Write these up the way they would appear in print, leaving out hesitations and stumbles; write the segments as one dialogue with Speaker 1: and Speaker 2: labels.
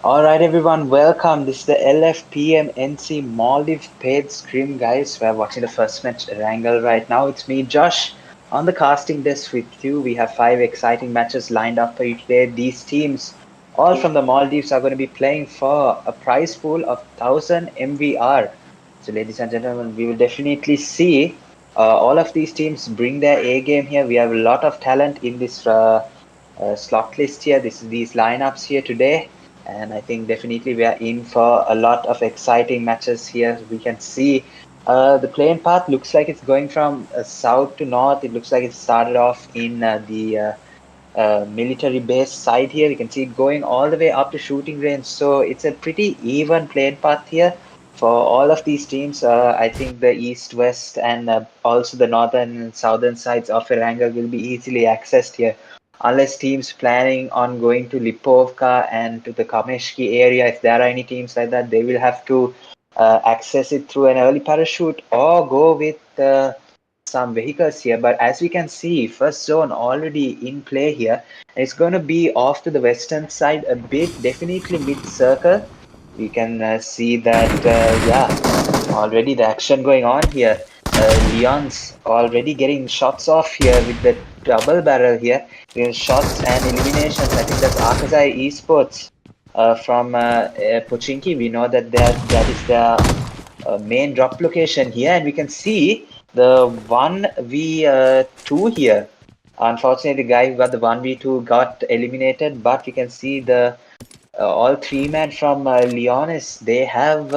Speaker 1: All right, everyone, welcome. This is the LFPMNC Maldives paid scrim, guys. We're watching the first match, Erangel, right now. It's me, Josh, on the casting desk with you. We have 5 exciting matches lined up for you today. These teams, all from the Maldives, are going to be playing for a prize pool of 1000 MVR. So, ladies and gentlemen, we will definitely see all of these teams bring their A game here. We have a lot of talent in this slot list here. These lineups here today. And I think definitely we are in for a lot of exciting matches here. We can see the playing path looks like it's going from south to north. It looks like it started off in the military base side here. We can see it going all the way up to shooting range. So it's a pretty even playing path here for all of these teams. I think the east, west, and also the northern and southern sides of Erangel will be easily accessed here. Unless teams planning on going to Lipovka and to the Kameshki area, if there are any teams like that, they will have to access it through an early parachute or go with some vehicles here. But as we can see, first zone already in play here. It's going to be off to the western side a bit, definitely mid-circle. We can see that, yeah, already the action going on here. Leon's already getting shots off here with the double barrel here. Shots and eliminations. I think that's AKAZAYA Esports from Pochinki. We know that that is their main drop location here, and we can see the 1v2 here. Unfortunately, the guy who got the 1v2 got eliminated, but we can see the all 3 men from Leonis, they have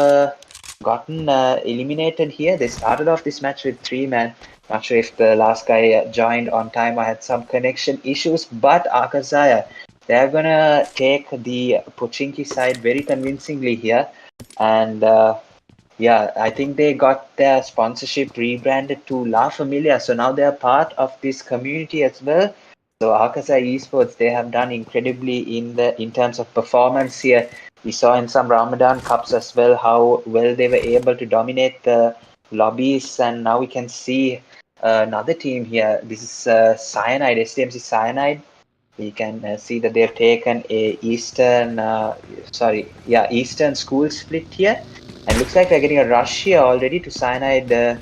Speaker 1: gotten eliminated here. They started off this match with 3 men. Not sure if the last guy joined on time or had some connection issues, but AKAZAYA, they're gonna take the Pochinki side very convincingly here. And yeah, I think they got their sponsorship rebranded to La Familia, so now they're part of this community as well. So AKAZAYA Esports, they have done incredibly in terms of performance here. We saw in some Ramadan Cups as well how well they were able to dominate the lobbies, and now we can see another team here. This is Cyanide, SDMZ Cyanide. We can see that they've taken a Eastern school split here, and looks like they're getting a rush here already to Cyanide,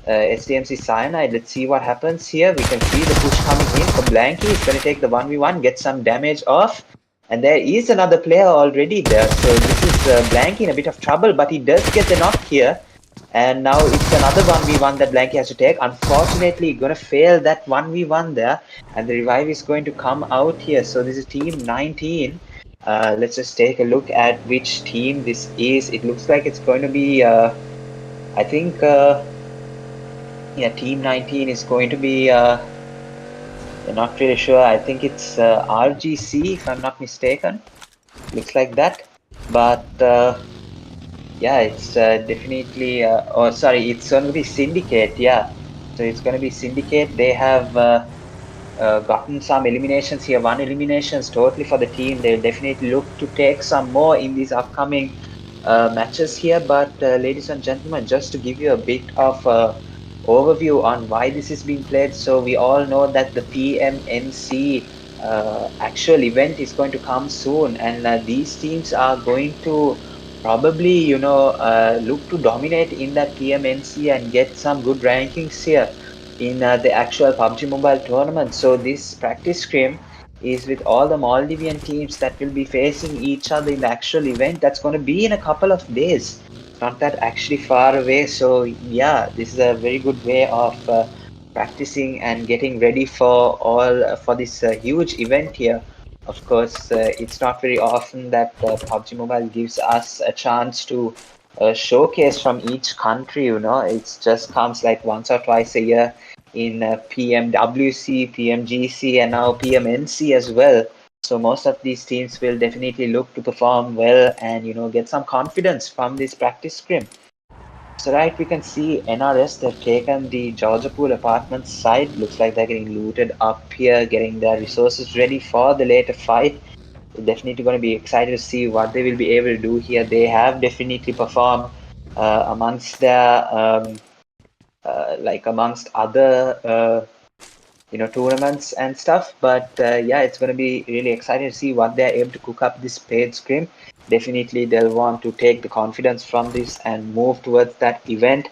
Speaker 1: SDMC Cyanide. Let's see what happens here. We can see the push coming in for Blanky. He's going to take the 1v1, get some damage off, and there is another player already there. So this is Blanky in a bit of trouble, but he does get the knock here. And now it's another 1v1 that Blanky has to take. Unfortunately, gonna fail that 1v1 there, and the revive is going to come out here. So this is team 19. Let's just take a look at which team this is. It looks like it's going to be, I think, yeah, team 19 is going to be, I'm not really sure. I think it's RGC, if I'm not mistaken. Looks like that. But yeah, it's definitely, oh, sorry, it's going to be Syndicate, yeah. So it's going to be Syndicate. They have gotten some eliminations here, 1 eliminations totally for the team. They'll definitely look to take some more in these upcoming matches here. But ladies and gentlemen, just to give you a bit of overview on why this is being played. So we all know that the PMNC actual event is going to come soon, and these teams are going to probably, look to dominate in that PMNC and get some good rankings here in the actual PUBG Mobile tournament. So this practice scrim is with all the Maldivian teams that will be facing each other in the actual event. That's going to be in a couple of days. Not that actually far away. So yeah, this is a very good way of practicing and getting ready for all for this huge event here. Of course, it's not very often that PUBG Mobile gives us a chance to showcase from each country. It just comes like once or twice a year in PMWC, PMGC, and now PMNC as well. So most of these teams will definitely look to perform well and get some confidence from this practice scrim. So right, we can see NRS, they've taken the Georgia Pool Apartments side. Looks like they're getting looted up here, getting their resources ready for the later fight. We're definitely going to be excited to see what they will be able to do here. They have definitely performed amongst their like amongst other tournaments and stuff. But yeah, it's going to be really exciting to see what they're able to cook up this paid scrim. definitely they'll want to take the confidence from this and move towards that event.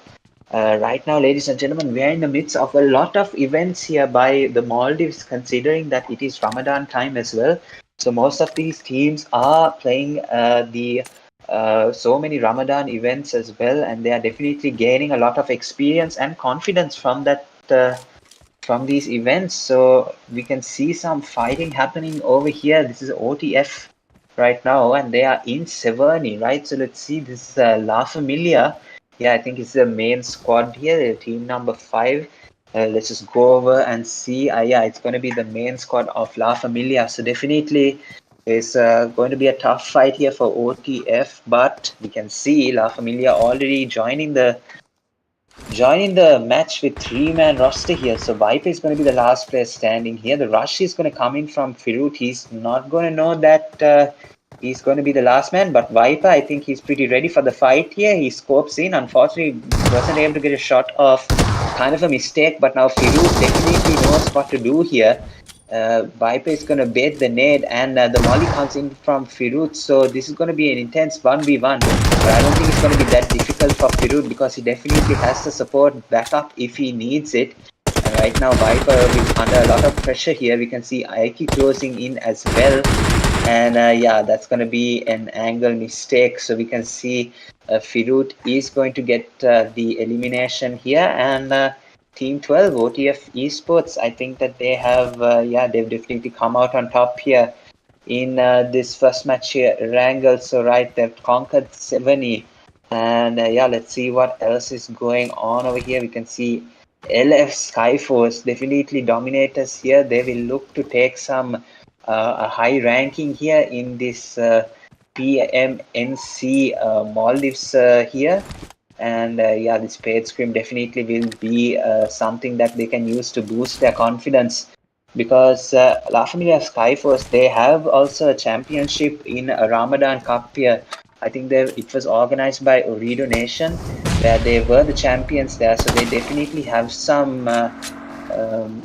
Speaker 1: Right now, ladies and gentlemen, we are in the midst of a lot of events here by the Maldives, considering that it is Ramadan time as well. So most of these teams are playing the so many Ramadan events as well, and they are definitely gaining a lot of experience and confidence from that from these events. So we can see some fighting happening over here. This is OTF right now, and they are in Severny, right? So let's see. This is La Familia. Yeah, I think it's the main squad here, team number 5. Let's just go over and see. Yeah, it's going to be the main squad of La Familia. So definitely it's going to be a tough fight here for OTF, but we can see La Familia already joining the match with 3-man roster here. So Viper is going to be the last player standing here. The rush is going to come in from Firut. He's not going to know that he's going to be the last man, but Viper, I think he's pretty ready for the fight here. He scopes in. Unfortunately, wasn't able to get a shot off. Kind of a mistake, but now Firut definitely knows what to do here. Viper is going to bait the nade, and the molly comes in from Firut. So this is going to be an intense 1v1. But I don't think it's going to be that difficult for Firut because he definitely has the support backup if he needs it. And right now, Viper is under a lot of pressure here. We can see Aiki closing in as well. And yeah, that's going to be an angle mistake. So we can see Firut is going to get the elimination here. And Team 12, OTF Esports, I think that they have, yeah, they've definitely come out on top here in this first match here. Erangel, so right, they've conquered 70. And yeah, let's see what else is going on over here. We can see LF Skyforce definitely dominators here. They will look to take some a high ranking here in this Pmnc Maldives here. And yeah, this paid scrim definitely will be something that they can use to boost their confidence, because La Familia Skyforce, they have also a championship in a Ramadan Cup here. I think it was organized by Orido Nation, where they were the champions there. So they definitely have some,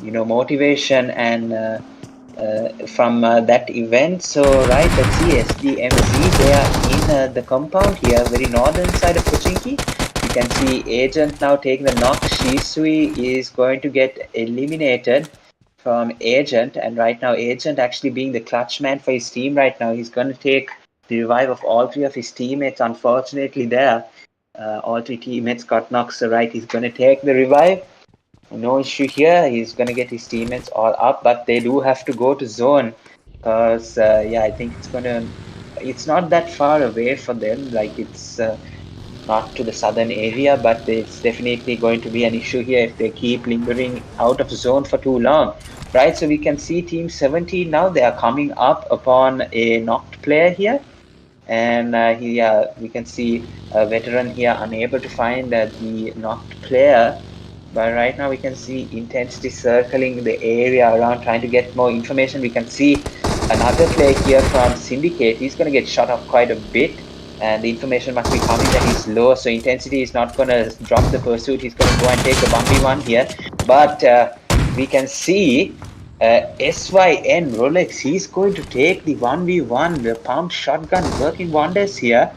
Speaker 1: motivation and from that event. So right, let's see SDMZ. They are in the compound here, very northern side of Pochinki. You can see Agent now taking the knock. Shisui is going to get eliminated from Agent, and right now Agent actually being the clutch man for his team right now. He's going to take the revive of all 3 of his teammates. Unfortunately, there, all 3 teammates got knocked. So right, he's going to take the revive. No issue here. He's going to get his teammates all up, but they do have to go to zone because, yeah, I think it's not that far away for them. Like, it's not to the southern area, but it's definitely going to be an issue here if they keep lingering out of zone for too long, right? So we can see Team 17 now. They are coming up upon a knocked player here. And we can see a veteran here unable to find the knocked player. But right now we can see intensity circling the area around, trying to get more information. We can see another player here from Syndicate. He's going to get shot off quite a bit, and the information must be coming that he's low. So intensity is not going to drop the pursuit. He's going to go and take the 1v1 here. But we can see SYN Rolex. He's going to take the 1v1. The pump shotgun working wonders here.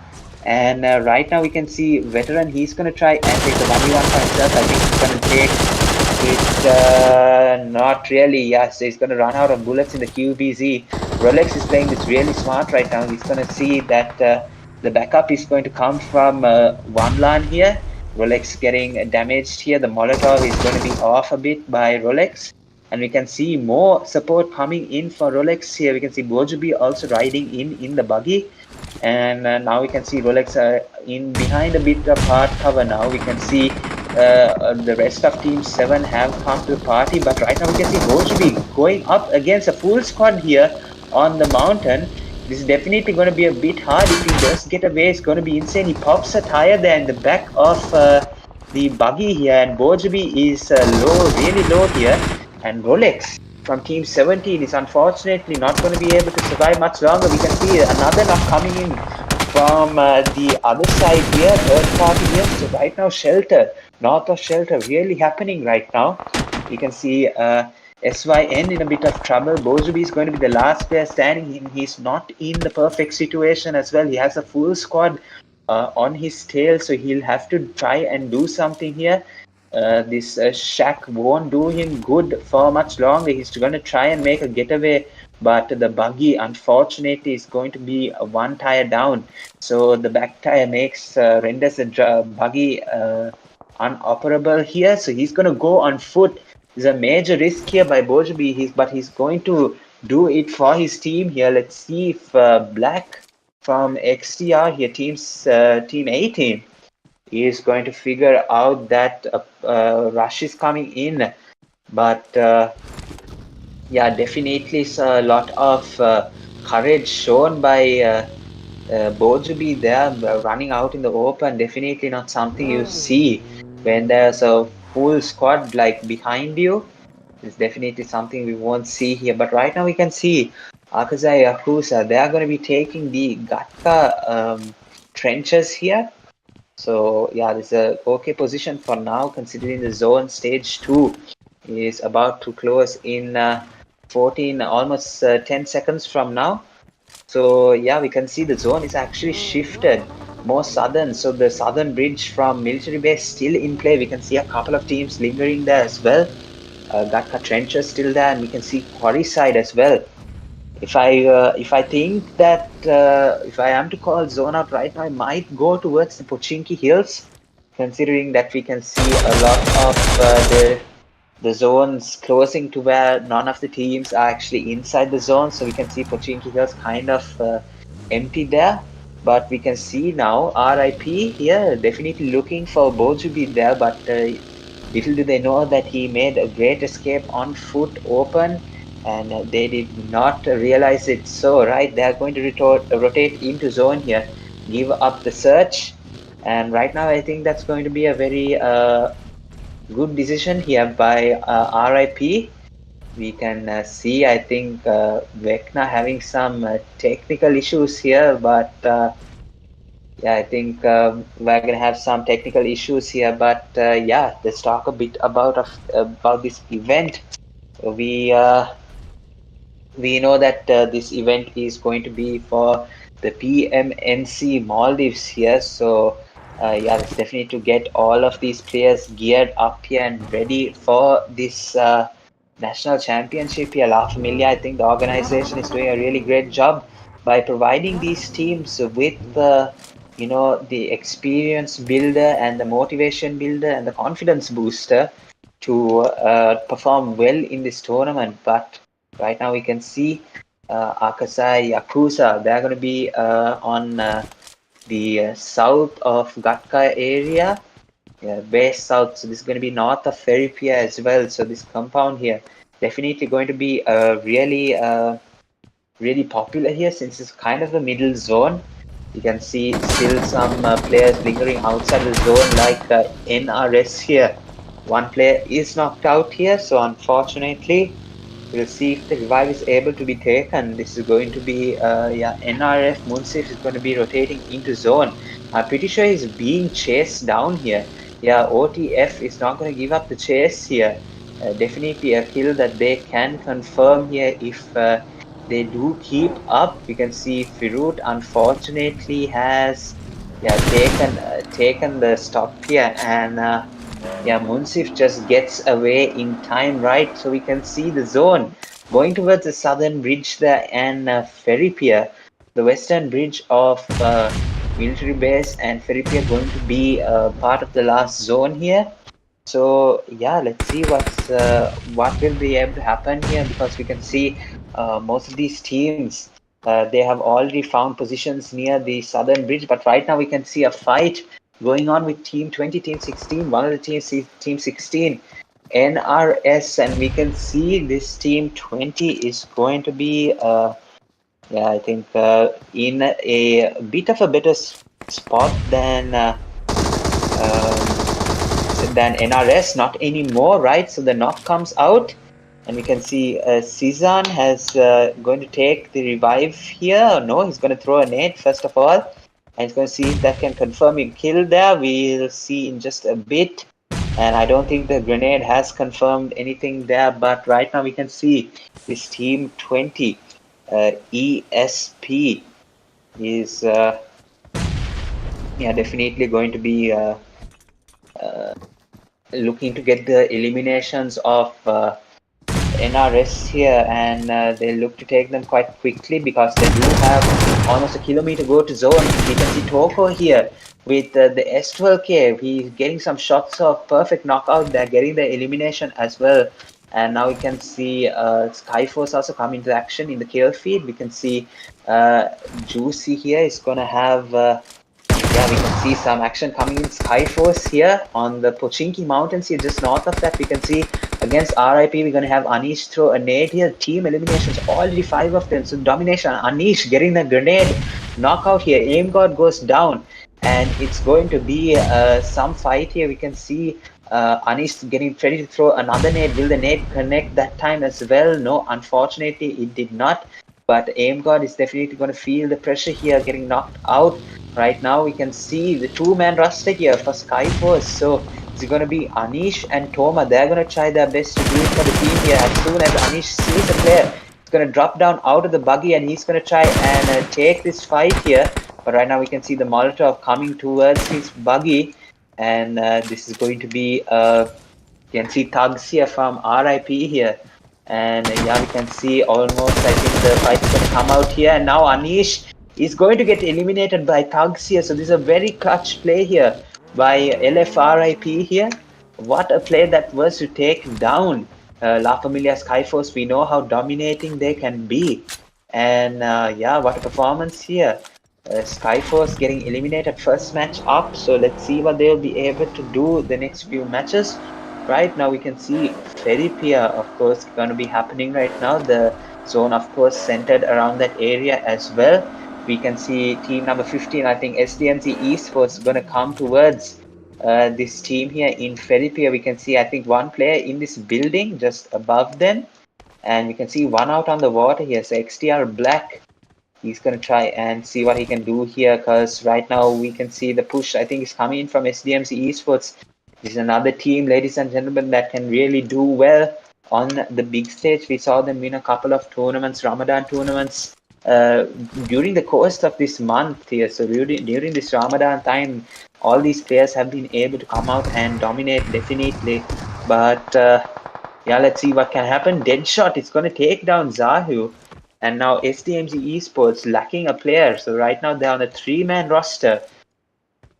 Speaker 1: And right now we can see veteran. He's going to try and take the 1v1 for himself. I think he's going to take it. Not really. Yeah, so he's going to run out of bullets in the QBZ. Rolex is playing this really smart right now. He's going to see that the backup is going to come from one LAN here. Rolex getting damaged here. The Molotov is going to be off a bit by Rolex. And we can see more support coming in for Rolex here. We can see Bojubi also riding in the buggy. And now we can see Rolex in behind a bit of hard cover now. We can see the rest of Team 7 have come to the party. But right now we can see Bojubi going up against a full squad here on the mountain. This is definitely going to be a bit hard. If he does get away, it's going to be insane. He pops a tire there in the back of the buggy here. And Bojubi is low, really low here. And Rolex from Team 17 is unfortunately not going to be able to survive much longer. We can see another knock coming in from the other side here, third party here. So right now, Shelter, north of Shelter, really happening right now. You can see SYN in a bit of trouble. Bozubi is going to be the last player standing. He's not in the perfect situation as well. He has a full squad on his tail, so he'll have to try and do something here. This Shaq won't do him good for much longer. He's going to try and make a getaway, but the buggy, unfortunately, is going to be one tire down. So the back tire renders the buggy unoperable here. So he's going to go on foot. There's a major risk here by Bojabi, but he's going to do it for his team here. Let's see if Black from XTR here, team 18, is going to figure out that Rush is coming in. But yeah, definitely a lot of courage shown by Bojabi there, running out in the open. Definitely not something you see when there's a full squad like behind you. It's definitely something we won't see here. But right now we can see AKAZAYA, Yakuza, they are going to be taking the Gatka trenches here. So yeah, this is a okay position for now, considering the zone stage 2 is about to close in 14, almost 10 seconds from now. So yeah, we can see the zone is actually shifted more southern. So the southern bridge from military base still in play. We can see a couple of teams lingering there as well. Gatka trenches still there, and we can see quarry side as well. If I think that if I am to call zone out right now, I might go towards the Pochinki Hills, considering that we can see a lot of the zones closing to where none of the teams are actually inside the zone. So we can see Pochinki Hills kind of empty there. But we can see now RIP here, definitely looking for Bojubi there, but little do they know that he made a great escape on foot open, and they did not realize it. So right, they are going to rotate into zone here, give up the search, and right now I think that's going to be a very good decision here by RIP. We can see, I think, Vecna having some technical issues here, but yeah, I think we're gonna have some technical issues here. But yeah, let's talk a bit about this event. We uh, we know that this event is going to be for the Pmnc Maldives here. So yeah, it's definitely to get all of these players geared up here and ready for this national championship here. La Familia, I think the organization is doing a really great job by providing these teams with the experience builder and the motivation builder and the confidence booster to perform well in this tournament. But right now we can see AKAZAYA, Yakuza, they're going to be on the south of Gatka area, yeah, base south. So this is going to be north of Ferripia as well. So this compound here definitely going to be really popular here, since it's kind of a middle zone. You can see still some players lingering outside the zone, like NRS here. One player is knocked out here, so unfortunately we'll see if the revive is able to be taken. This is going to be, yeah, NRF Munsif is going to be rotating into zone. I'm pretty sure he's being chased down here. Yeah, OTF is not going to give up the chase here. Definitely a kill that they can confirm here if they do keep up. We can see Firut unfortunately has, yeah, taken the stop here, and yeah, Munsif just gets away in time, right? So we can see the zone going towards the southern bridge there, and ferry pier, the western bridge of military base and ferry pier going to be part of the last zone here. So yeah, let's see what will be able to happen here, because we can see most of these teams, they have already found positions near the southern bridge. But right now we can see a fight going on with Team 20, Team 16. One of the teams is Team 16, NRS, and we can see this Team 20 is going to be, yeah, I think in a bit of a better spot than NRS, not anymore, right? So the knock comes out, and we can see Cizan has going to take the revive here. No, he's going to throw a nade first of all, and he's going to see if that can confirm him kill there. We'll see in just a bit. And I don't think the grenade has confirmed anything there, but right now we can see this team 20 ESP is yeah, definitely going to be looking to get the eliminations of NRS here, and they look to take them quite quickly because they do have almost a kilometer go to zone. We can see Toko here with the S12K. He's getting some shots of perfect knockout. They're getting the elimination as well. And now we can see Skyforce also come into action in the kill feed. We can see Juicy here is going to have yeah, we can see some action coming in Skyforce here on the Pochinki Mountains here. Just north of that, we can see against RIP, we're going to have Anish throw a nade here. Team eliminations, already 5 of them. So domination, Anish getting the grenade knockout here. Aim God goes down. And it's going to be some fight here. We can see Anish getting ready to throw another nade. Will the nade connect that time as well? No, unfortunately, it did not. But Aim God is definitely going to feel the pressure here, getting knocked out. Right now, we can see the two-man roster here for Skyforce. So it's going to be Anish and Toma. They're going to try their best to do it for the team here. As soon as Anish sees a player, he's going to drop down out of the buggy and he's going to try and take this fight here. But right now, we can see the Molotov coming towards his buggy. And this is going to be, you can see Thugs here from RIP here. And yeah, we can see almost, I think the fight is going to come out here. And now Anish is going to get eliminated by Thugs here. So this is a very clutch play here by LFRIP here. What a play that was to take down La Familia Skyforce. We know how dominating they can be. And yeah, what a performance here. Skyforce getting eliminated first match up. So let's see what they'll be able to do the next few matches. Right now we can see Feripia, of course, going to be happening right now. The zone, of course, centered around that area as well. We can see team number 15, I think SDMZ Esports going to come towards this team here in Feripia. We can see, I think, one player in this building just above them. And we can see one out on the water here. So XTR Black, he's going to try and see what he can do here, because right now we can see the push, I think, is coming in from SDMC Esports. This is another team, ladies and gentlemen, that can really do well on the big stage. We saw them win a couple of tournaments, Ramadan tournaments, during the course of this month here. So during this Ramadan time, all these players have been able to come out and dominate, definitely. But yeah, let's see what can happen. Deadshot is going to take down Zahu. And now SDMZ Esports lacking a player. So right now they're on a 3-man roster.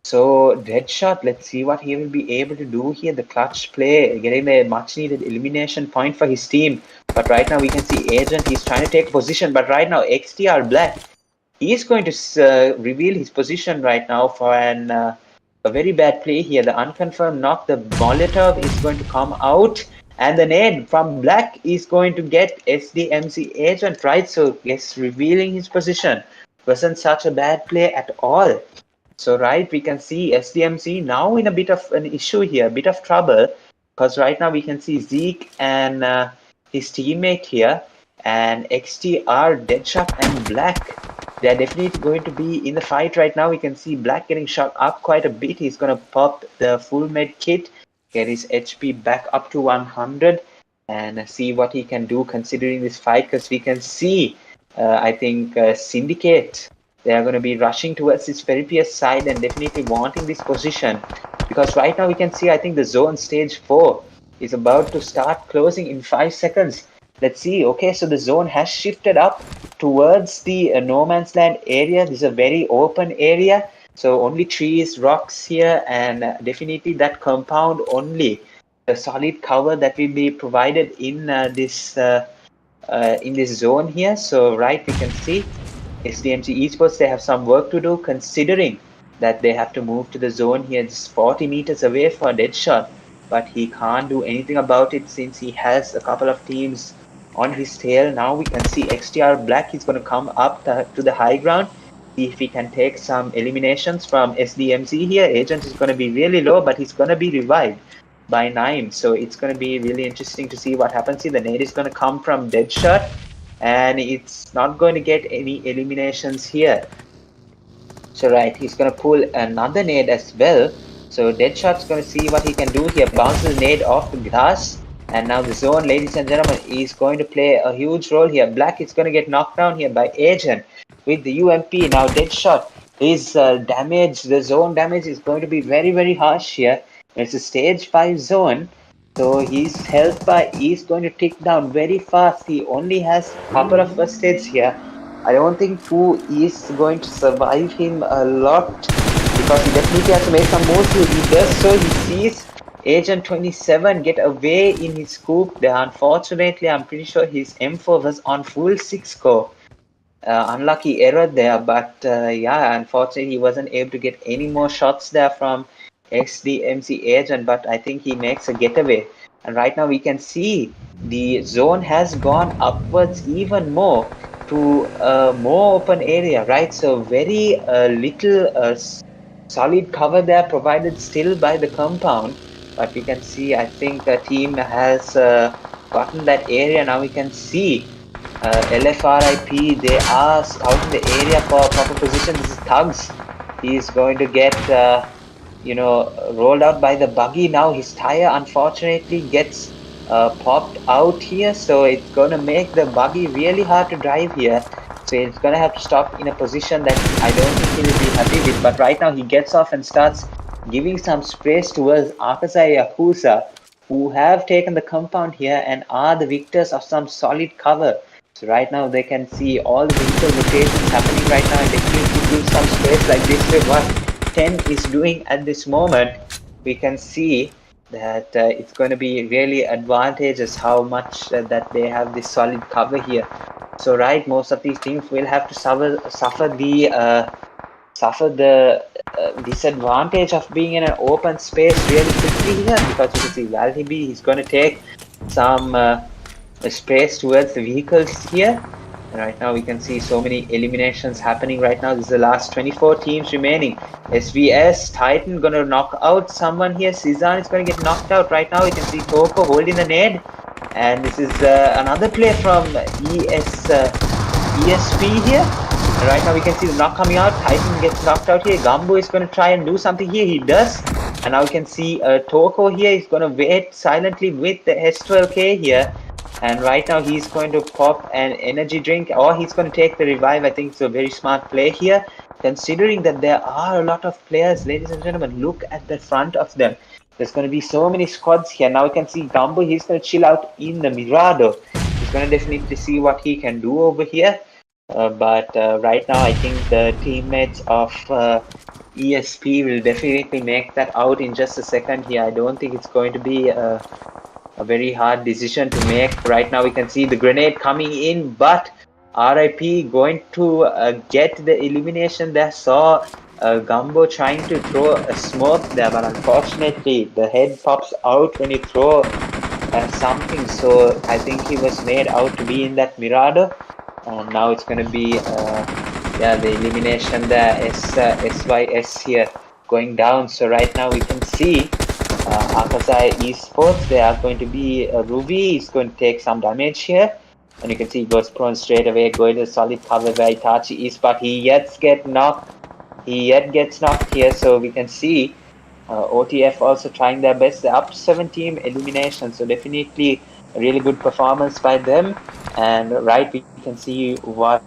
Speaker 1: So Deadshot, let's see what he will be able to do here. The clutch play, getting the much needed elimination point for his team. But right now we can see Agent, he's trying to take position. But right now XTR Black, he is going to reveal his position right now for a very bad play here. The unconfirmed knock, the Molotov is going to come out. And the nade from Black is going to get SDMC Agent, right? So yes, revealing his position. Wasn't such a bad play at all. So right, we can see SDMC now in a bit of an issue here, a bit of trouble, because right now we can see Zeke and his teammate here, and XTR, Deadshot, and Black. They're definitely going to be in the fight right now. We can see Black getting shot up quite a bit. He's going to pop the full med kit, get his HP back up to 100, and see what he can do considering this fight, because we can see, I think, Syndicate, they are going to be rushing towards this Ferripius side and definitely wanting this position, because right now we can see, I think, the zone stage 4 is about to start closing in 5 seconds. Let's see. Okay, so the zone has shifted up towards the no man's land area. This is a very open area, so only trees, rocks here, and definitely that compound only, the solid cover that will be provided in this zone here. So right, we can see SDMC Esports, they have some work to do, considering that they have to move to the zone here just 40 meters away for Deadshot, but he can't do anything about it since he has a couple of teams on his tail. Now we can see XTR Black is going to come up to the high ground, see if he can take some eliminations from SDMC here. Agent is going to be really low, but he's going to be revived by Naim. So it's going to be really interesting to see what happens here. The nade is going to come from Deadshot, and it's not going to get any eliminations here. So right, he's going to pull another nade as well. So Deadshot's going to see what he can do here. Bounces nade off the glass. And now the zone, ladies and gentlemen, is going to play a huge role here. Black is going to get knocked down here by Agent with the UMP. Now Deadshot, his damage, the zone damage is going to be very, very harsh here. It's a stage 5 zone. So his health bar is going to tick down very fast. He only has a couple of first aids here. I don't think Pooh is going to survive him a lot because he definitely has to make some moves. He does so. He sees Agent 27 get away in his scoop there. Unfortunately, I'm pretty sure his M4 was on full 6 score. Unlucky error there, but yeah, unfortunately, he wasn't able to get any more shots there from SDMZ Agent, but I think he makes a getaway. And right now, we can see the zone has gone upwards even more to a more open area, right? So, very little solid cover there provided still by the compound, but we can see, I think the team has gotten that area. Now we can see LFRIP, they are scouting the area for proper position. This is Thugs. He's going to get, rolled out by the buggy now. His tire, unfortunately, gets popped out here. So it's going to make the buggy really hard to drive here. So it's going to have to stop in a position that I don't think he'll be happy with. But right now, he gets off and starts giving some sprays towards AKAZAYA Yakuza, who have taken the compound here and are the victors of some solid cover. So right now they can see all the vehicle rotations happening right now, and definitely give some space like this with what 10 is doing at this moment. We can see that it's going to be really advantageous how much that they have this solid cover here. So right, most of these teams will have to suffer the disadvantage of being in an open space really quickly here, because you can see Valdibi, he's going to take some space towards the vehicles here. And right now we can see so many eliminations happening right now. This is the last 24 teams remaining. SVS, Titan gonna knock out someone here. Cezanne is gonna get knocked out right now. You can see Toko holding the nade. And this is another play from ESP here. And right now we can see the knock coming out. Titan gets knocked out here. Gumbo is going to try and do something here. He does. And now we can see Toko here. He's going to wait silently with the S12K here. And right now he's going to pop an energy drink, or he's going to take the revive. I think it's a very smart play here, considering that there are a lot of players. Ladies and gentlemen, look at the front of them. There's going to be so many squads here. Now we can see Gumbo. He's going to chill out in the Mirado. He's going to definitely see what he can do over here. But right now, I think the teammates of ESP will definitely make that out in just a second here. I don't think it's going to be a very hard decision to make. Right now, we can see the grenade coming in, but RIP going to get the elimination there. Saw Gumbo trying to throw a smoke there, but unfortunately, the head pops out when you throw something. So I think he was made out to be in that Mirado. And now it's going to be the elimination there. SYS here going down. So right now we can see AKAZAYA Esports, they are going to be Ruby is going to take some damage here, and you can see he goes prone straight away, going to solid cover where Itachi is, but he yet gets knocked here. So we can see OTF also trying their best. They're up to 7 team elimination, so definitely a really good performance by them. And right, we can see what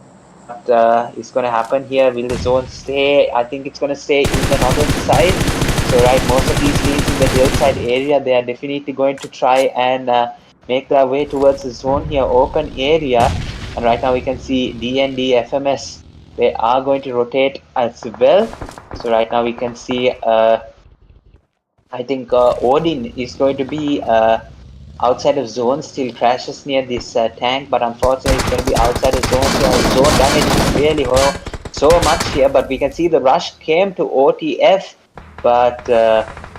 Speaker 1: is going to happen here. Will the zone stay? I think it's going to stay in the northern side. So right, most of these teams in the hillside area, they are definitely going to try and make their way towards the zone here, open area. And right now we can see DND, FMS, they are going to rotate as well. So right now we can see I think Odin is going to be outside of zone, still crashes near this tank, but unfortunately it's going to be outside of zone. Zone damage is really so much here, but we can see the rush came to OTF, but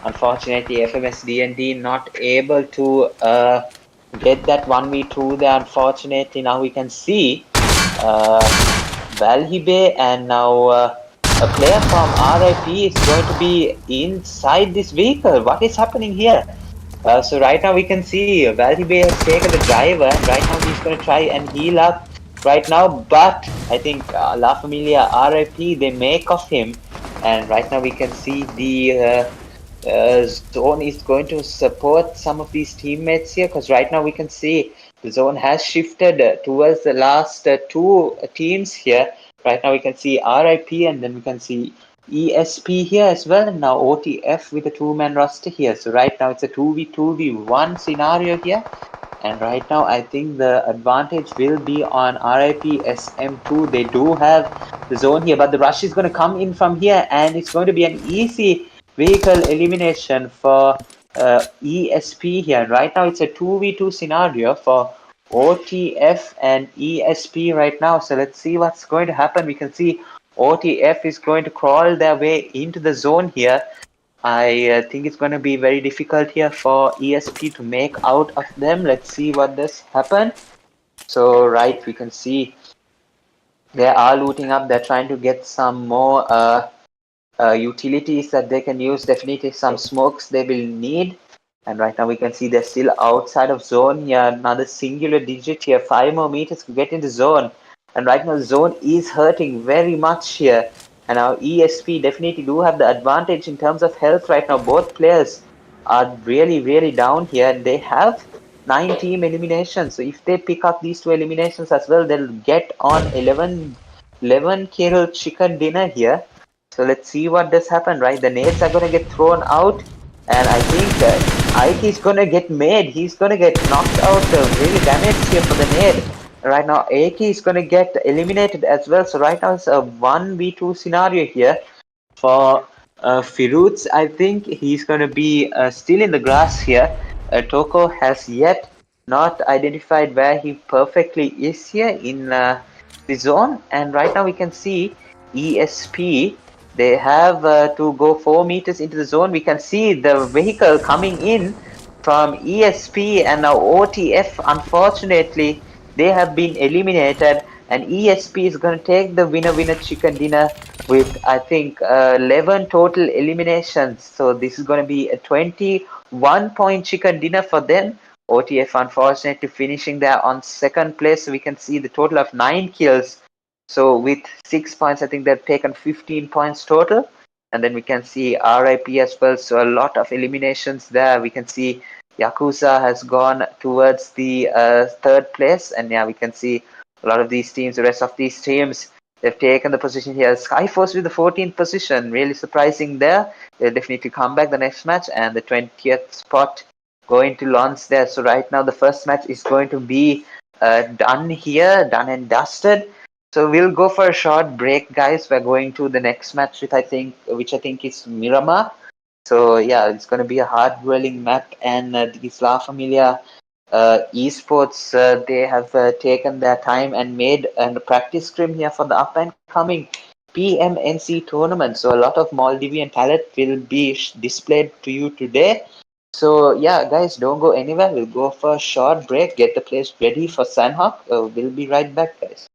Speaker 1: unfortunately FMS DND not able to get that 1v2 there. Unfortunately, now we can see Valhibe and now a player from RIP is going to be inside this vehicle. What is happening here? So right now we can see Valhibe has taken the driver, and right now he's going to try and heal up right now, but I think La Familia RIP, they make of him, and right now we can see the Zone is going to support some of these teammates here, because right now we can see the zone has shifted towards the last two teams here. Right now we can see RIP, and then we can see ESP here as well, and now OTF with a two-man roster here. So right now it's a 2v1 scenario here. And right now, I think the advantage will be on RIP SM2. They do have the zone here, but the rush is going to come in from here, and it's going to be an easy vehicle elimination for ESP here. Right now, it's a 2v2 scenario for OTF and ESP right now. So let's see what's going to happen. We can see OTF is going to crawl their way into the zone here. I think it's going to be very difficult here for ESP to make out of them. Let's see what does happen. So, right, we can see they are looting up. They're trying to get some more utilities that they can use. Definitely some smokes they will need. And right now we can see they're still outside of zone here. Another singular digit here. 5 more meters to get into zone. And right now the zone is hurting very much here. And our ESP definitely do have the advantage in terms of health right now. Both players are really, really down here. And they have 9 team eliminations. So if they pick up these 2 eliminations as well, they'll get on 11 kill chicken dinner here. So let's see what does happen, right? The nades are going to get thrown out. And I think Ike is going to get made. He's going to get knocked out, really damaged here for the nade. Right now, AK is going to get eliminated as well. So right now, it's a 1v2 scenario here for Firuz. I think he's going to be still in the grass here. Toko has yet not identified where he perfectly is here in the zone. And right now, we can see ESP. They have to go 4 meters into the zone. We can see the vehicle coming in from ESP and now OTF. Unfortunately, they have been eliminated, and ESP is going to take the winner chicken dinner with, I think, 11 total eliminations. So this is going to be a 21-point chicken dinner for them. OTF unfortunately finishing there on second place. So we can see the total of 9 kills. So with 6 points, I think they've taken 15 points total. And then we can see RIP as well. So a lot of eliminations there. We can see Yakuza has gone towards the third place. And yeah, we can see a lot of these teams, the rest of these teams, they've taken the position here. Skyforce with the 14th position. Really surprising there. They'll definitely come back the next match. And the 20th spot going to Lons there. So right now the first match is going to be done here, done and dusted. So we'll go for a short break, guys. We're going to the next match, which I think is Miramar. So yeah, it's going to be a hard-dwelling map, and these La Familia Esports, they have taken their time and made a practice scrim here for the up-and-coming Pmnc tournament. So a lot of Maldivian talent will be displayed to you today. So yeah, guys, don't go anywhere. We'll go for a short break, get the place ready for Sanhok. We'll be right back, guys.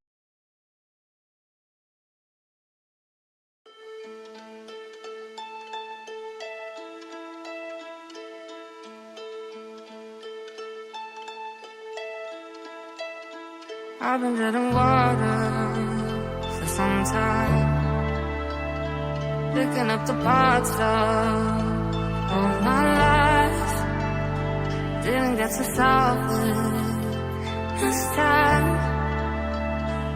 Speaker 2: I've been drinking water for some time, picking up the parts of all my life. Didn't get to solve it this time.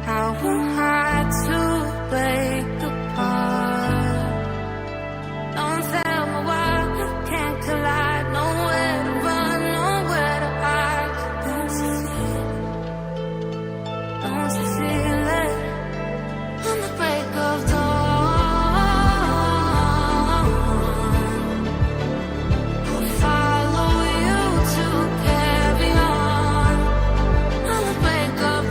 Speaker 2: How am I to break apart? Don't tell me why we can't collide. Nowhere to run, nowhere to hide. Don't you feel it? On the break of dawn, I'll follow you to carry on. On the break of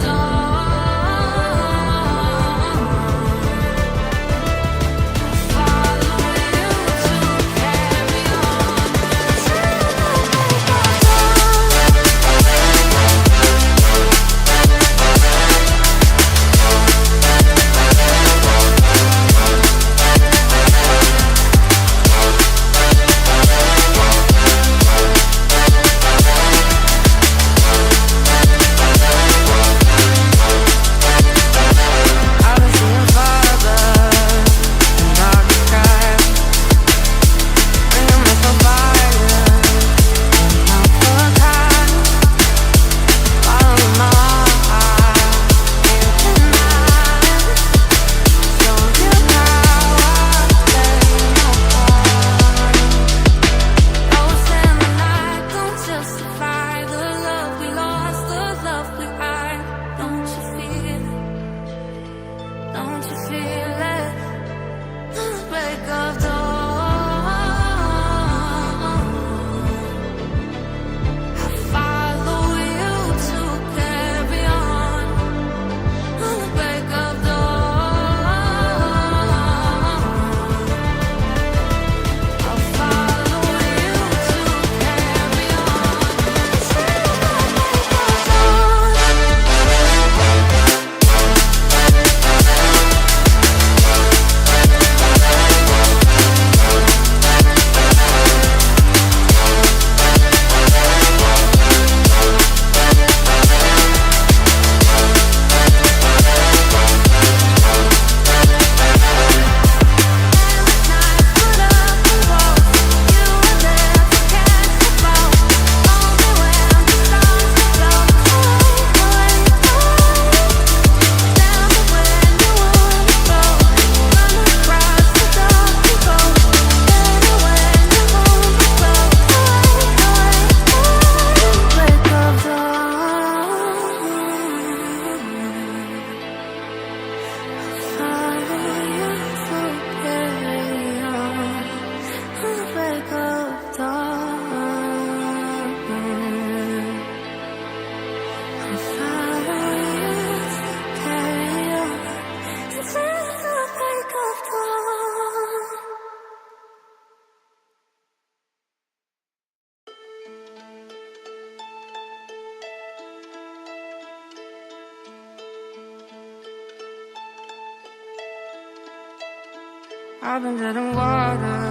Speaker 2: I've been dead in water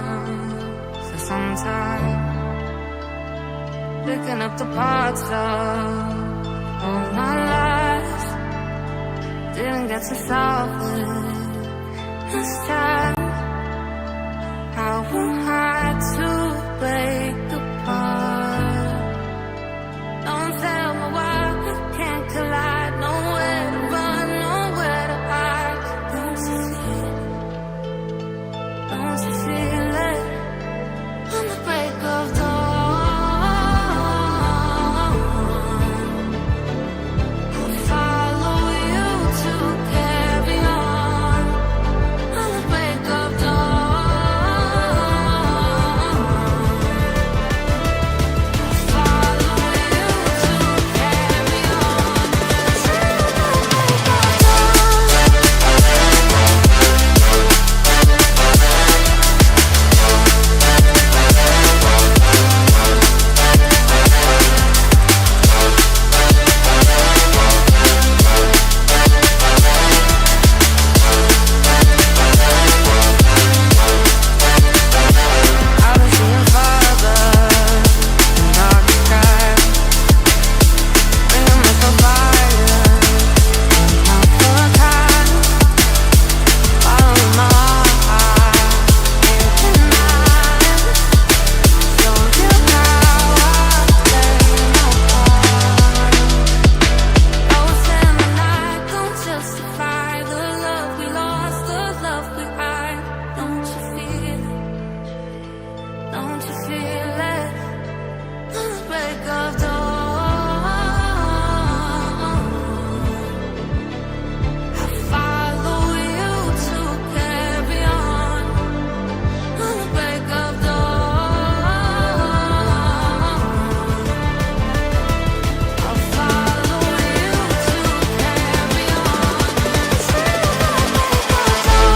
Speaker 2: for some time, picking up the parts of all my life. Didn't get to solve it this time. How am I to break apart? Don't tell me why we can't collide. Nowhere to run, nowhere to hide. Don't you feel it? Don't you feel it? On the break of dawn, I'll follow you to carry on. On the break of dawn, I'll follow you to carry on. Till the break of I was seeing farther in dark skies, bringing me some fire, not for a time. Following my heart, thinking eyes, show you how I play no part. Ghosts in the night don't justify the love we lost, the love we hide. Don't you feel it? Don't you feel it? On the break of dawn, I'll follow you to carry on. On the break of dawn, I'll follow you to carry on. Till the break of dawn.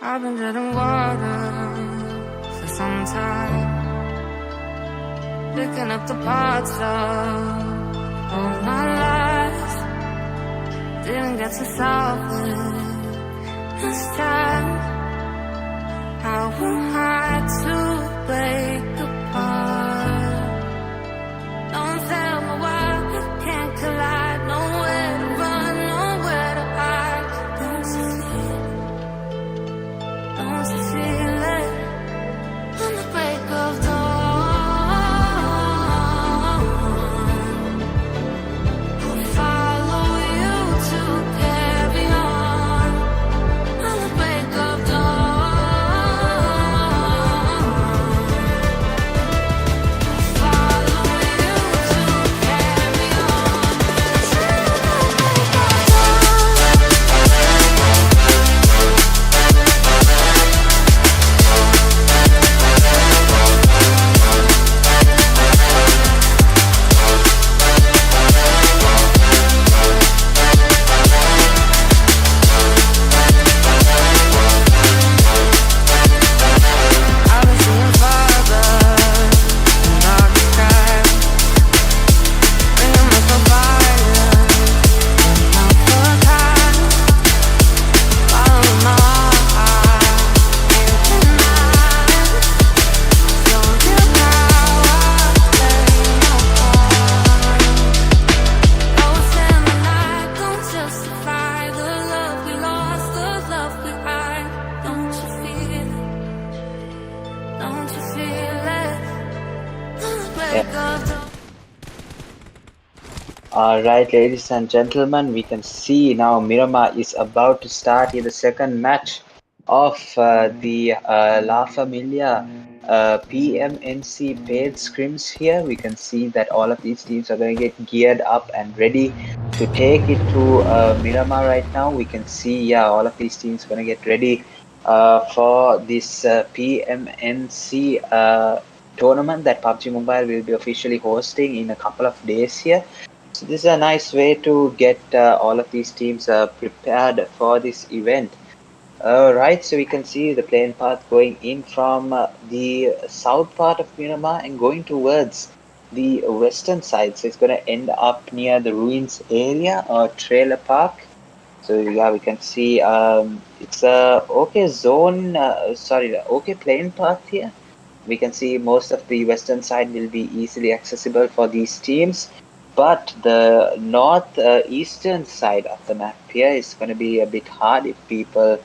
Speaker 2: I've been dead in water for some time, picking up the parts of all my life. Didn't get to solve it this time. How am I to break apart? Don't tell me why we can't collide. Nowhere to run, nowhere to hide. Don't you feel it? Don't you feel it? On the break of dawn, I'll follow you to carry on. On the break of dawn,
Speaker 1: Yeah. All right, ladies and gentlemen, we can see now Miramar is about to start in the second match of the La Familia PMNC paid scrims here. We can see that all of these teams are going to get geared up and ready to take it to Miramar right now. We can see, yeah, all of these teams are going to get ready for this PMNC tournament that PUBG Mobile will be officially hosting in a couple of days here. So this is a nice way to get all of these teams prepared for this event. Right, so we can see the plane path going in from the south part of Myanmar and going towards the western side. So it's going to end up near the ruins area or trailer park. So yeah, we can see it's a okay zone. Sorry, the okay plane path here. We can see most of the western side will be easily accessible for these teams, but the north eastern side of the map here is going to be a bit hard if people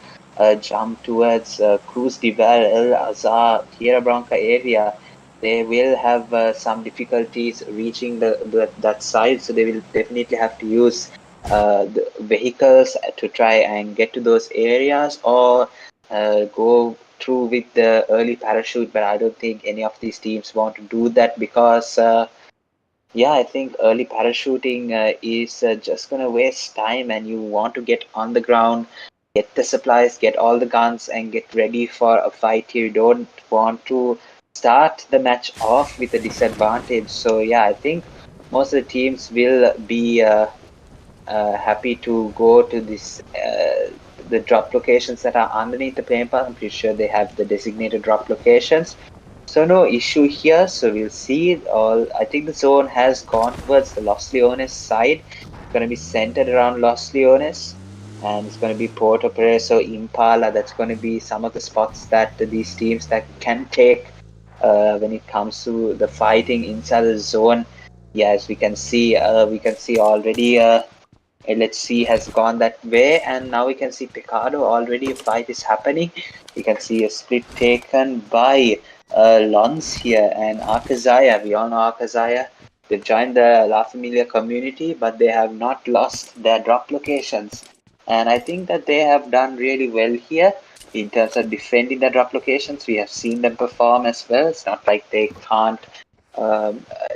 Speaker 1: jump towards Cruz de Val, El Azhar, Tierra Blanca area. They will have some difficulties reaching that side, so they will definitely have to use the vehicles to try and get to those areas, or go through with the early parachute. But I don't think any of these teams want to do that because yeah, I think early parachuting is just gonna waste time, and you want to get on the ground, get the supplies, get all the guns, and get ready for a fight. You don't want to start the match off with a disadvantage. So yeah, I think most of the teams will be happy to go to this the drop locations that are underneath the plane path. I'm pretty sure they have the designated drop locations. So no issue here. So we'll see it all. I think the zone has gone towards the Los Leones side. It's going to be centered around Los Leones, and it's going to be Puerto Preso, Impala. That's going to be some of the spots that these teams that can take when it comes to the fighting inside the zone. Yes, we can see already. Let's see has gone that way, and now we can see Picardo already. A fight is happening. We can see a split taken by Lons here and AKAZAYA. We all know AKAZAYA. They've joined the La Familia community, but they have not lost their drop locations. And I think that they have done really well here in terms of defending the drop locations. We have seen them perform as well. It's not like they can't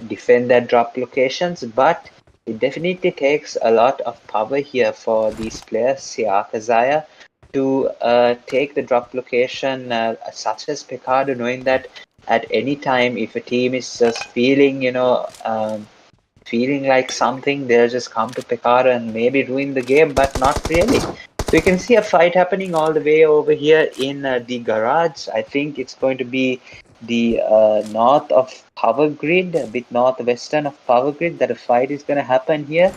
Speaker 1: defend their drop locations, but it definitely takes a lot of power here for these players here, Akazaya, to take the drop location such as Picardo, knowing that at any time, if a team is just feeling, feeling like something, they'll just come to Picardo and maybe ruin the game, but not really. So you can see a fight happening all the way over here in the garage. I think it's going to be the north of Power Grid, a bit northwestern of Power Grid, that a fight is going to happen here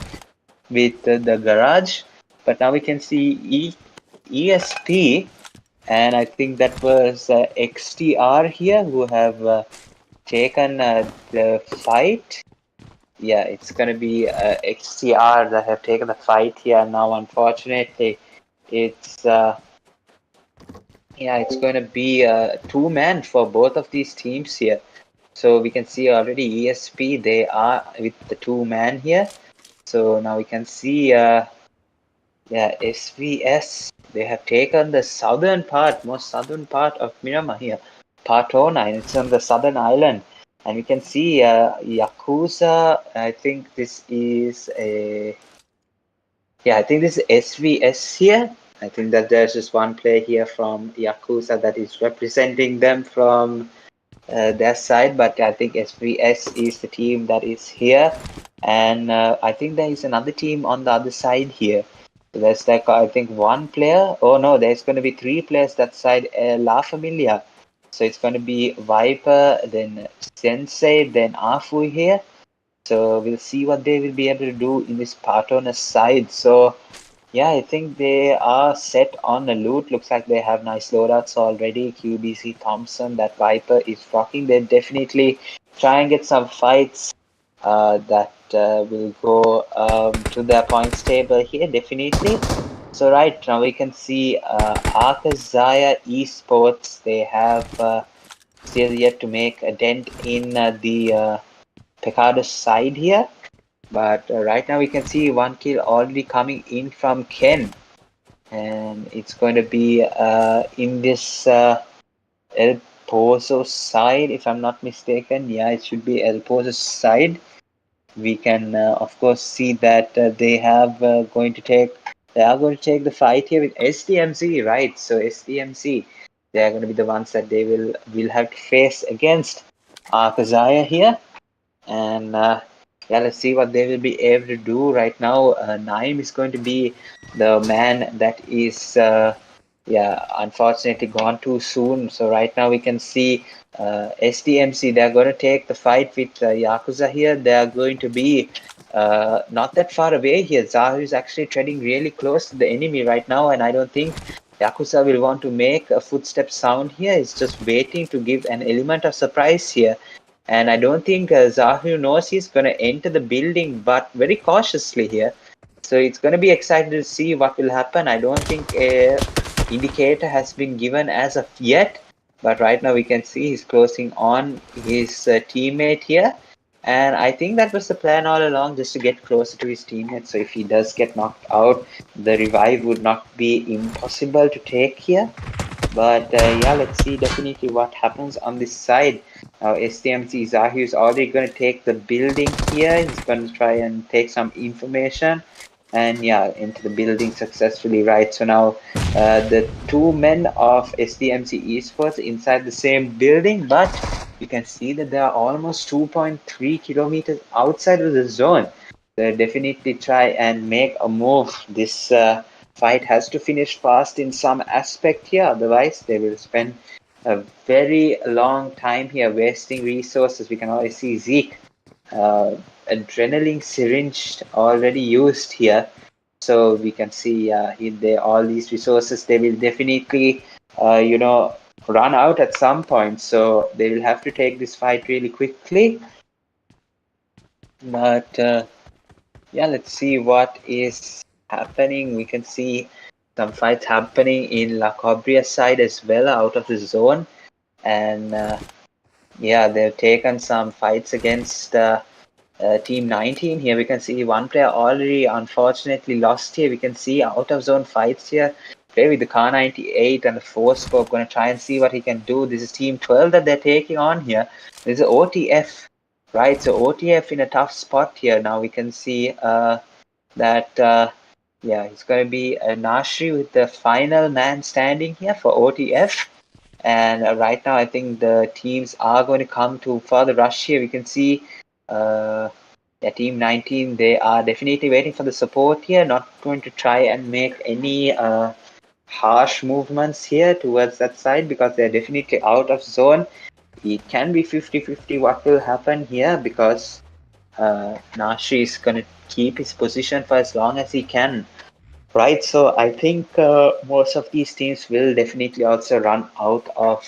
Speaker 1: with the garage. But now we can see ESP, and I think that was XTR here who have taken the fight. Yeah, it's gonna be XTR that have taken the fight here now. Unfortunately, it's yeah, it's going to be two-man for both of these teams here. So we can see already ESP, they are with the two-man here. So now we can see yeah, SVS, they have taken the southern part, most southern part of Miramar here, Patona, and it's on the southern island. And we can see Yakuza. I think this is a yeah, I think this is SVS here. I think that there's just one player here from Yakuza that is representing them from their side, but I think SVS is the team that is here, and I think there is another team on the other side here. So there's like I think one player. Oh no, there's going to be three players that side. La Familia. So it's going to be Viper, then Sensei, then Afu here. So we'll see what they will be able to do in this Patona side. So yeah, I think they are set on the loot. Looks like they have nice loadouts already. QBC Thompson, that Viper is rocking. They definitely try and get some fights that will go to their points table here, definitely. So right now we can see AKAZAYA Esports. They have still yet to make a dent in the Picard's side here. But right now we can see one kill already coming in from Ken. And it's going to be in this El Pozo side, if I'm not mistaken. Yeah, it should be El Pozo's side. We can of course see that they are going to take the fight here with SDMZ, right? So SDMZ, they are going to be the ones that they will have to face against AKAZAYA here. And yeah, let's see what they will be able to do right now. Naim is going to be the man that is yeah, unfortunately gone too soon. So right now we can see SDMC, they're going to take the fight with Yakuza here. They are going to be not that far away here. Zahu is actually treading really close to the enemy right now, and I don't think Yakuza will want to make a footstep sound here. He's just waiting to give an element of surprise here. And I don't think Zahu knows he's going to enter the building, but very cautiously here. So it's going to be exciting to see what will happen. I don't think a indicator has been given as of yet, but right now we can see he's closing on his teammate here. And I think that was the plan all along, just to get closer to his teammate. So if he does get knocked out, the revive would not be impossible to take here. But yeah, let's see definitely what happens on this side. Now STMC Zahu is already going to take the building here. He's going to try and take some information. And yeah, into the building successfully, right? So now the two men of SDMC Esports inside the same building, but you can see that they are almost 2.3 kilometers outside of the zone. They definitely try and make a move. This fight has to finish fast in some aspect here, otherwise they will spend a very long time here wasting resources. We can already see Zeke adrenaline syringe already used here, so we can see all these resources, they will definitely you know, run out at some point, so they will have to take this fight really quickly. But yeah, let's see what is happening. We can see some fights happening in La Cobria side as well, out of the zone. And yeah, they've taken some fights against Team 19 here. We can see one player already unfortunately lost here. We can see out of zone fights here. Play with the Car 98 and the 4 scope. Going to try and see what he can do. This is Team 12 that they're taking on here. This is OTF, right? So OTF in a tough spot here. Now we can see that yeah, it's going to be Nashri with the final man standing here for OTF. And right now I think the teams are going to come to further rush here. We can see yeah, Team 19, they are definitely waiting for the support here, not going to try and make any harsh movements here towards that side, because they're definitely out of zone. It can be 50-50 what will happen here, because Nashi is going to keep his position for as long as he can. Right, so I think most of these teams will definitely also run out of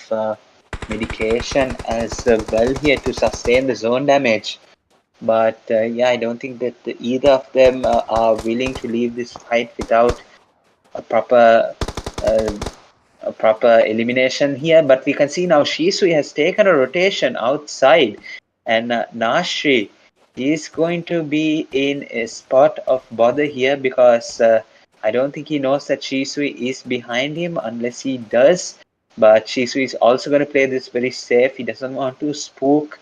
Speaker 1: medication as well here to sustain the zone damage. But yeah, I don't think that either of them are willing to leave this fight without a proper elimination here. But we can see now Shisui has taken a rotation outside, and Nashri is going to be in a spot of bother here, because I don't think he knows that Shisui is behind him unless he does. But Shisui is also going to play this very safe. He doesn't want to spook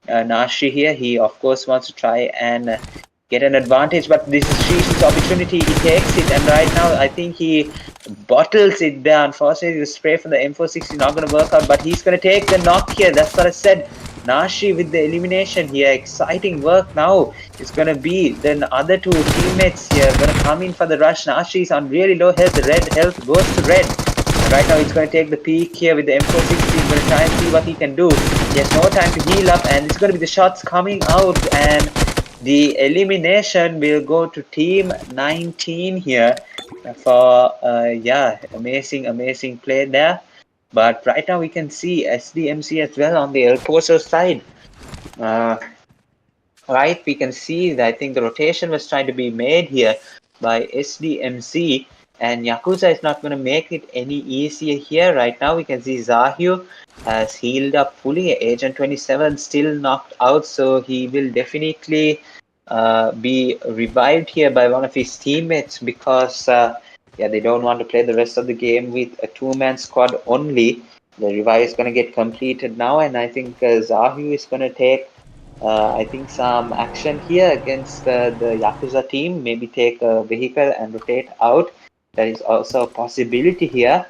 Speaker 1: Nashri here. He of course wants to try and get an advantage, but this is Shish's opportunity. He takes it, and right now I think he bottles it there. Unfortunately, the spray from the M460 is not going to work out, but he's going to take the knock here. That's what I said. Nashi with the elimination here. Exciting work now. It's going to be the other two teammates here going to come in for the rush. Nashi is on really low health. The red health goes to red. And right now he's going to take the peak here with the M460. He's going to try and see what he can do. He has no time to heal up, and it's going to be the shots coming out, and the elimination will go to Team 19 here for yeah, amazing play there. But right now we can see SDMC as well on the El Pozo side. Right, we can see that I think the rotation was trying to be made here by SDMC, and Yakuza is not going to make it any easier here. Right now, we can see Zahyu has healed up fully. Agent 27 still knocked out, so he will definitely be revived here by one of his teammates because yeah, they don't want to play the rest of the game with a two-man squad only. The revive is going to get completed now, and I think Zahyu is going to take I think some action here against the Yakuza team, maybe take a vehicle and rotate out. That is also a possibility here.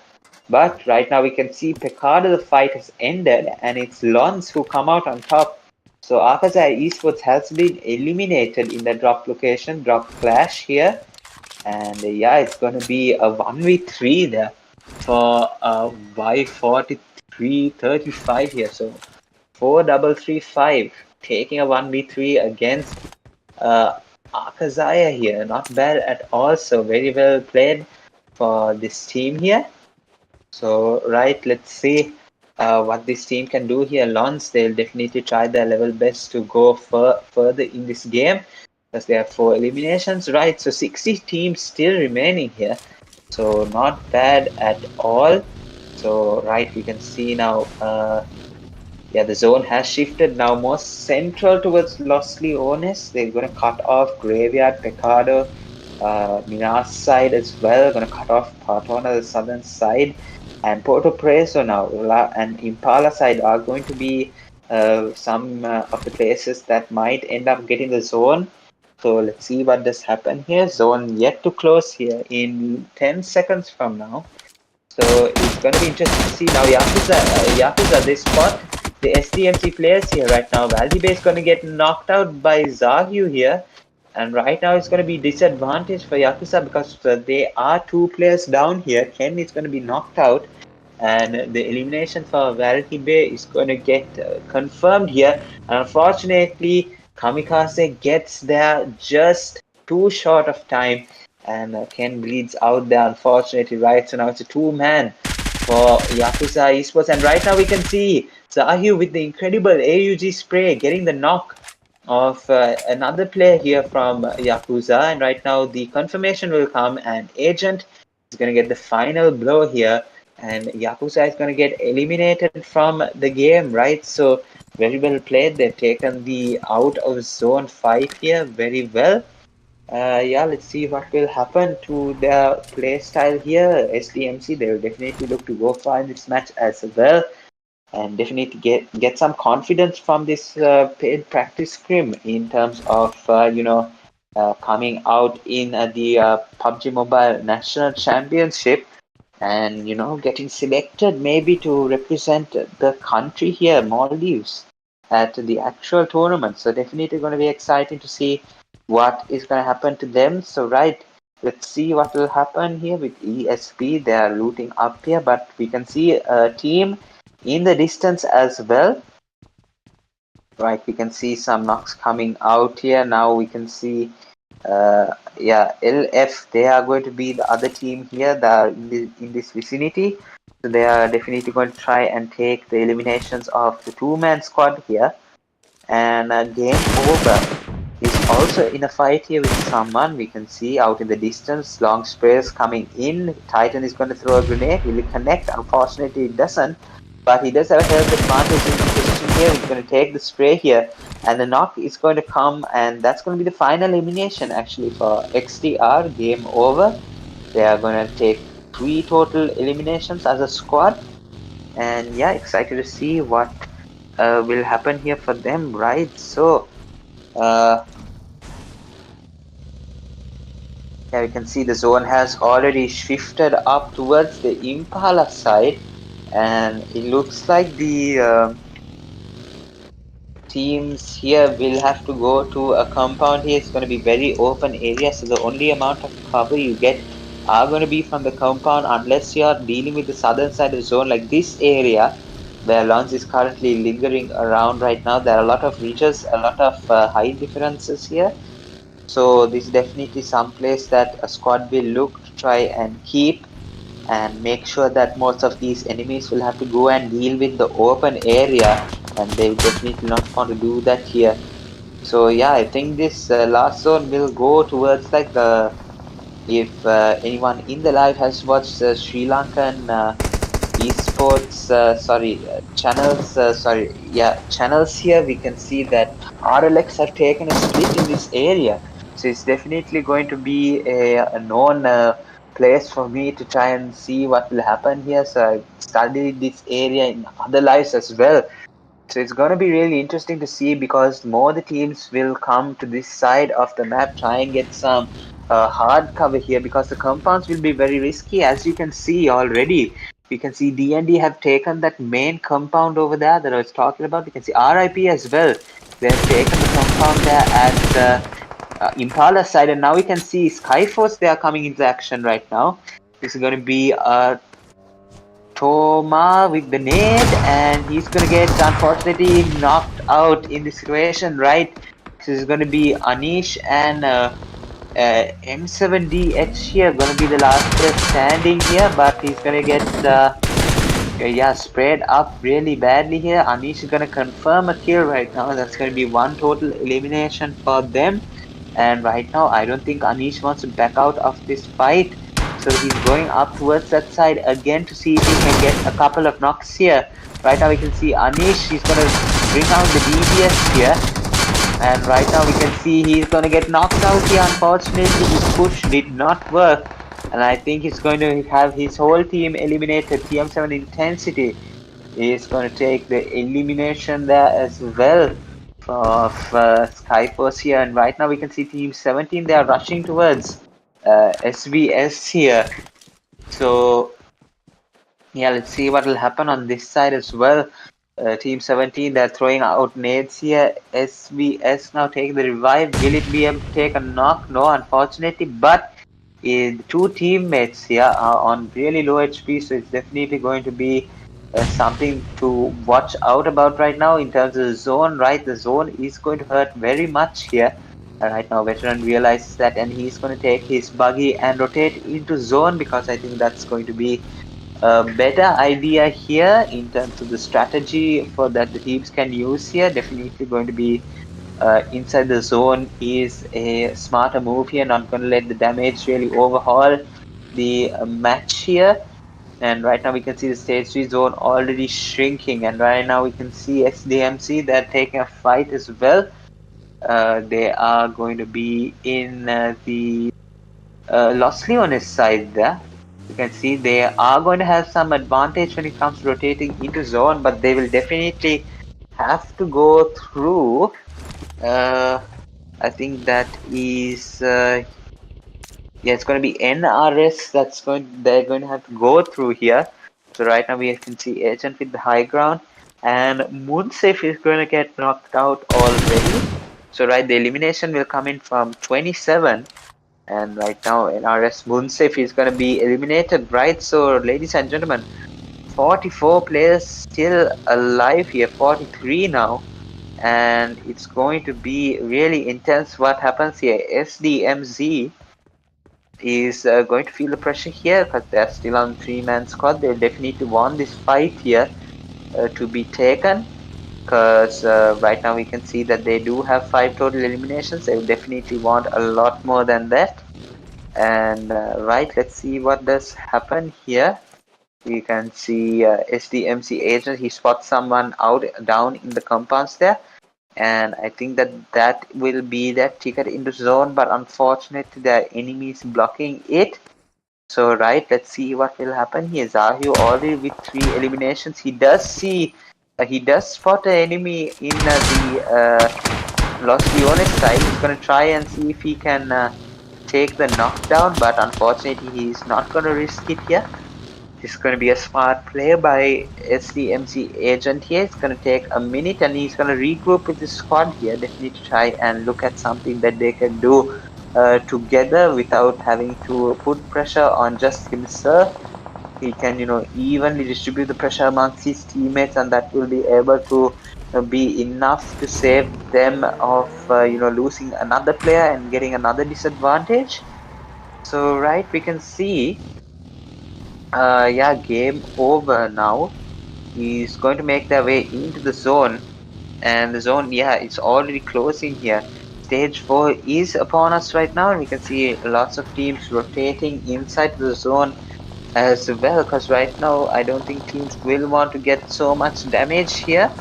Speaker 1: But right now we can see Picard, the fight has ended, and it's Lons who come out on top. So AKAZAYA Esports has been eliminated in the drop location, drop clash here. And yeah, it's going to be a 1v3 there for Y4335 here. So 4335 taking a 1v3 against uh, AKAZAYA here. Not bad at all. So very well played for this team here. So right, let's see what this team can do here. Lons, they'll definitely try their level best to go further in this game because they have 4 eliminations. Right, so 60 teams still remaining here. So not bad at all. So right, we can see now yeah, the zone has shifted now more central towards Los Leones. They're going to cut off Graveyard, Pecado, Minas side as well. Going to cut off Partona, the southern side. And Porto Preso now and Impala side are going to be some of the places that might end up getting the zone. So let's see what does happen here. Zone yet to close here in 10 seconds from now. So it's going to be interesting to see now. Yakuza, they spot the SDMZ players here right now. Valdebe is going to get knocked out by Zahyu here. And right now it's going to be disadvantage for Yakuza because they are 2 players down here. Ken is going to be knocked out. And the elimination for Valdebe is going to get confirmed here. And unfortunately, Kamikaze gets there just too short of time and Ken bleeds out there, unfortunately, right? So now it's a 2-man for Yakuza Esports, and right now we can see Zahyu with the incredible AUG spray getting the knock of another player here from Yakuza, and right now the confirmation will come, and Agent is going to get the final blow here, and Yakuza is going to get eliminated from the game, right? So very well played. They've taken the out of zone fight here very well. Yeah, let's see what will happen to their play style here. SDMC, they will definitely look to go far in this match as well, and definitely get some confidence from this paid practice scrim in terms of coming out in the PUBG Mobile National Championship, and getting selected maybe to represent the country here, Maldives, at the actual tournament. So definitely going to be exciting to see what is going to happen to them. So right, let's see what will happen here with ESP. They are looting up here, but we can see a team in the distance as well. Right, we can see some knocks coming out here. Now we can see yeah, LF, they are going to be the other team here that are in this vicinity. So they are definitely going to try and take the eliminations of the 2-man squad here. And Game Over is also in a fight here with someone. We can see out in the distance, long sprays coming in. Titan is going to throw a grenade. Will it connect? Unfortunately, it doesn't. But he does have a health advantage in the position here. He's going to take the spray here. And the knock is going to come. And that's going to be the final elimination actually for XTR. Game Over. They are going to take 3 total eliminations as a squad. And yeah, excited to see what will happen here for them, right? So yeah, we can see the zone has already shifted up towards the Impala side, and it looks like the teams here will have to go to a compound here. It's going to be very open area, so the only amount of cover you get are going to be from the compound unless you are dealing with the southern side of the zone like this area where Lons is currently lingering around right now. There are a lot of ridges, a lot of height differences here. So this is definitely some place that a squad will look to try and keep and make sure that most of these enemies will have to go and deal with the open area, and they definitely not want to do that here. So yeah, I think this last zone will go towards like the If anyone in the live has watched Sri Lankan esports channels channels here, we can see that RLX have taken a split in this area, so it's definitely going to be a known place for me to try and see what will happen here. So I studied this area in other lives as well, so it's going to be really interesting to see, because more the teams will come to this side of the map, try and get some hard cover here, because the compounds will be very risky. As you can see already, we can see DND have taken that main compound over there that I was talking about. We can see RIP as well. They have taken the compound there at Impala side, and now we can see Skyforce, they are coming into action right now. This is going to be Toma with the nade, and he's gonna get unfortunately knocked out in this situation, right? This is gonna be Anish and M7DH here, gonna be the last player standing here, but he's gonna get sprayed up really badly here. Anish is gonna confirm a kill right now. That's gonna be one total elimination for them. And right now, I don't think Anish wants to back out of this fight. So he's going up towards that side again to see if he can get a couple of knocks here. Right now we can see Anish, he's gonna bring out the DBS here. And right now we can see he's gonna get knocked out here. Unfortunately, his push did not work. And I think he's going to have his whole team eliminated. TM7 Intensity is going to take the elimination there as well of Skyforce here. And right now we can see Team 17, they are rushing towards SVS here. So yeah, let's see what will happen on this side as well. Team 17, they're throwing out nades here. SVS now taking the revive. Will it be able to take a knock? No, unfortunately. But the two teammates here are on really low HP, so it's definitely going to be something to watch out about right now in terms of the zone, right? The zone is going to hurt very much here. Right now, Veteran realizes that, and he's going to take his buggy and rotate into zone, because I think that's going to be a better idea here in terms of the strategy for that the teams can use here. Definitely going to be inside the zone is a smarter move here. Not going to let the damage really overhaul the match here. And right now we can see the stage 3 zone already shrinking, and right now we can see SDMZ, they're taking a fight as well. They are going to be in the Los Leones side there. You can see they are going to have some advantage when it comes to rotating into zone, but they will definitely have to go through. I think that is yeah, it's going to be NRS they're going to have to go through here. So right now we can see Agent with the high ground, and Moonsafe is going to get knocked out already. So right, the elimination will come in from 27, and right now NRS Moonsafe is going to be eliminated, right? So ladies and gentlemen, 44 players still alive here, 43 now, and it's going to be really intense what happens here. SDMZ is going to feel the pressure here, because they're still on 3-man squad. They'll definitely want this fight here to be taken, because right now we can see that they do have 5 total eliminations. They will definitely want a lot more than that. And right, let's see what does happen here. You can see SDMC agent, he spots someone out down in the compounds there, and I think that will be that ticket into zone, but unfortunately the enemies blocking it. So right, let's see what will happen here. Zahyu already with 3 eliminations. He does see, he does spot an enemy in the Los Leones side. He's gonna try and see if he can take the knockdown, but unfortunately he's not gonna risk it here. This is going to be a smart play by SDMC agent here. It's going to take a minute, and he's going to regroup with the squad here. Definitely try and look at something that they can do together without having to put pressure on just himself. He can, evenly distribute the pressure amongst his teammates, and that will be able to be enough to save them of, losing another player and getting another disadvantage. So, right, we can see yeah, game over now. He's going to make their way into the zone, and the zone, yeah, it's already closing here. stage 4 is upon us right now, and we can see lots of teams rotating inside the zone as well, because right now I don't think teams will want to get so much damage here.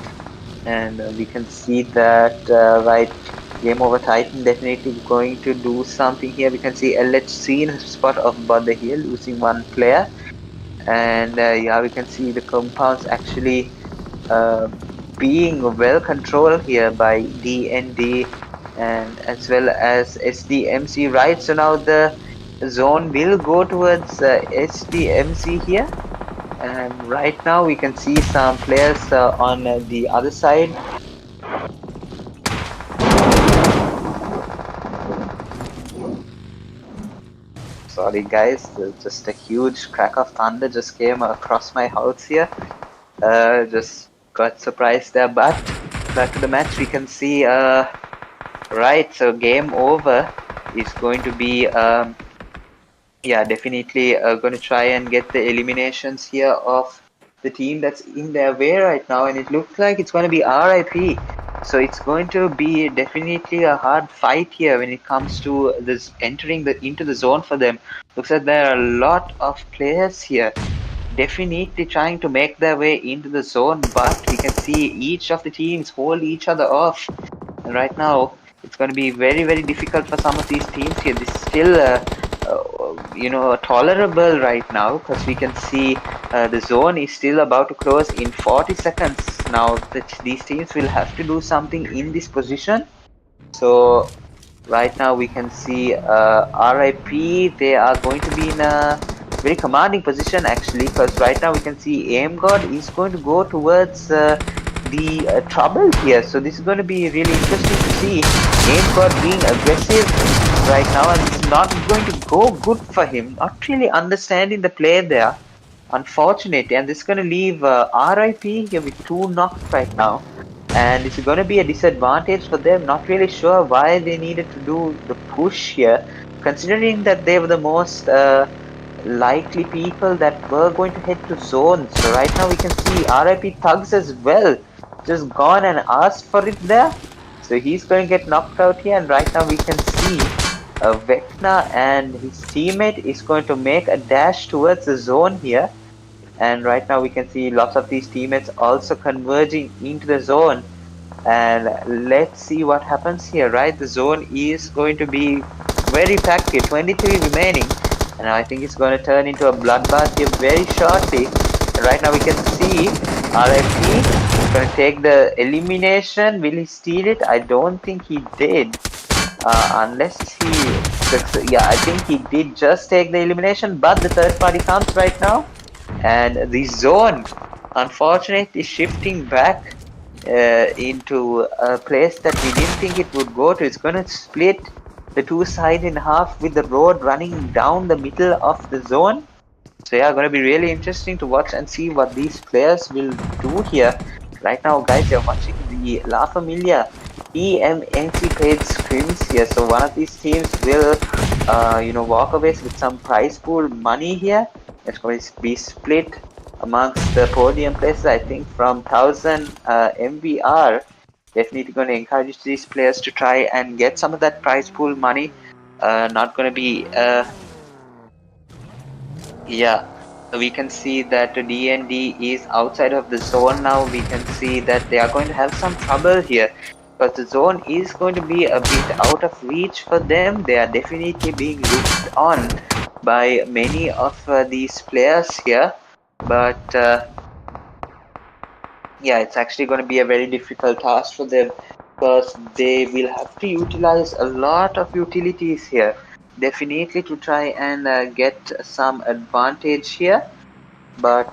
Speaker 1: And we can see that right, game over Titan definitely going to do something here. We can see LHC in the spot of Bother here losing one player, and yeah, we can see the compounds actually uh, being well controlled here by DND and as well as SDMZ, right? So now the zone will go towards SDMZ here, and right now we can see some players on the other side. Sorry guys, just a huge crack of thunder just came across my house here. Just got surprised there, but back to the match. We can see right, so game over is going to be yeah, definitely going to try and get the eliminations here of the team that's in their way right now, and it looks like it's going to be RIP. So it's going to be definitely a hard fight here when it comes to this entering the into the zone for them. Looks like there are a lot of players here definitely trying to make their way into the zone, but we can see each of the teams hold each other off. And right now, it's going to be very, very difficult for some of these teams here. This is still, tolerable right now, because we can see the zone is still about to close in 40 seconds. Now, these teams will have to do something in this position. So right now we can see RIP, they are going to be in a very commanding position actually, because right now we can see Aim God is going to go towards the trouble here. So this is going to be really interesting to see Aim God being aggressive right now, and it's not going to go good for him. Not really understanding the play there, unfortunately, and this is going to leave RIP here with 2 knocks right now, and it's going to be a disadvantage for them. Not really sure why they needed to do the push here, considering that they were the most likely people that were going to head to zones. So right now we can see RIP Thugs as well just gone and asked for it there. So he's going to get knocked out here, and right now we can see Vecna and his teammate is going to make a dash towards the zone here. And right now we can see lots of these teammates also converging into the zone. And let's see what happens here, right? The zone is going to be very packed here, 23 remaining. And I think it's going to turn into a bloodbath here very shortly. And right now we can see RIP is going to take the elimination. Will he steal it? I don't think he did. Unless he... Yeah, I think he did just take the elimination, but the third party comes right now. And the zone, unfortunately, is shifting back into a place that we didn't think it would go to. It's going to split the two sides in half with the road running down the middle of the zone. So yeah, going to be really interesting to watch and see what these players will do here. Right now, guys, you're watching the La Familia Pmnc paid scrims here. So one of these teams will, walk away with some prize pool money here. It's going to be split amongst the podium places. I think from 1000 MVR. Definitely going to encourage these players to try and get some of that prize pool money. Not going to be yeah, we can see that DND is outside of the zone now. We can see that they are going to have some trouble here, because the zone is going to be a bit out of reach for them. They are definitely being looked on by many of these players here, but yeah, it's actually going to be a very difficult task for them, because they will have to utilize a lot of utilities here, definitely, to try and get some advantage here. But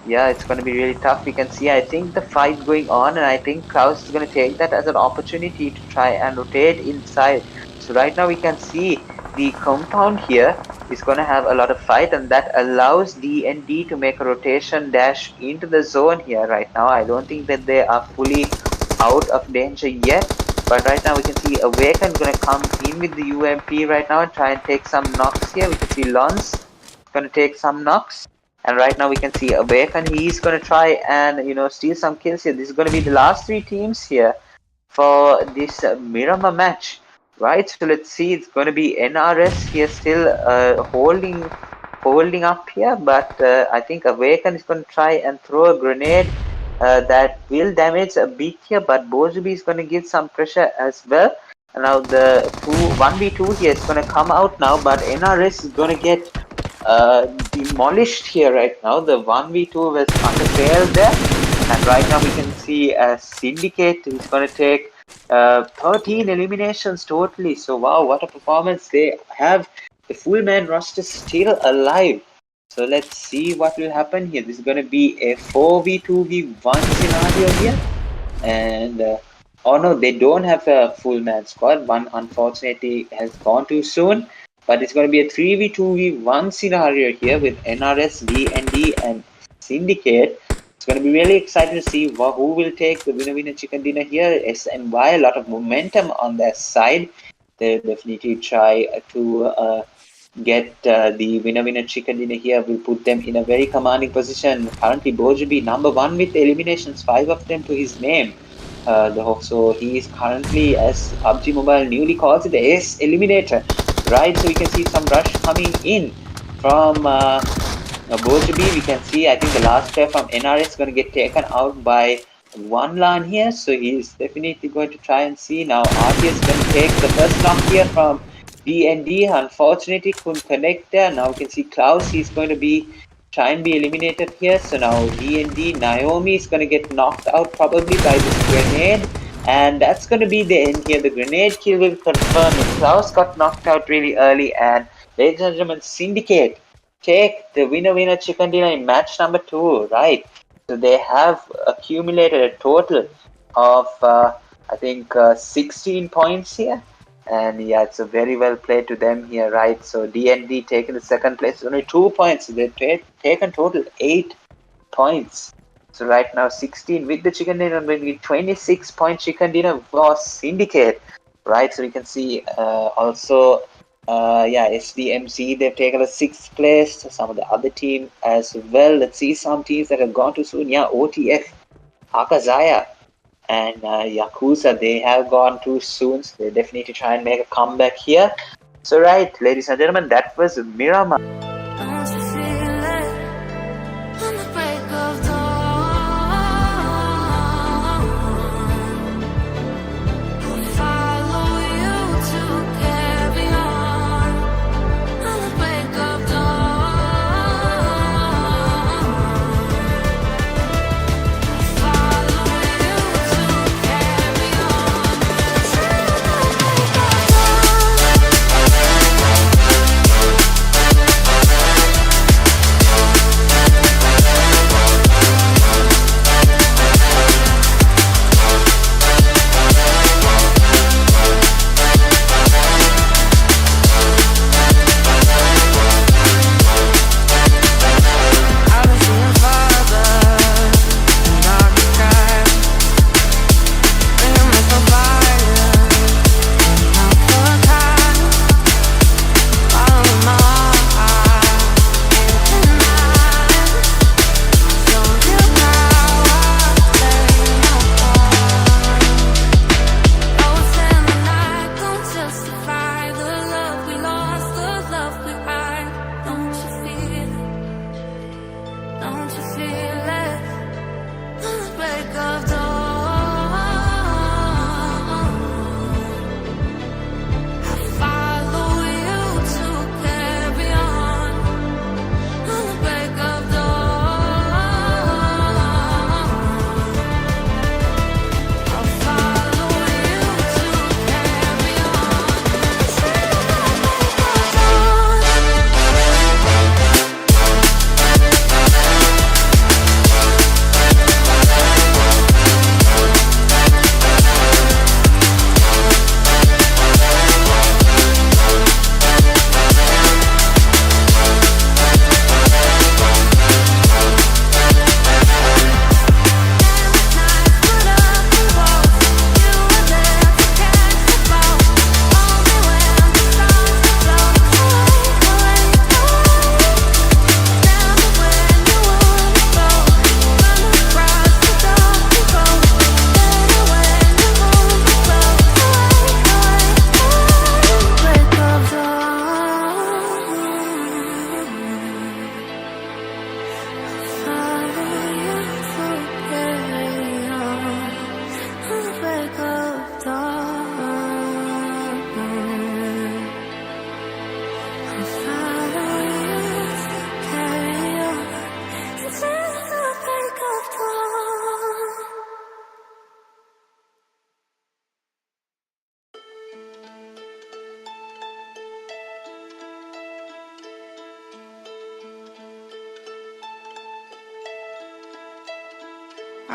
Speaker 1: yeah, it's going to be really tough. We can see, I think, the fight going on, and I think Klaus is going to take that as an opportunity to try and rotate inside. So right now we can see the compound here is going to have a lot of fight, and that allows D&D to make a rotation dash into the zone here right now. I don't think that they are fully out of danger yet, but right now we can see Awaken going to come in with the UMP right now and try and take some knocks here. We can see Lons going to take some knocks. And right now we can see Awaken. He's going to try and, steal some kills here. This is going to be the last three teams here for this Miramar match, right? So let's see. It's going to be NRS here still holding up here, but I think Awaken is going to try and throw a grenade that will damage a bit here, but Bojubi is going to give some pressure as well. And now the 1v2 here is going to come out now, but NRS is going to get demolished here right now. The 1v2 was under failed there, and right now we can see Syndicate is going to take 13 eliminations totally. So wow, what a performance they have. The full man roster still alive. So let's see what will happen here. This is going to be a 4v2v1 scenario here. And oh no, they don't have a full man squad. One unfortunately has gone too soon. But it's going to be a 3v2v1 scenario here with NRS, DND, and Syndicate. It's going to be really exciting to see who will take the winner chicken dinner here. SNY, a lot of momentum on their side. They'll definitely try to get the winner chicken dinner here. Will put them in a very commanding position. Currently, Bojubi number 1 with eliminations, 5 of them to his name. So he is currently, as PUBG Mobile newly calls it, the Ace Eliminator, right? So we can see some rush coming in from Bojubi. We can see, I think the last player from NRS is going to get taken out by one LAN here. So he's definitely going to try and see. Now RTS is going to take the first knock here from DND. Unfortunately, couldn't connect there. Now we can see Klaus. He's going to be try and be eliminated here. So now DND Naomi is going to get knocked out probably by this grenade. And that's going to be the end here. The grenade kill will confirm it. Klaus got knocked out really early. And ladies and gentlemen, Syndicate take the winner chicken dinner in match number 2, right? So they have accumulated a total of I think 16 points here. And yeah, it's a very well played to them here, right? So DND taking the second place, only 2 points. They've taken total 8 points. So right now 16 with the chicken dinner, maybe 26 point chicken dinner for Syndicate, right? So you can see also yeah, SDMZ, they've taken a 6th place. Some of the other team as well. Let's see some teams that have gone too soon. Yeah, OTF, AKAZAYA, and Yakuza, they have gone too soon. So they definitely try and make a comeback here. So right, ladies and gentlemen, that was Miramar.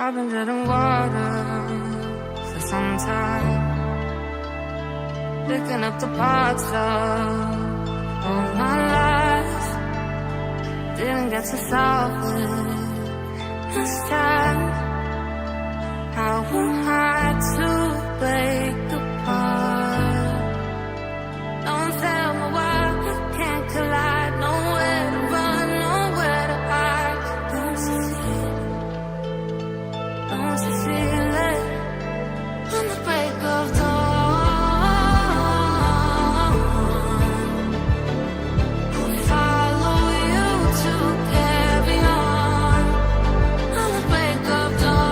Speaker 2: I've been treading water for some time, picking up the parts of all my life. Didn't get to solve it this time. How am I to break apart? Don't tell me why we can't collide. Nowhere to run, nowhere to hide. Don't you feel it? Don't you feel it? On the break of dawn, I'll follow you to carry on. On the break of dawn,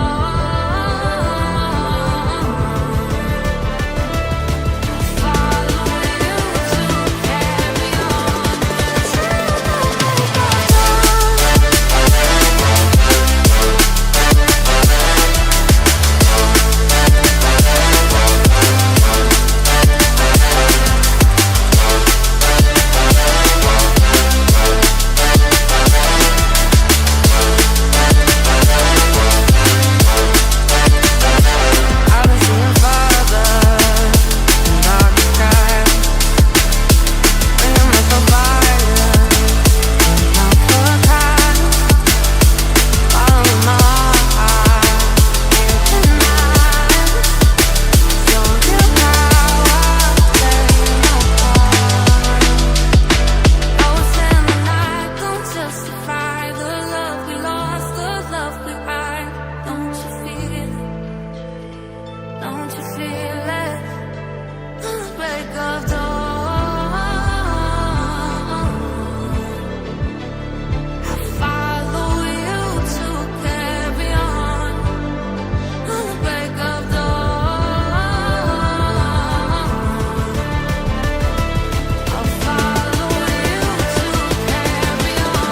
Speaker 2: follow you to carry on. Till the break of I was seeing farther in dark skies. Bringing me so violent, not for time. Follow my heart, tonight. Show you how I play my part. Ghosts in the night don't justify the love we lost, the love we hide. Don't you feel it? Don't you feel it? On the break of dawn, I follow you to carry on. On the break of dawn, I'll follow you to carry on. Till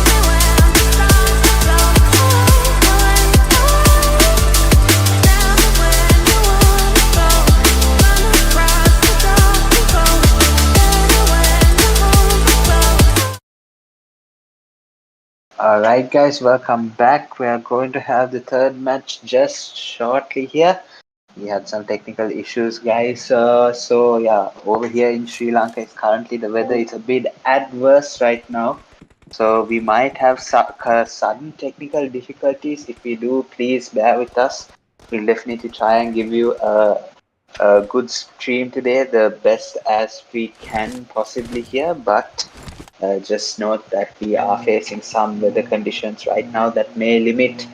Speaker 2: the break of dawn.
Speaker 1: Alright, guys, welcome back. We are going to have the third match just shortly here. We had some technical issues, guys. So yeah, over here in Sri Lanka, it's currently the weather is a bit adverse right now. So we might have sudden technical difficulties. If we do, please bear with us. We'll definitely try and give you a good stream today, the best as we can possibly here. But just note that we are facing some weather conditions right now that may limit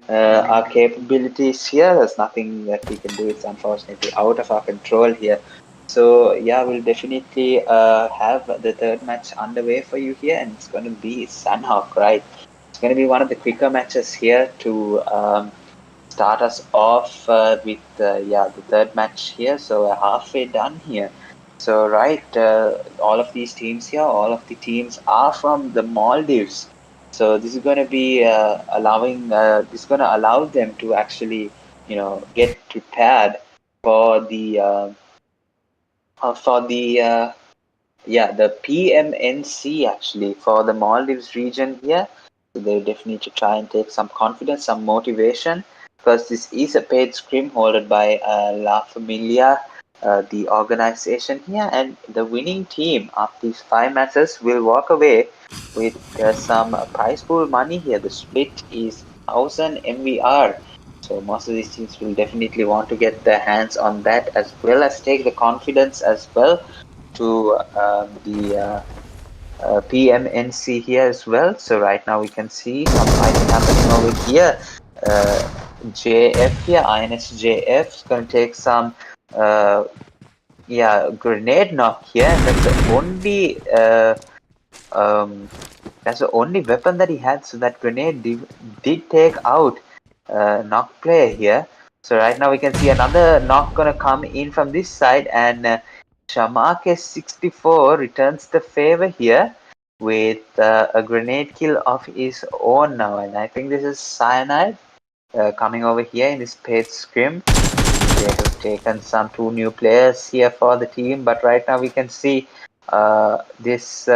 Speaker 1: our capabilities here. There's nothing that we can do. It's unfortunately out of our control here. So yeah, we'll definitely have the third match underway for you here, and it's going to be Sanhok, right? It's going to be one of the quicker matches here to start us off with the third match here. So we're halfway done here. So right, all of these teams here, all of the teams are from the Maldives. So this is going to be this is going to allow them to actually, get prepared for the the Pmnc actually for the Maldives region here. So they definitely need to try and take some confidence, some motivation, because this is a paid scrim holded by La Familia, the organization here, and the winning team of these 5 matches will walk away with some prize pool money here. The split is 1000 MVR. So most of these teams will definitely want to get their hands on that, as well as take the confidence as well to the Pmnc here as well. So right now we can see some fighting happening over here. JF here, INSJF is going to take some grenade knock here, and that's the only weapon that he had. So that grenade did take out knock player here. So right now we can see another knock gonna come in from this side, and Shamark64 returns the favor here with a grenade kill of his own now, and I think this is CYANIDE coming over here in this paid scrim. They have taken some two new players here for the team, but right now we can see this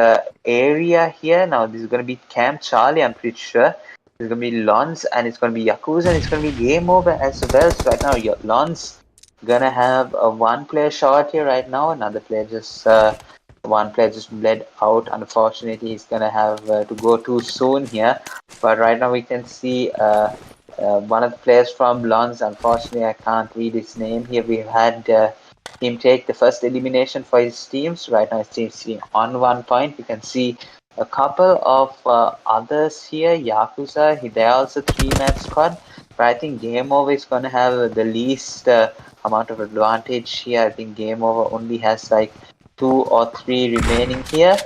Speaker 1: area here. Now this is going to be Camp Charlie, I'm pretty sure. It's going to be Lons, and it's going to be Yakuza, and it's going to be Game Over as well. So right now Lons gonna have a one player shot here right now. Another player just one player just bled out. Unfortunately, he's gonna have to go too soon here. But right now we can see one of the players from Lons. Unfortunately, I can't read his name here. We've had him take the first elimination for his teams. Right now, his team's sitting on 1 point. We can see a couple of others here. Yakuza, they're also 3-man squad. But I think Game Over is going to have the least amount of advantage here. I think Game Over only has like 2 or 3 remaining here.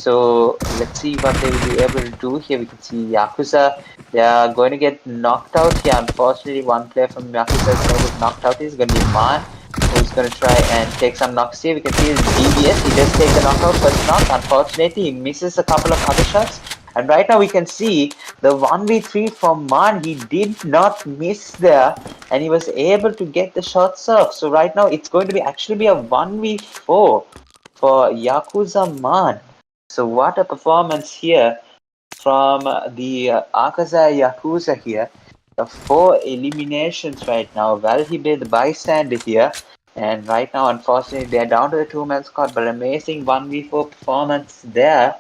Speaker 1: So let's see what they will be able to do here. We can see Yakuza, they are going to get knocked out here. Unfortunately, one player from Yakuza is going to get knocked out. He's going to be Man, who's going to try and take some knocks here. We can see his DBS. He does take the knockout, first knock. Unfortunately, he misses a couple of other shots. And right now we can see the 1v3 from Man. He did not miss there, and he was able to get the shots off. So right now it's going to be actually be a 1v4 for Yakuza Man. So what a performance here from the AKAZAYA Yakuza here. The 4 eliminations right now. Well, he did the bystander here. And right now, unfortunately, they're down to the 2-man squad. But amazing 1v4 performance there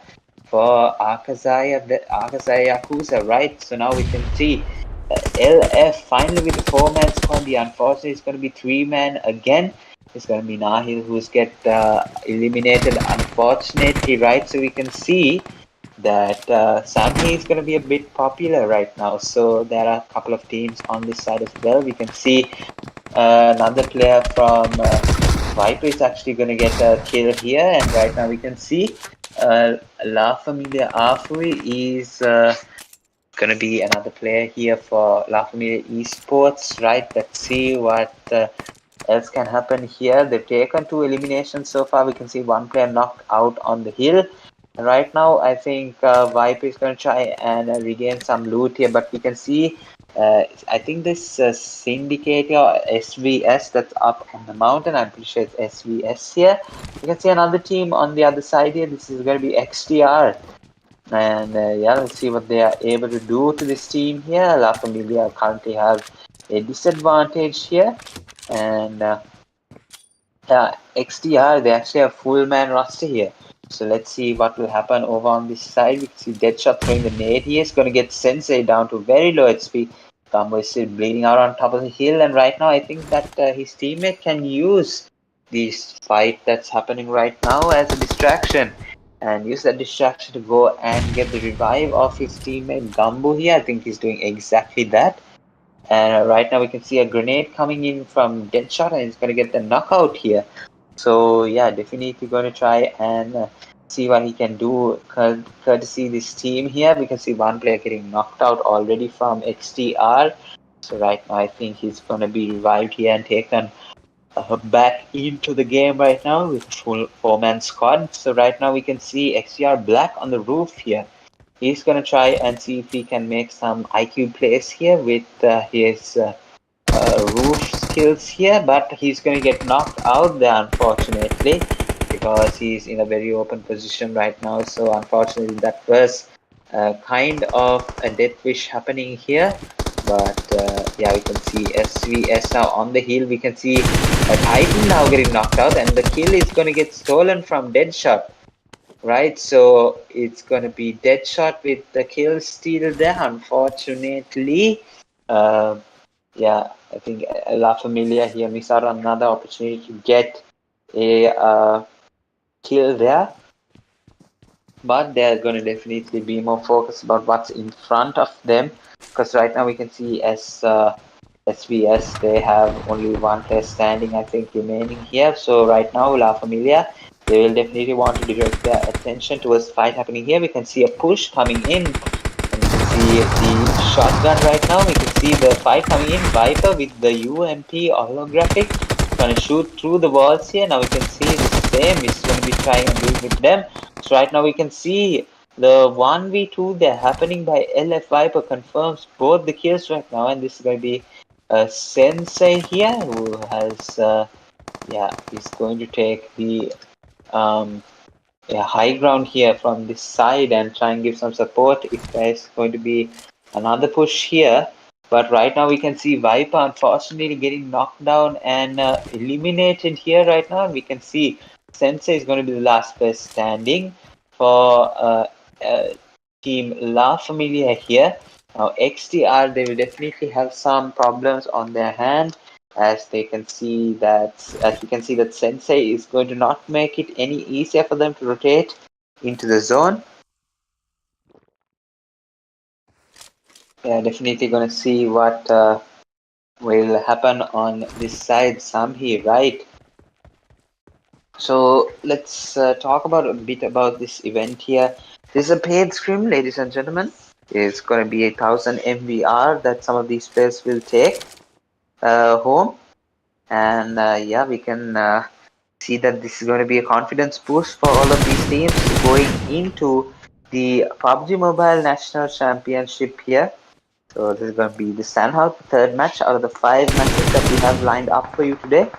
Speaker 1: for AKAZAYA Yakuza, right? So now we can see LF finally with the 4-man squad. The unfortunately, it's going to be 3-man again. It's going to be Nahil who's get eliminated, unfortunately, right? So we can see that Samhi is going to be a bit popular right now. So there are a couple of teams on this side as well. We can see another player from Viper is actually going to get a kill here. And right now we can see La Familia Afui is going to be another player here for La Familia Esports, right? Let's see what else can happen here. They've taken 2 eliminations so far. We can see one player knocked out on the hill. And right now, I think Viper is going to try and regain some loot here, but we can see, I think this Syndicate or SVS that's up on the mountain. I'm pretty sure it's SVS here. You can see another team on the other side here. This is going to be XTR. And yeah, let's see what they are able to do to this team here. La Familia currently have a disadvantage here. And XTR, they actually have full man roster here. So let's see what will happen over on this side. We can see Deadshot throwing the nade here. He's going to get Sensei down to very low HP. Gumbo is still bleeding out on top of the hill. And right now, I think that his teammate can use this fight that's happening right now as a distraction. And use that distraction to go and get the revive of his teammate Gumbo here. I think he's doing exactly that. And right now we can see a grenade coming in from Deadshot, and he's going to get the knockout here. So yeah, definitely going to try and see what he can do courtesy this team here. We can see one player getting knocked out already from XTR. So right now I think he's going to be revived here and taken back into the game right now with full 4-man squad. So right now we can see XTR Black on the roof here. He's going to try and see if he can make some IQ plays here with his roof skills here, but he's going to get knocked out there, unfortunately, because he's in a very open position right now. So unfortunately, that was kind of a death wish happening here. But yeah, we can see SVS now on the hill. We can see a Titan now getting knocked out, and the kill is going to get stolen from Deadshot. Right, so it's going to be Deadshot with the kill steal there, unfortunately. Yeah, I think La Familia here missed out on another opportunity to get a kill there. But they're going to definitely be more focused about what's in front of them. Because right now we can see as SVS, they have only one player standing, I think, remaining here. So right now, La Familia, they will definitely want to direct their attention towards fight happening here. We can see a push coming in. And we can see see the shotgun right now. We can see the fight coming in. Viper with the UMP holographic trying to shoot through the walls here. Now we can see the same is going to be trying and doing with them. So right now we can see the 1v2 they're happening by LF Viper confirms both the kills right now, and this is going to be Sensei here who has yeah, he's going to take the um high ground here from this side and try and give some support if there's going to be another push here. But right now we can see Viper unfortunately getting knocked down and eliminated here right now. And we can see Sensei is going to be the last person standing for Team La Familia here. Now XTR, they will definitely have some problems on their hand, as they can see that as we can see that Sensei is going to not make it any easier for them to rotate into the zone. Yeah, definitely gonna see what will happen on this side. Samhi, right? So let's talk about a bit about this event here. This is a paid scrim, ladies and gentlemen. It's gonna be 1,000 MVR that some of these players will take home, and yeah, we can see that this is going to be a confidence boost for all of these teams going into the PUBG Mobile National Championship here. So this is going to be the Sanhok third match out of the 5 matches that we have lined up for you today.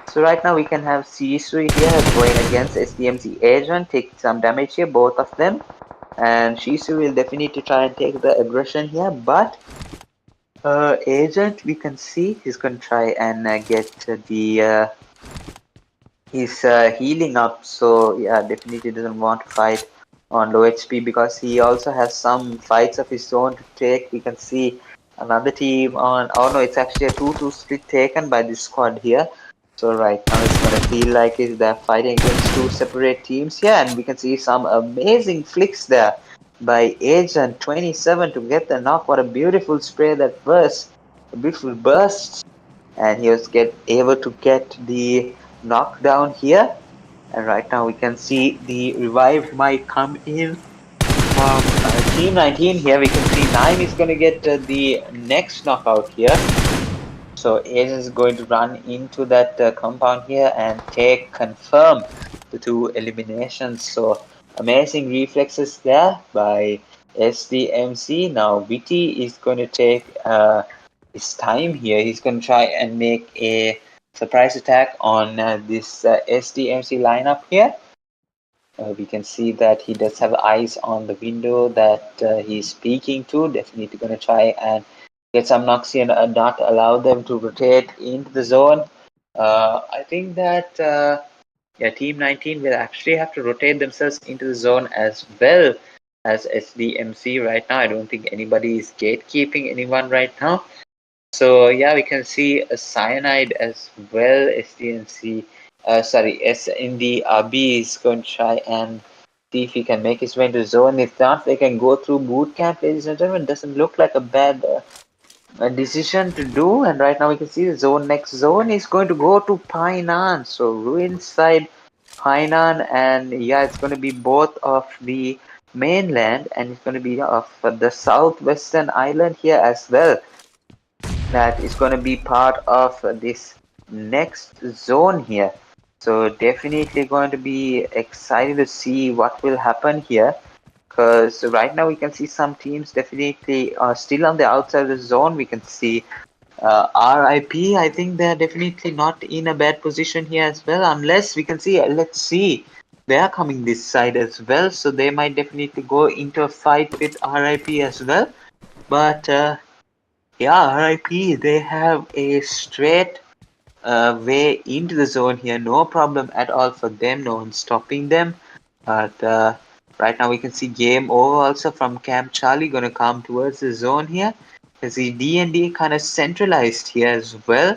Speaker 1: So right now we can have Shisui here going against SDMZ Agent, take some damage here, both of them. And Shisui will definitely try and take the aggression here, but Agent, we can see he's going to try and get the he's healing up, so yeah, definitely doesn't want to fight on low HP because he also has some fights of his own to take. We can see another team on. Oh no, it's actually a 2-2 split taken by this squad here. So right now it's gonna feel like they're fighting against two separate teams here, and we can see some amazing flicks there by Agent 27 to get the knock. What a beautiful spray that was! A beautiful burst, and he was able to get the knockdown here. And right now we can see the revive might come in from Team 19 here. We can see Naim is going to get the next knockout here. So Ace is going to run into that compound here and confirm the 2 eliminations. So amazing reflexes there by SDMC. Now Viti is going to take his time here. He's going to try and make a surprise attack on this SDMC lineup here. We can see that he does have eyes on the window that he's speaking to. Definitely going to try and get some knocks here and not allow them to rotate into the zone. I think that yeah, Team 19 will actually have to rotate themselves into the zone as well as SDMC right now. I don't think anybody is gatekeeping anyone right now. So yeah, we can see a CYANIDE as well. SDMC, sorry, S in the RB is going to try and see if he can make his way into the zone. If not, they can go through boot camp, ladies and gentlemen. Doesn't look like a bad decision to do. And right now we can see the zone. Next zone is going to go to Painan. So ruin side Hainan, and yeah, it's going to be both of the mainland, and it's going to be of the southwestern island here as well. That is going to be part of this next zone here. So definitely going to be excited to see what will happen here, because right now we can see some teams definitely are still on the outside of the zone. We can see RIP. I think they're definitely not in a bad position here as well, unless we can see, let's see, they are coming this side as well, so they might definitely go into a fight with RIP as well. But yeah, RIP, they have a straight way into the zone here, no problem at all for them, no one stopping them. But right now we can see game over also from Camp Charlie gonna come towards the zone here. You can see D&D kind of centralized here as well.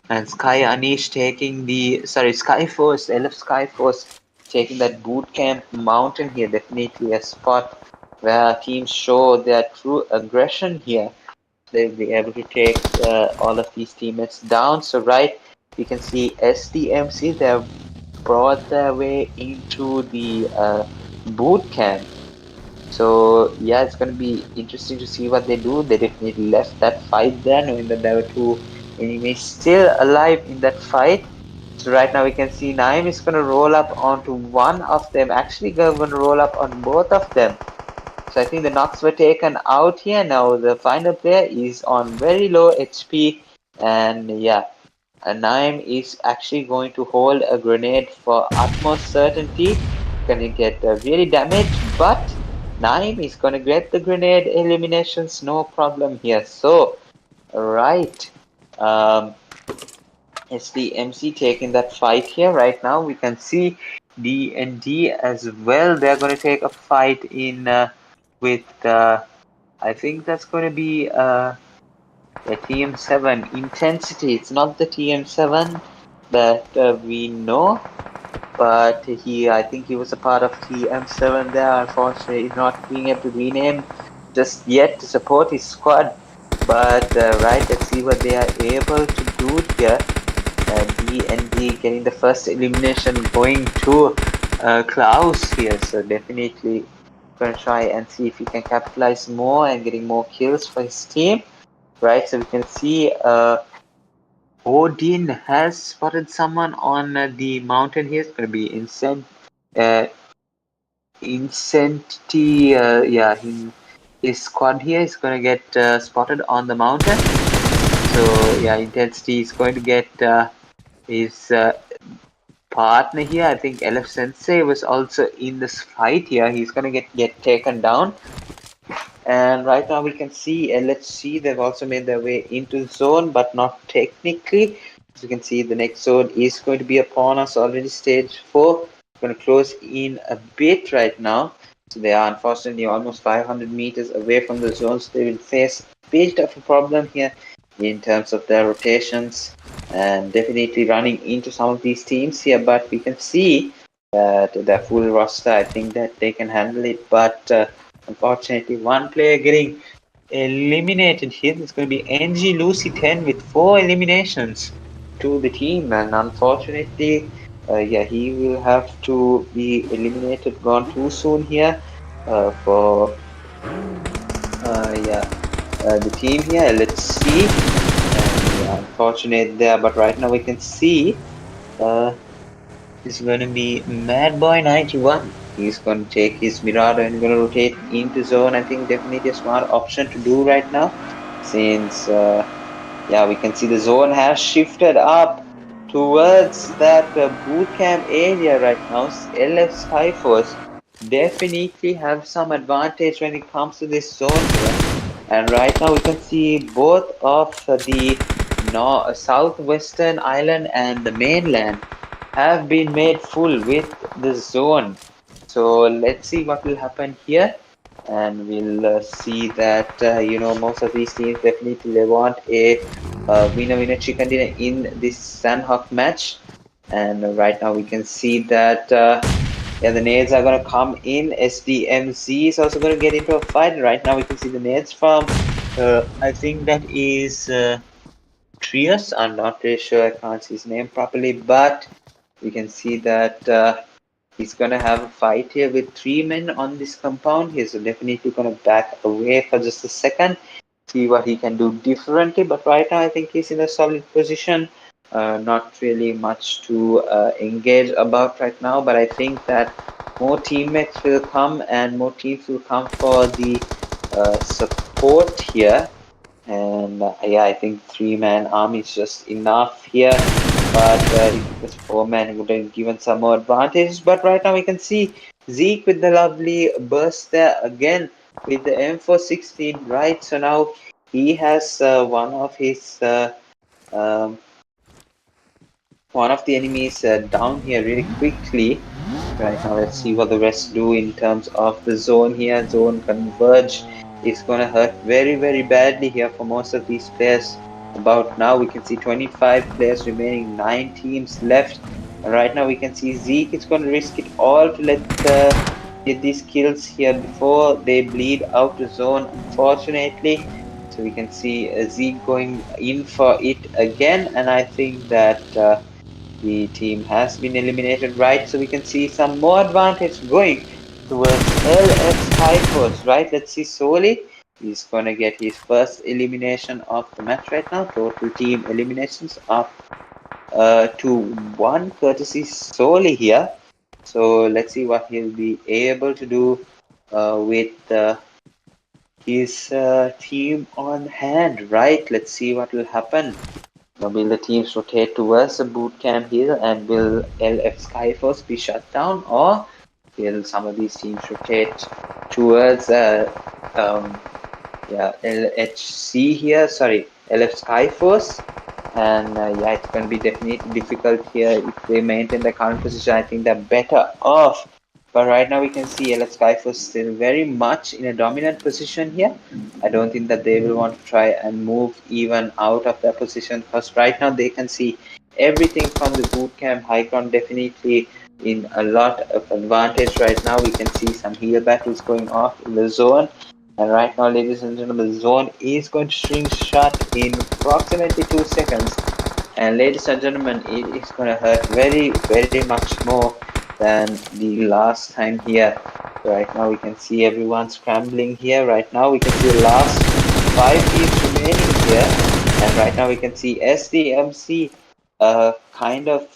Speaker 1: And Sky Anish taking the, sorry, Skyforce, LF Skyforce taking that boot camp mountain here. Definitely a spot where teams show their true aggression here. They'll be able to take all of these teammates down. So right, we can see SDMC, they've brought their way into the boot camp. So yeah, it's gonna be interesting to see what they do. They definitely left that fight there, knowing that there were two enemies still alive in that fight. So right now we can see Naim is gonna roll up onto one of them. Actually, gonna roll up on both of them. So I think the knocks were taken out here. Now the final player is on very low HP, and yeah, Naim is actually going to hold a grenade for utmost certainty. Gonna get really damaged, but Naim is gonna get the grenade eliminations, no problem here. So, right, um, SDMZ taking that fight here right now. We can see D&D as well. They're gonna take a fight in with. I think that's gonna be the TM7 intensity. It's not the TM7 that we know, but I think he was a part of TM7 there. Unfortunately, not being able to rename just yet to support his squad. But right, let's see what they are able to do here. D&D getting the first elimination going to Klaus here, so definitely gonna try and see if he can capitalize more and getting more kills for his team. Right, so we can see Odin has spotted someone on the mountain here. It's going to be uh, Incenti, yeah, his squad here is going to get spotted on the mountain. So, yeah, Intensity is going to get his partner here. I think LF Sensei was also in this fight here. He's going to get taken down. And right now we can see LHC, they've also made their way into the zone, but not technically. As you can see, the next zone is going to be upon us already, stage 4. Going to close in a bit right now. So they are unfortunately almost 500 meters away from the zone, so they will face a bit of a problem here in terms of their rotations and definitely running into some of these teams here. But we can see that their full roster, I think that they can handle it, but unfortunately, one player getting eliminated here. It's going to be NG Lucy 10 with 4 eliminations to the team, and unfortunately, yeah, he will have to be eliminated, gone too soon here for yeah the team here. Let's see, and yeah, unfortunate there, but right now we can see. It's going to be Mad Boy 91. He's going to take his Mirada and going to rotate into zone. I think definitely a smart option to do right now, since yeah, we can see the zone has shifted up towards that boot camp area right now. LF Skyforce definitely have some advantage when it comes to this zone here. And right now we can see both of the southwestern island and the mainland have been made full with the zone. So let's see what will happen here, and we'll see that most of these teams definitely they want a winner chicken dinner in this Sanhok match. And right now we can see that yeah, the nades are gonna come in. SDMZ is also gonna get into a fight. Right now we can see the nades from I think that is Trius. I'm not really sure. I can't see his name properly, but we can see that he's gonna have a fight here with 3 men on this compound. He's definitely gonna back away for just a second, see what he can do differently. But right now, I think he's in a solid position. Not really much to engage about right now, but I think that more teammates will come and more teams will come for the support here. And yeah, I think 3 man army is just enough here. But if it was 4 men, it would have given some more advantage. But right now we can see Zeke with the lovely burst there again with the M416. Right, so now he has um, one of the enemies down here really quickly. Right now, let's see what the rest do in terms of the zone here. Zone converge is going to hurt very, very badly here for most of these players. About now, we can see 25 players remaining, 9 teams left. And right now, we can see Zeke is going to risk it all to get these kills here before they bleed out the zone, unfortunately. So we can see Zeke going in for it again, and I think that the team has been eliminated, right? So we can see some more advantage going towards LF Skyforce, right? Let's see Soli. He's gonna get his first elimination of the match right now. Total team eliminations up to 1 courtesy Soli here. So let's see what he'll be able to do with his team on hand, right? Let's see what will happen. Now, will the teams rotate towards the boot camp here, and will LF Skyforce be shut down, or will some of these teams rotate towards LHC here? Sorry, LF Skyforce. And yeah, it's going to be definitely difficult here if they maintain the current position. I think they're better off. But right now we can see LF Skyforce still very much in a dominant position here. I don't think that they will want to try and move even out of their position, because right now they can see everything from the boot camp high ground, definitely in a lot of advantage right now. We can see some heal battles going off in the zone. And right now, ladies and gentlemen, the zone is going to shrink shut in approximately 2 seconds. And ladies and gentlemen, it is going to hurt very, very much more than the last time here. So right now, we can see everyone scrambling here. Right now, we can see the last 5 teams remaining here. And right now, we can see SDMC kind of,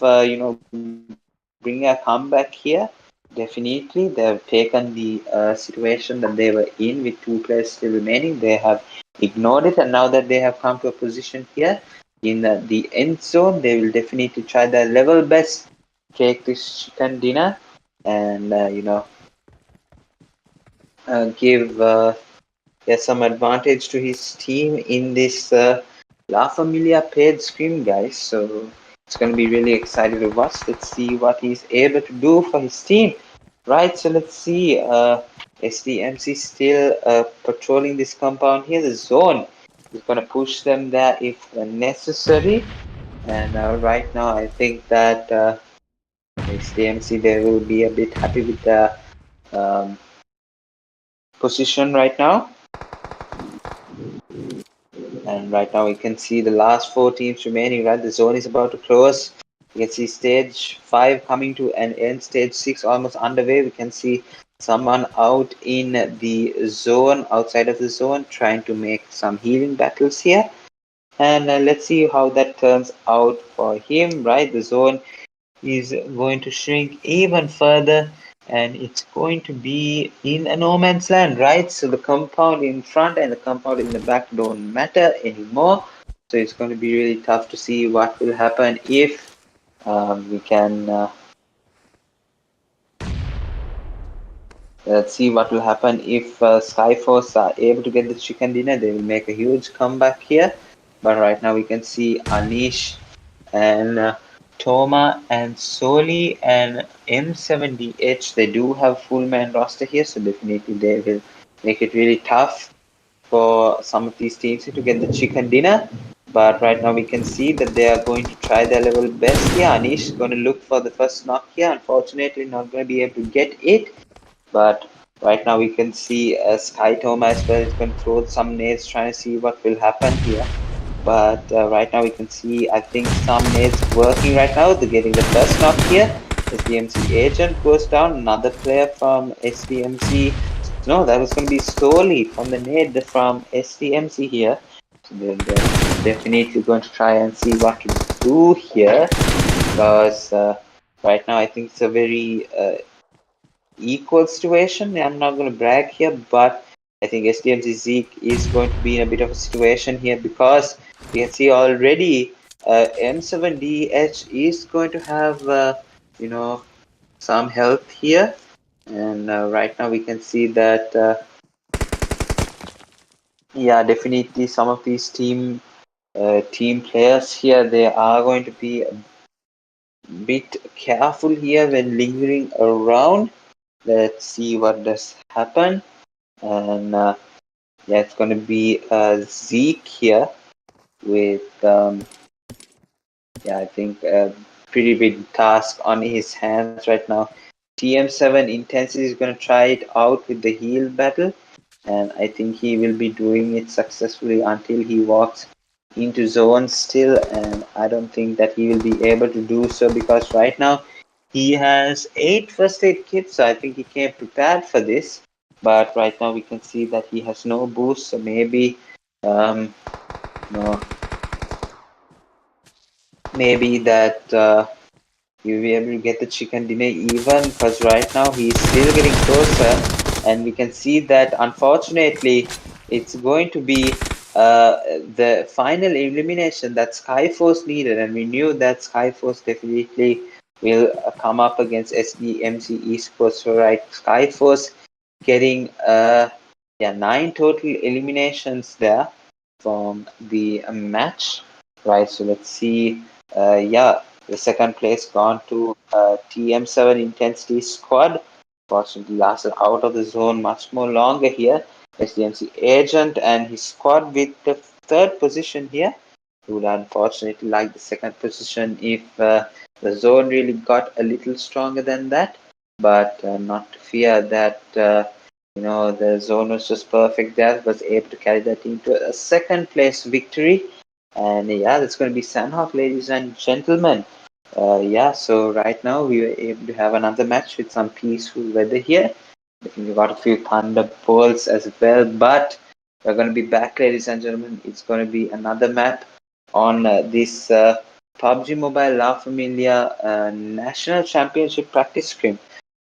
Speaker 1: bring a comeback here. Definitely, they have taken the situation that they were in with 2 players still remaining. They have ignored it, and now that they have come to a position here in the end zone, they will definitely try their level best to take this chicken dinner and give some advantage to his team in this La Familia paid scrim, guys. So it's going to be really exciting to watch. Let's see what he's able to do for his team. Right, so let's see. SDMC still patrolling this compound here. The zone is going to push them there if necessary. And right now, I think that SDMC, they will be a bit happy with the um, position right now. And right now we can see the last 4 teams remaining, right? The zone is about to close. You can see stage 5 coming to an end, stage 6 almost underway. We can see someone out in the zone, outside of the zone, trying to make some healing battles here. And let's see how that turns out for him, right? The zone is going to shrink even further, and it's going to be in a no man's land, right? So the compound in front and the compound in the back don't matter anymore. So it's going to be really tough to see what will happen if we can let's see what will happen if Skyforce are able to get the chicken dinner. They will make a huge comeback here. But right now we can see Anish and Toma and Soli and M7DH. They do have full man roster here, so definitely they will make it really tough for some of these teams to get the chicken dinner. But right now we can see that they are going to try their level best here. Anish is going to look for the first knock here. Unfortunately, not going to be able to get it. But right now we can see Sky Toma as well is going to throw some nades, trying to see what will happen here. But right now we can see, I think some nades working right now. They're getting the first knock here. SDMC agent goes down. Another player from SDMC. No, that was going to be Soli from the nade from SDMC here. So they're definitely going to try and see what to do here, because right now I think it's a very equal situation. I'm not going to brag here, but I think SDMZ Zeke is going to be in a bit of a situation here, because we can see already M7DH is going to have some health here, and right now we can see that yeah, definitely some of these team players here, they are going to be a bit careful here when lingering around. Let's see what does happen. And yeah, it's going to be Zeke here with I think a pretty big task on his hands right now. TM7 Intensity is going to try it out with the heal battle, and I think he will be doing it successfully until he walks into zone still, and I don't think that he will be able to do so, because right now He has 8 first aid kits, so I think he came prepared for this. But right now we can see that he has no boost, so maybe no, maybe that you'll be able to get the chicken dinner even, because right now he's still getting closer, and we can see that unfortunately it's going to be the final elimination that Skyforce needed, and we knew that Skyforce definitely will come up against SDMZ Esports. So right, Skyforce getting 9 total eliminations there from the match, right? So let's see. The second place gone to TM7 Intensity Squad. Fortunately, lasted out of the zone much more longer here. SDMC Agent and his squad with the third position here. He would unfortunately like the second position if the zone really got a little stronger than that. But not to fear that, the zone was just perfect there, was able to carry that team to a second place victory. And yeah, that's going to be Sanhok, ladies and gentlemen. So right now we were able to have another match with some peaceful weather here. I think we got a few thunderbolts as well, but we're going to be back, ladies and gentlemen. It's going to be another map on this PUBG Mobile La Familia National Championship Practice Scrim.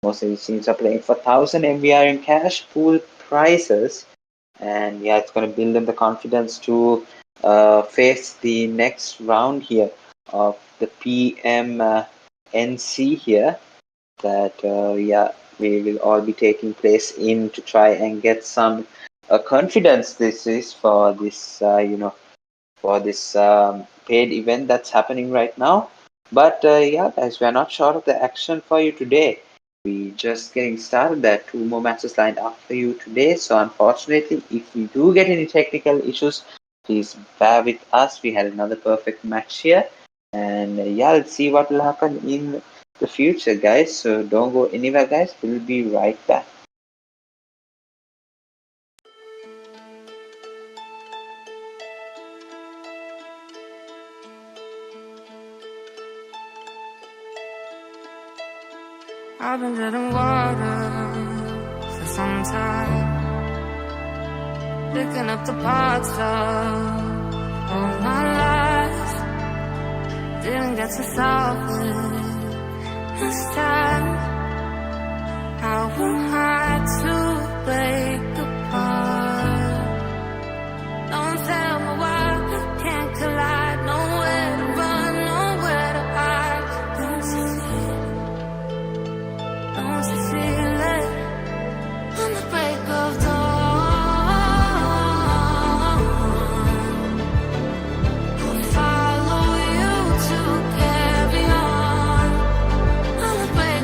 Speaker 1: Most of these teams are playing for 1000 MVR in cash pool prizes, and yeah, it's going to build them the confidence to face the next round here of the Pmnc here, that we will all be taking place in to try and get some confidence. This is for this paid event that's happening right now. But guys, we are not short of the action for you today. We just getting started. There are 2 more matches lined up for you today. So unfortunately, if we do get any technical issues, please bear with us. We had another perfect match here, and let's see what will happen in the future, guys. So don't go anywhere, guys. We'll be right back.
Speaker 2: I've been treading water for some time, picking up the parts of all my life. Didn't get to solve it this time. How am I to break apart? Don't tell me why we can't collide. Nowhere to run, nowhere to hide. Don't you feel it? On the break of dawn, I'll follow you to carry on. On the break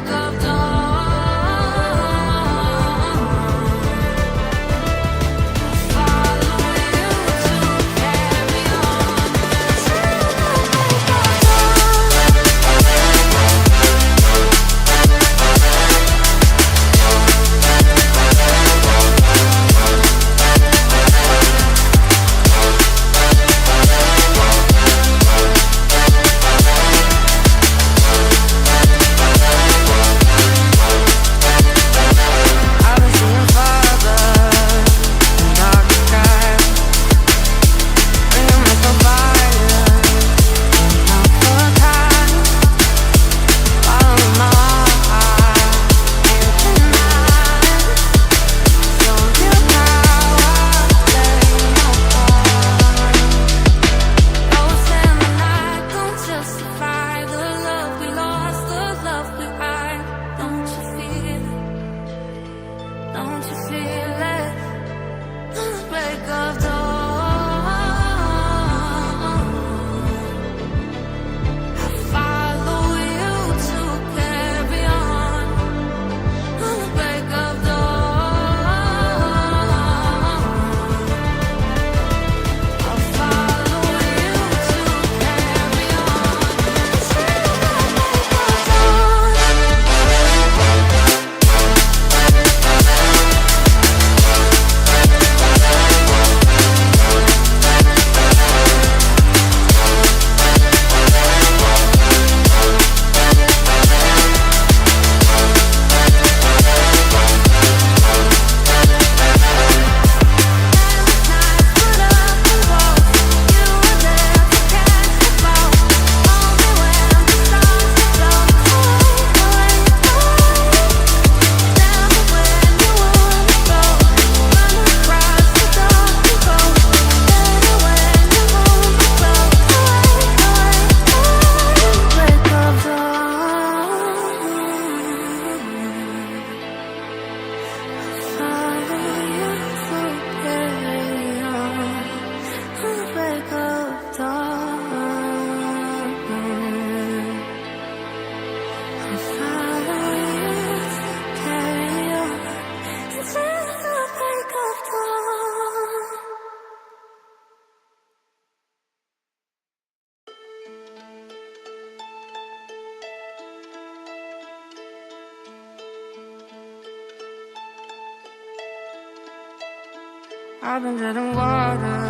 Speaker 2: I've been treading water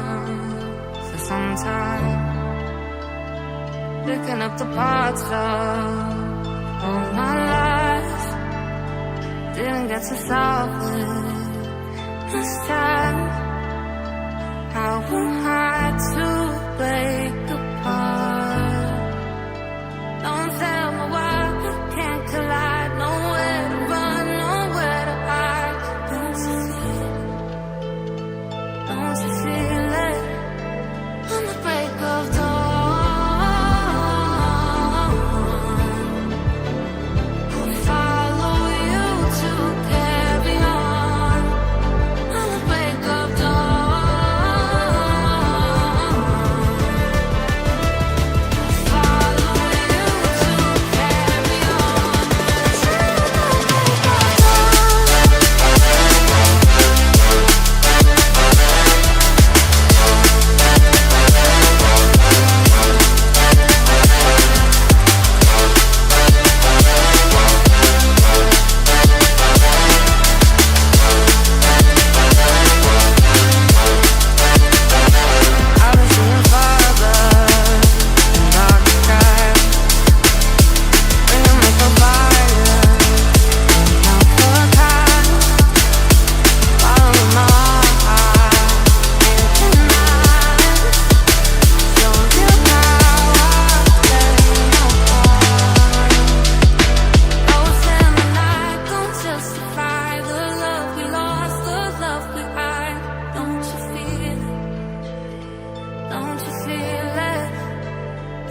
Speaker 2: for some time, picking up the parts of my life. Didn't get to solve it this time. How we had to break apart. Don't tell me why we can't collide. Nowhere to run, nowhere to hide. Don't you feel it? Don't you feel it? On the break of dawn, I'll follow you to carry on. On the break of dawn, follow you to carry on. I've been seeing fathers in dark skies, bringing me for fire, not for time. Follow my heart, thinking show you how I play no part. Ghosts in the night don't justify the love we lost, the love we hide. Don't you feel it? Don't you feel it?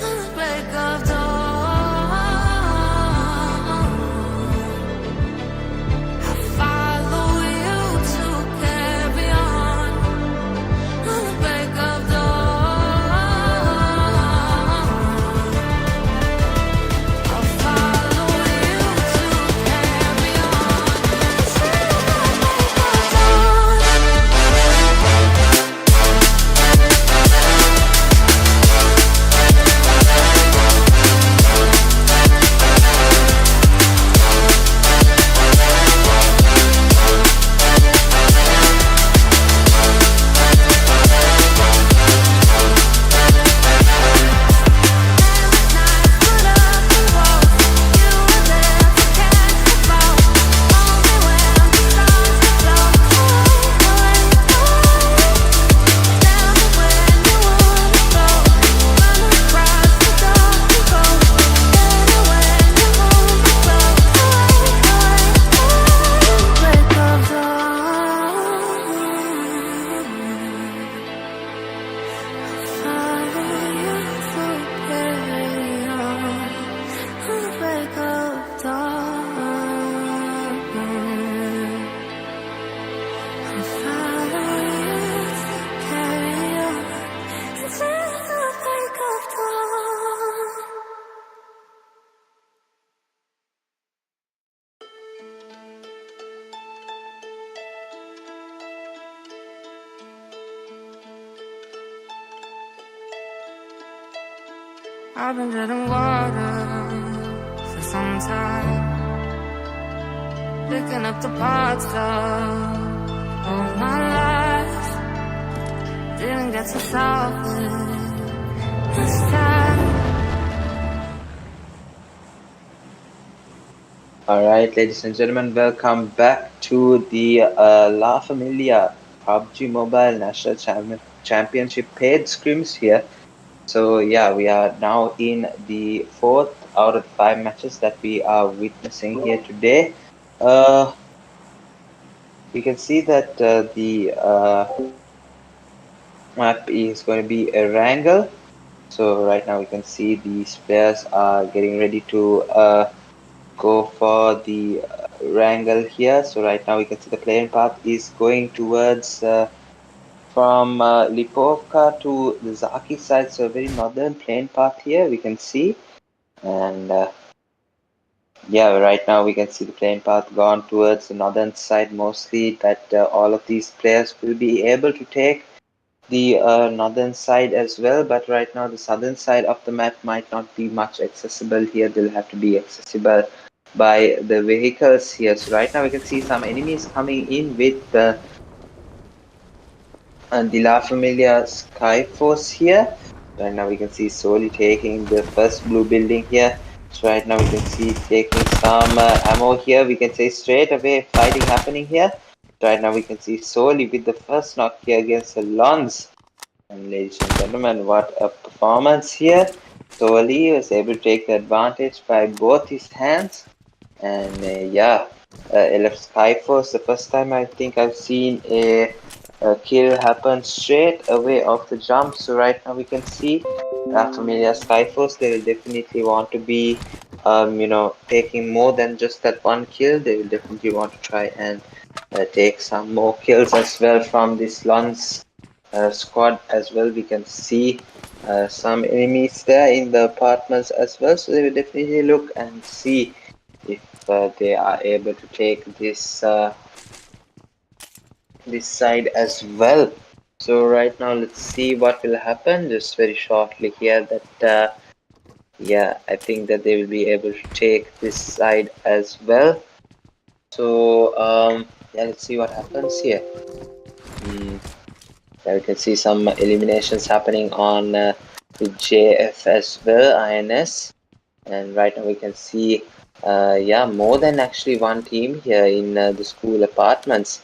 Speaker 2: On the break of dawn, I follow you to carry on. On the break of dawn, I'll follow you to carry on. I've been treading water for some time, picking up the parts of my life. Didn't get to solve it this time.
Speaker 1: Alright, ladies and gentlemen, welcome back to the La Familia PUBG Mobile National Championship paid scrims here. So yeah, we are now in the 4th out of 5 matches that we are witnessing here today. We can see that the map is going to be Erangel. So right now we can see these players are getting ready to go for the Wrangle here. So right now we can see the playing path is going towards from Lipovka to the Zaki side. So a very northern playing path here we can see. And yeah, right now we can see the playing path gone towards the northern side mostly, that all of these players will be able to take the northern side as well, but right now the southern side of the map might not be much accessible here. They'll have to be accessible by the vehicles here. So right now we can see some enemies coming in with and the La Familia Skyforce here. Right now we can see slowly taking the first blue building here. So right now we can see taking some ammo here. We can say straight away fighting happening here. So right now we can see solely with the first knock here against the Lons. And ladies and gentlemen, what a performance here. Solely was able to take the advantage by both his hands. And yeah, LF Skyforce, the first time I think I've seen a kill happen straight away off the jump. So right now we can see Familia Skyforce, they will definitely want to be, taking more than just that one kill. They will definitely want to try and take some more kills as well from this Lons squad as well. We can see some enemies there in the apartments as well. So they will definitely look and see if they are able to take this side as well. So right now let's see what will happen just very shortly here that yeah, I think that they will be able to take this side as well. So yeah, let's see what happens here. Yeah, we can see some eliminations happening on the JF as well, INS. And right now we can see yeah, more than actually one team here in the school apartments,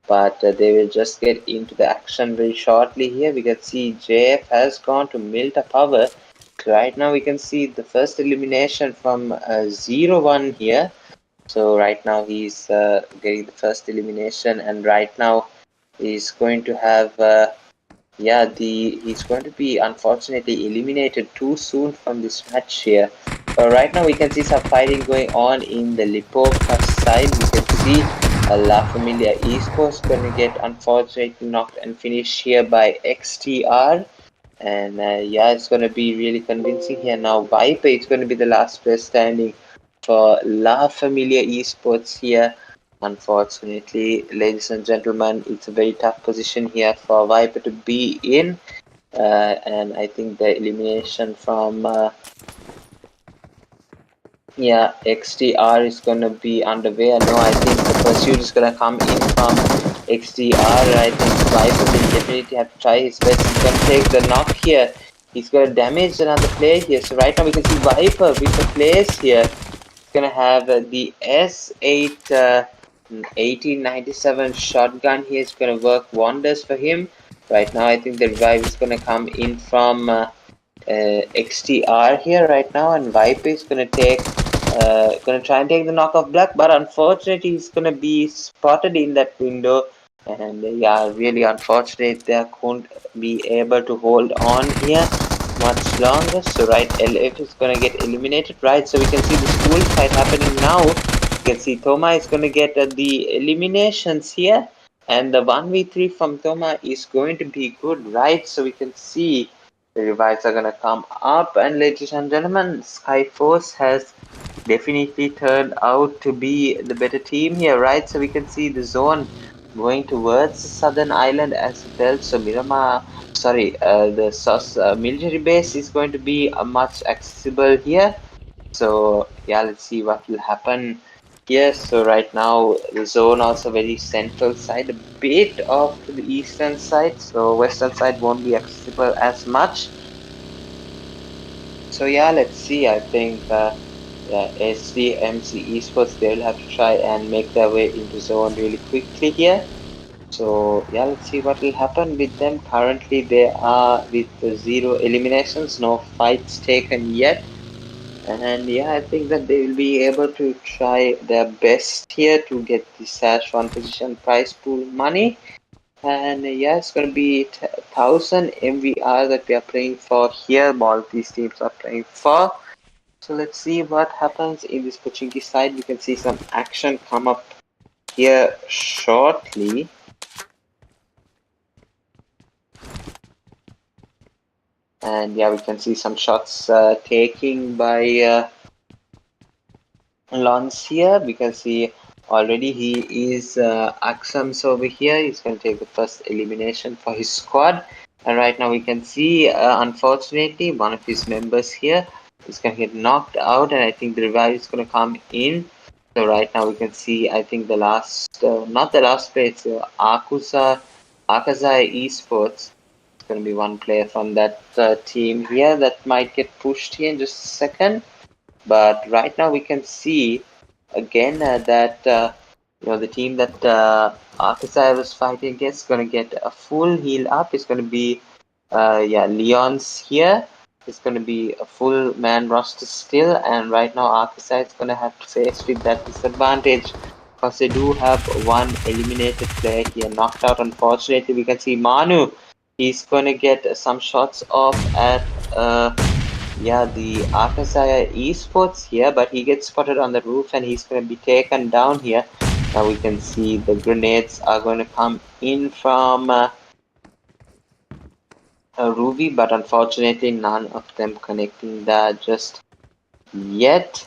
Speaker 1: but they will just get into the action very shortly here. We can see JF has gone to Milta Power. Right now we can see the first elimination from 0-1 here. So right now he's getting the first elimination, and right now he's going to have yeah, he's going to be unfortunately eliminated too soon from this match here. Right now we can see some fighting going on in the Lipovka side. We can see La Familia Esports going to get unfortunately knocked and finished here by XTR. And yeah, it's going to be really convincing here. Now Viper is going to be the last player standing for La Familia Esports here. Unfortunately, ladies and gentlemen, it's a very tough position here for Viper to be in. And I think the elimination from yeah, XTR is gonna be underway. I know, I think the pursuit is gonna come in from XTR. I think Viper will definitely have to try his best. He's gonna take the knock here. He's gonna damage another player here. So right now we can see Viper with the players here. He's gonna have the S8 1897 shotgun here. It's gonna work wonders for him. Right now I think the revive is gonna come in from XTR here right now, and Viper is gonna try and take the knock of Black, but unfortunately he's gonna be spotted in that window, and yeah, really unfortunate they couldn't be able to hold on here much longer. So right, LF is gonna get eliminated, right? So we can see the school fight happening now. You can see Thoma is gonna get the eliminations here, and the 1v3 from Thoma is going to be good, right? So we can see the revives are gonna come up, and ladies and gentlemen, Skyforce has definitely turned out to be the better team here, right? So we can see the zone going towards the southern island as well. So Miramar, sorry, the military base is going to be much accessible here. So yeah, let's see what will happen here. So right now the zone also very central side, a bit off to the eastern side. So western side won't be accessible as much. So yeah, let's see. I think yeah, SDMZ Esports, they'll have to try and make their way into zone really quickly here. So yeah, let's see what will happen with them. Currently they are with 0 eliminations, no fights taken yet. And yeah, I think that they will be able to try their best here to get the Sash 1 position prize pool money. And yeah, it's going to be 1000 MVR that we are playing for here. All these teams are playing for. So let's see what happens in this Pochinki side. We can see some action come up here shortly. And yeah, we can see some shots taking by Lance here. We can see already he is Axams over here. He's going to take the first elimination for his squad. And right now we can see, unfortunately, one of his members here is going to get knocked out. And I think the revive is going to come in. So right now we can see, I think the last, not the last player, it's Akusa
Speaker 3: AKAZAYA Esports. It's going to be one player from that team here that might get pushed here in just a second. But right now we can see again that the team that AKAZAYA was fighting against is going to get a full heal up. It's going to be Leon's here. It's going to be a full man roster still, and right now AKAZAYA is going to have to face with that disadvantage because they do have one eliminated player here knocked out. Unfortunately, we can see Manu. He's going to get some shots off at the AKAZAYA Esports here, but he gets spotted on the roof and he's going to be taken down here. Now we can see the grenades are going to come in from Ruby, but unfortunately none of them connecting that just yet.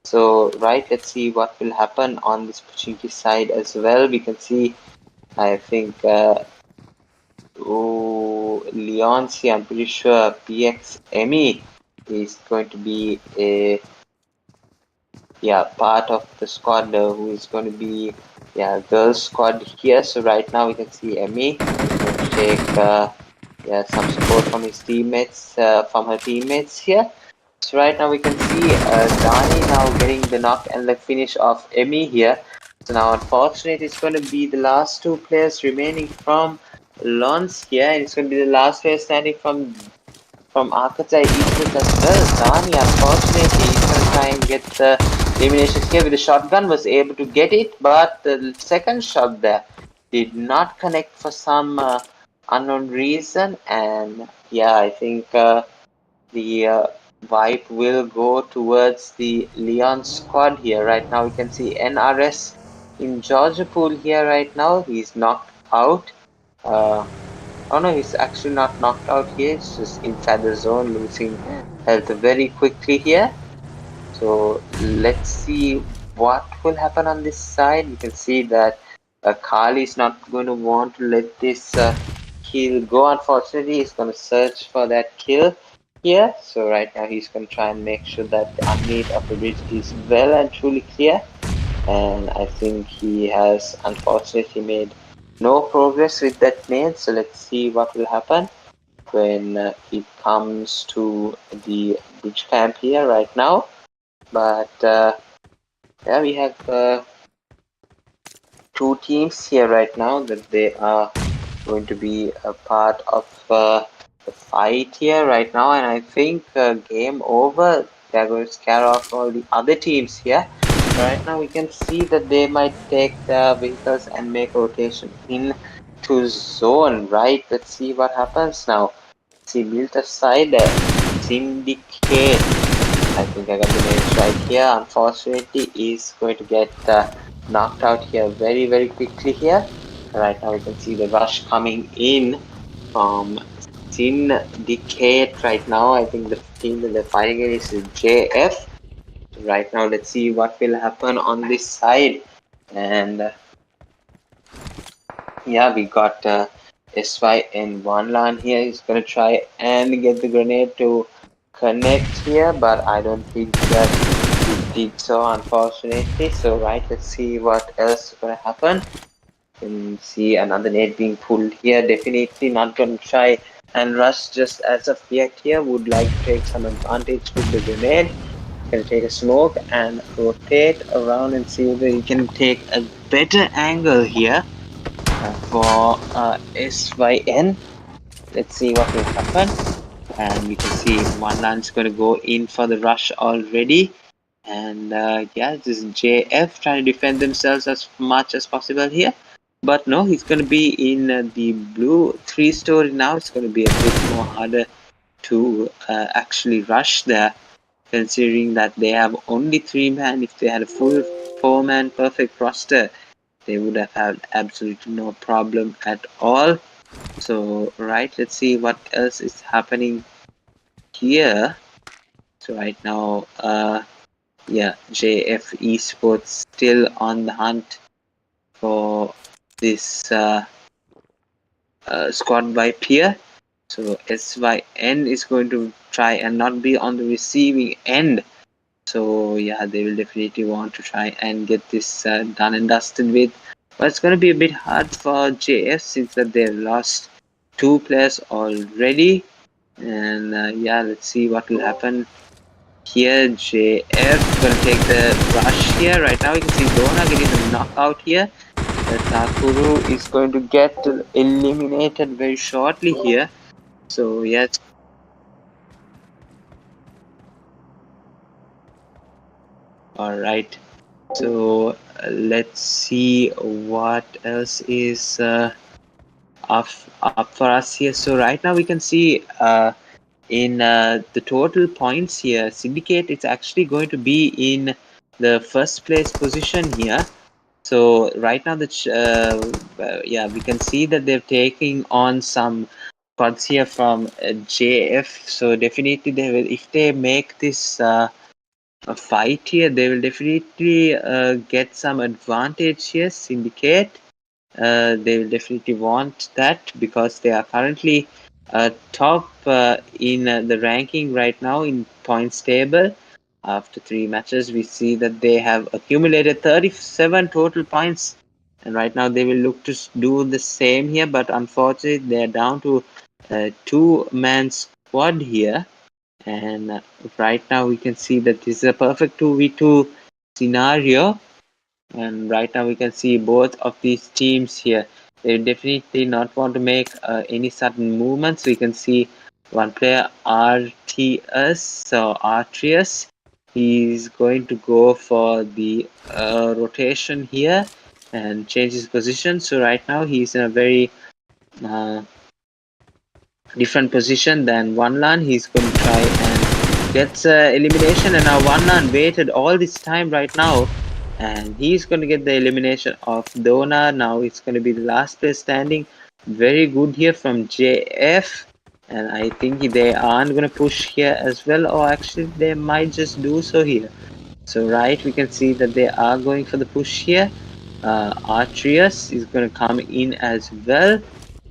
Speaker 3: So let's see what will happen on this Pmnc side as well. We can see, I think, Leon's here. I'm pretty sure Pmnc is going to be a part of the squad who is going to be girls squad here. So right now we can see Emmy going to take some support from his teammates, from her teammates here. So right now we can see Dani now getting the knock and the finish of Emmy here. So now unfortunately it's going to be the last two players remaining from Lons here, and it's going to be the last player standing from AKAZAYA Esports as well. Dani, unfortunately, he's going to try and get the eliminations here with the shotgun, was able to get it, but the second shot there did not connect for some unknown reason, and I think the wipe will go towards the Leon squad here. Right now we can see NRS in Georgia Pool here right now. He's knocked out. Oh no, he's actually not knocked out here. He's just inside the zone, losing health very quickly here. So let's see what will happen on this side. You can see that Kali is not going to want to let this kill go. Unfortunately, he's going to search for that kill here. So right now he's going to try and make sure that the unmade of the bridge is well and truly clear. And I think he has unfortunately made no progress with that nade. So let's see what will happen when it comes to the bridge camp here right now. But we have two teams here right now that they are going to be a part of the fight here right now, and I think game over. They're going to scare off all the other teams here. Right now we can see that they might take their vehicles and make a rotation into zone, right? Let's see what happens now. See, Milta side, Syndicate. I think I got the names right here. Unfortunately, is going to get knocked out here very, very quickly here. Right now, we can see the rush coming in from Syndicate right now. I think the team that they're fighting against is JF. So right now, let's see what will happen on this side. And we got SY in one line here. He's going to try and get the grenade to connect here, but I don't think that he did so, unfortunately. So let's see what else is going to happen. You can see another nade being pulled here. Definitely not going to try and rush just as of yet here. Would like to take some advantage with the grenade. Going to take a smoke and rotate around and see whether you can take a better angle here for SYN. Let's see what will happen. And we can see one line's going to go in for the rush already. And this is JF trying to defend themselves as much as possible here. But no, he's going to be in the blue 3-story now. It's going to be a bit more harder to actually rush there, considering that they have only 3-man. If they had a full 4-man perfect roster, they would have had absolutely no problem at all. So let's see what else is happening here. So right now JF Esports still on the hunt for this squad wipe here. So SYN is going to try and not be on the receiving end. So they will definitely want to try and get this done and dusted with. But it's going to be a bit hard for JF since that they lost 2 players already. And yeah, let's see what will happen here. JF going to take the rush here. Right now you can see Dona getting the knockout here. Takuru is going to get eliminated very shortly here. So yeah, alright. So let's see what else is up for us here. So right now we can see in the total points here, Syndicate it's actually going to be in the first place position here. So right now yeah, we can see that they're taking on some squads here from JF. So definitely they will, if they make this a fight here, they will definitely get some advantage here. Syndicate, they will definitely want that because they are currently top in the ranking right now in points table. After 3 matches, we see that they have accumulated 37 total points, and right now they will look to do the same here. But unfortunately, they are down to a two-man squad here. And right now we can see that this is a perfect 2v2 scenario, and right now we can see both of these teams here, they definitely not want to make any sudden movements. We can see one player RTS, so Artrius, he's going to go for the rotation here and change his position. So right now he's in a very uh, different position than One He's going to try and gets elimination, and now One waited all this time right now, and he's going to get the elimination of Dona. Now it's going to be the last place standing. Very good here from JF, and I think they aren't going to push here as well, or actually they might just do so here. So right, we can see that they are going for the push here. Artrius is going to come in as well.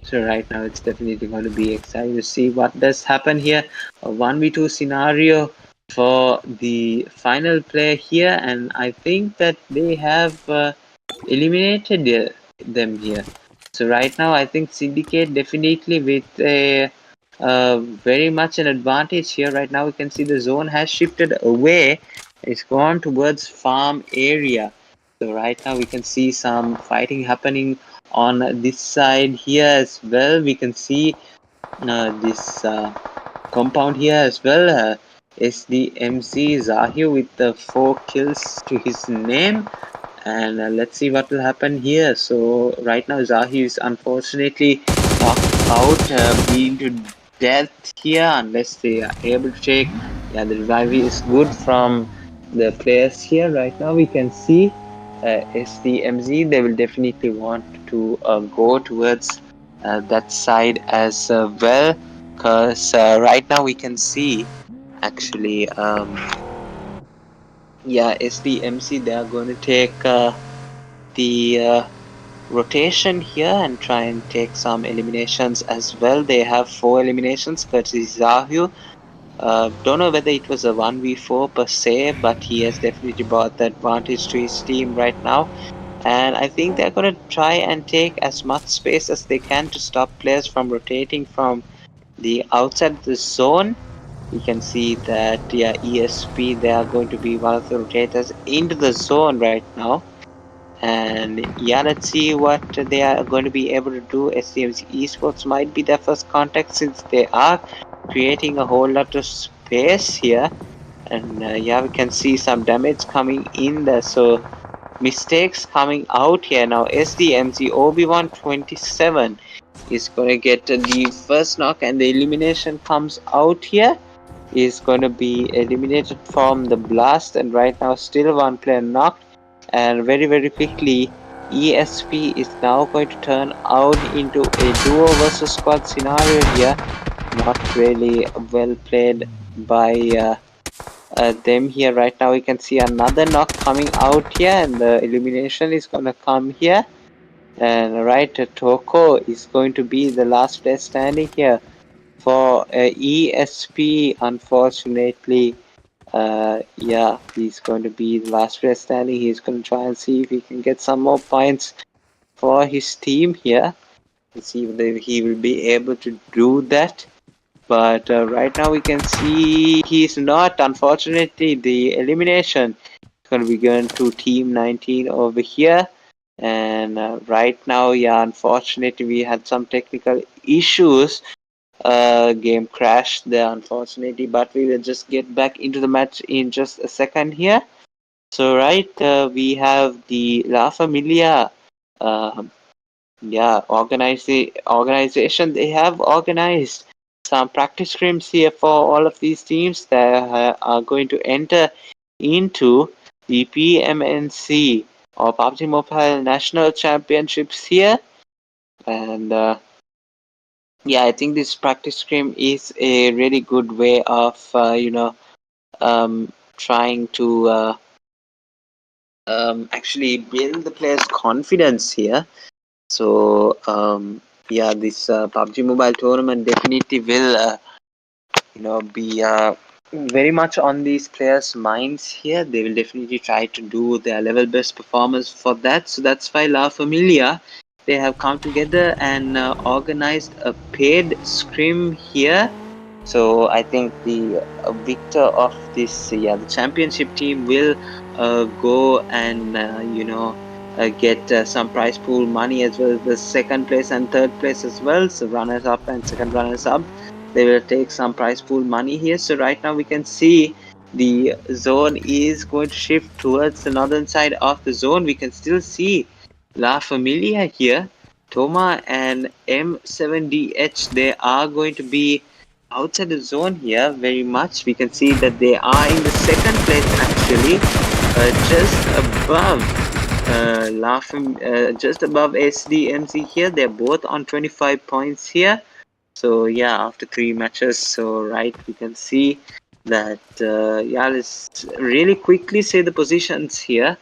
Speaker 3: So right now it's definitely going to be exciting to see what does happen here. A 1v2 scenario for the final play here, and I think that they have eliminated them here. So right now I think Syndicate definitely with a very much an advantage here. Right now we can see the zone has shifted away. It's gone towards farm area. So right now we can see some fighting happening on this side here as well. We can see this compound here as well. SDMZ Zahir with the 4 kills to his name. And let's see what will happen here. So right now Zahir is unfortunately knocked out, being to death here unless they are able to take. Yeah, the revive is good from the players here. Right now we can see SDMZ, they will definitely want to go towards that side as well, because right now we can see actually yeah, SDMC, they are going to take the rotation here and try and take some eliminations as well. They have 4 eliminations courtesy Zahu. Don't know whether it was a 1v4 per se, but he has definitely brought the advantage to his team right now. And I think they're going to try and take as much space as they can to stop players from rotating from the outside of the zone. You can see that yeah, ESP, they are going to be one of the rotators into the zone right now. And yeah, let's see what they are going to be able to do. SDMZ Esports might be their first contact since they are creating a whole lot of space here. And yeah, we can see some damage coming in there. So mistakes coming out here now. SDMZ OB127 is going to get the first knock, and the elimination comes out here. Is going to be eliminated from the blast, and right now still one player knocked. And very quickly ESP is now going to turn out into a duo versus squad scenario here. Not really well played by them here. Right now we can see another knock coming out here, and the elimination is gonna come here. And right, Toko is going to be the last player standing here for ESP. Unfortunately, yeah, he's going to be the last player standing. He's going to try and see if he can get some more points for his team here. Let's see whether he will be able to do that. But right now we can see he's not. Unfortunately, the elimination is going to be going to Team 19 over here. And right now, yeah, unfortunately, we had some technical issues. Game crashed there, unfortunately, but we will just get back into the match in just a second here. So, right, we have the La Familia. Uh, yeah, organization. They have organized some practice scrims here for all of these teams that are going to enter into the PMNC or PUBG Mobile National Championships here. And yeah, I think this practice scrim is a really good way of trying to actually build the players' confidence here. So yeah, this PUBG Mobile tournament definitely will be very much on these players' minds here. They will definitely try to do their level best performance for that. So that's why La Familia, they have come together and organized a paid scrim here. So I think the victor of this, the championship team will go and get some prize pool money as well as the second place and third place as well. So runners up and second runners up, they will take some prize pool money here. So right now we can see the zone is going to shift towards the northern side of the zone. We can still see La Familia here. Toma and M7DH, they are going to be outside the zone here very much. We can see that they are in the second place actually, just above just above SDMZ here. They're both on 25 points here. So yeah, after 3 matches, so right, we can see that yeah, let's really quickly say the positions here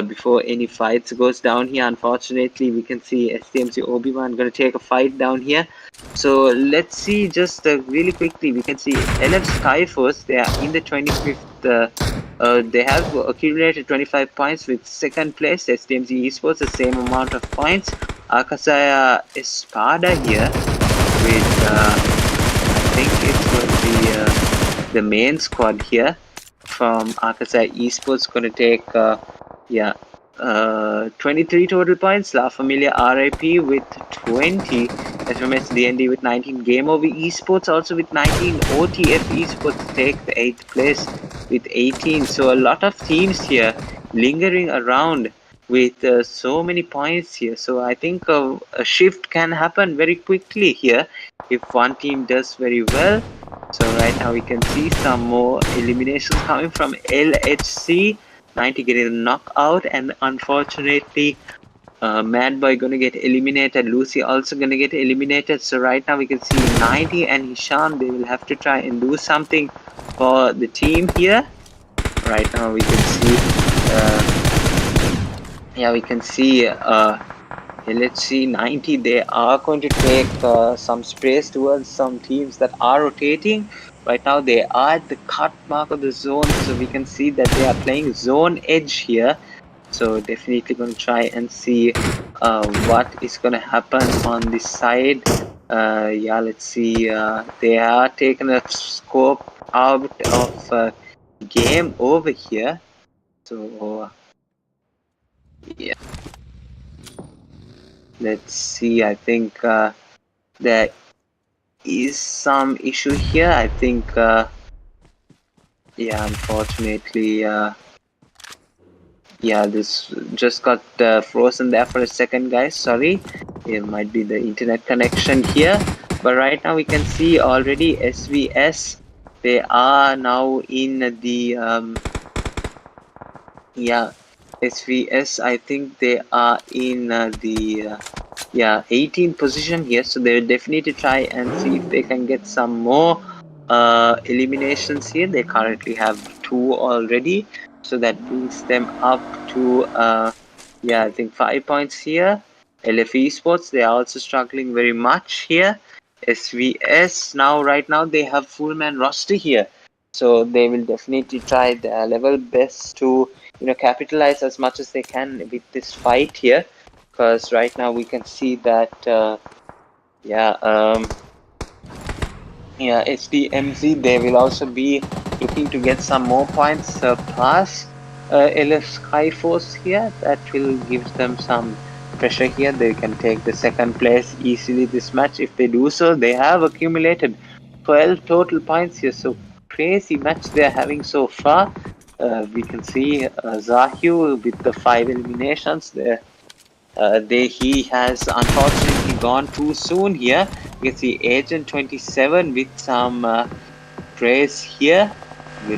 Speaker 3: before any fights goes down here. Unfortunately, we can see STMC Obi-Wan going to take a fight down here. So let's see just really quickly. We can see LF Skyforce. They are in the 25th. They have accumulated 25 points with second place. SDMZ Esports the same amount of points. AKAZAYA ESPADA here with I think it's going to be the main squad here from AKAZAYA Esports going to take yeah 23 total points. La Familia RIP with 20, FMS DND with 19, GameOVR Esports also with 19, OTF Esports take the 8th place with 18. So a lot of teams here lingering around with so many points here. So I think a shift can happen very quickly here if one team does very well. So right now we can see some more eliminations coming from LHC. 90 getting a knockout, and unfortunately Mad Boy gonna get eliminated. Lucy also gonna get eliminated. So right now we can see 90 and Hisham, they will have to try and do something for the team here. Right now we can see yeah, we can see LHC 90, they are going to take some space towards some teams that are rotating. Right now they are at the cut mark of the zone, so we can see that they are playing zone edge here. So definitely going to try and see what is going to happen on this side. Yeah, let's see. They are taking a scope out of game over here. So yeah, let's see. I think there is some issue here. I think yeah, unfortunately yeah, this just got frozen there for a second, guys. Sorry, it might be the internet connection here, but right now we can see already SVS, they are now in the yeah, SVS, I think they are in the yeah 18th position here, so they will definitely try and see if they can get some more eliminations here. They currently have 2 already, so that brings them up to yeah, I think 5 points here. LF Esports, they are also struggling very much here. SVS, now right now they have full man roster here, so they will definitely try their level best to capitalize as much as they can with this fight here. because right now we can see that yeah yeah, SDMZ, they will also be looking to get some more points past LF Skyforce here. That will give them some pressure here. They can take the second place easily this match. If they do so, they have accumulated 12 total points here. So crazy match they're having so far. We can see Zahu with the 5 eliminations there. He has unfortunately gone too soon here. You can see Agent 27 with some praise here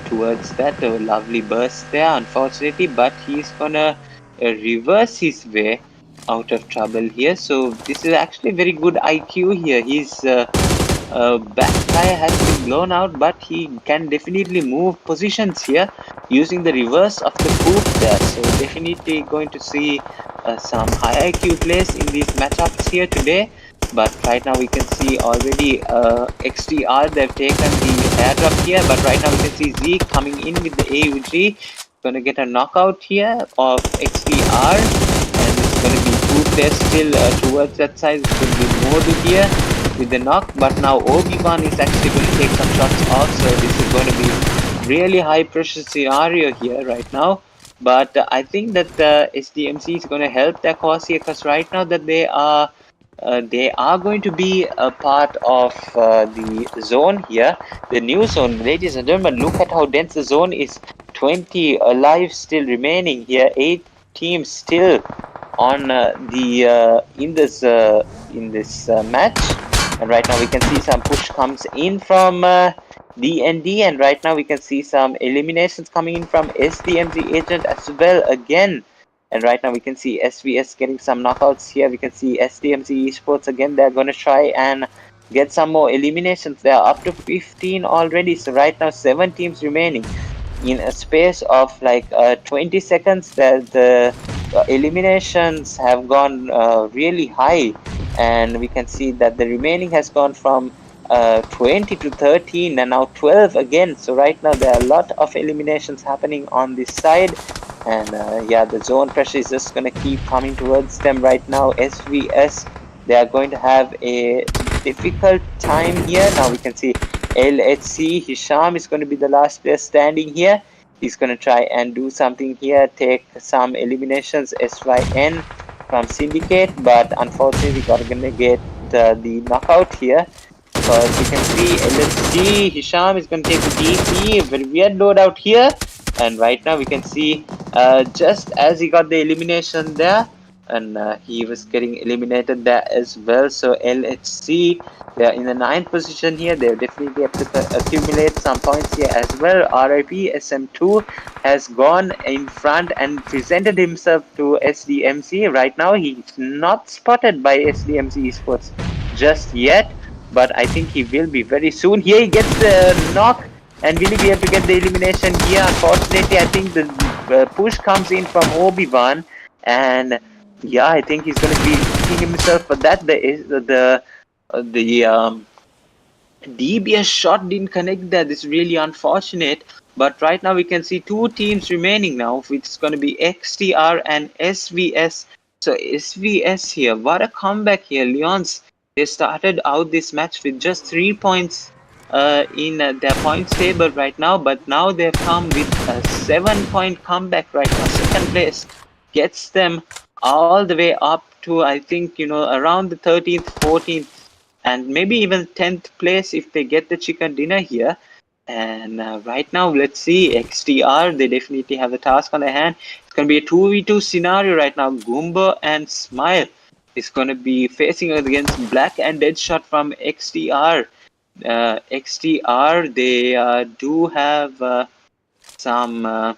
Speaker 3: towards that lovely burst there, unfortunately, but he's gonna reverse his way out of trouble here. So this is actually very good IQ here. His back tire has been blown out, but he can definitely move positions here using the reverse of the poop there. So definitely going to see some high IQ plays in these matchups here today. But right now we can see already XTR, they've taken the airdrop here, but right now we can see Z coming in with the AUG. Gonna get a knockout here of XTR, and it's gonna be two players still towards that side. It's gonna be Modu here with the knock, but now Obi-Wan is actually going to take some shots off, so this is going to be really high pressure scenario here right now. But I think that the SDMC is going to help their cause here, because right now that they are going to be a part of the zone here, the new zone. Ladies and gentlemen, look at how dense the zone is. 20 alive still remaining here, 8 teams still on the in this match. And right now we can see some push comes in from DND, and right now we can see some eliminations coming in from SDMZ Agent as well again. And right now we can see SVS getting some knockouts here. We can see SDMZ Esports again. They're going to try and get some more eliminations. They are up to 15 already. So right now 7 teams remaining. In a space of like 20 seconds, the eliminations have gone really high, and we can see that the remaining has gone from 20 to 13 and now 12 again. So right now there are a lot of eliminations happening on this side, and yeah, the zone pressure is just going to keep coming towards them right now. SVS, they are going to have a difficult time here. Now we can see LHC Hisham is going to be the last player standing here. He's going to try and do something here, take some eliminations. SYN from Syndicate, but unfortunately we're going to get the knockout here, because we can see LHC Hisham is going to take the DP. Very weird loadout here, and right now we can see just as he got the elimination there, and he was getting eliminated there as well. So LHC, they are in the 9th position here. They definitely have to accumulate some points here as well. RIP SM2 has gone in front and presented himself to SDMC. Right now he's not spotted by SDMC Esports just yet, but I think he will be very soon. Here he gets the knock, and will he be able to get the elimination here? Unfortunately, I think the push comes in from Obi-Wan, and yeah, I think he's going to be hitting himself for that. The DBS shot didn't connect there. This is really unfortunate. But right now we can see 2 teams remaining now, which is going to be XTR and SVS. So SVS here, what a comeback here. Leons, they started out this match with just 3 points in their points table right now, but now they've come with a 7-point comeback right now. Second place gets them all the way up to, I think, around the 13th, 14th, and maybe even 10th place if they get the chicken dinner here. And right now, let's see, XTR, they definitely have the task on their hand. It's going to be a 2v2 scenario right now. Goomba and Smile is going to be facing against Black and Deadshot from XTR. XTR, they do have some,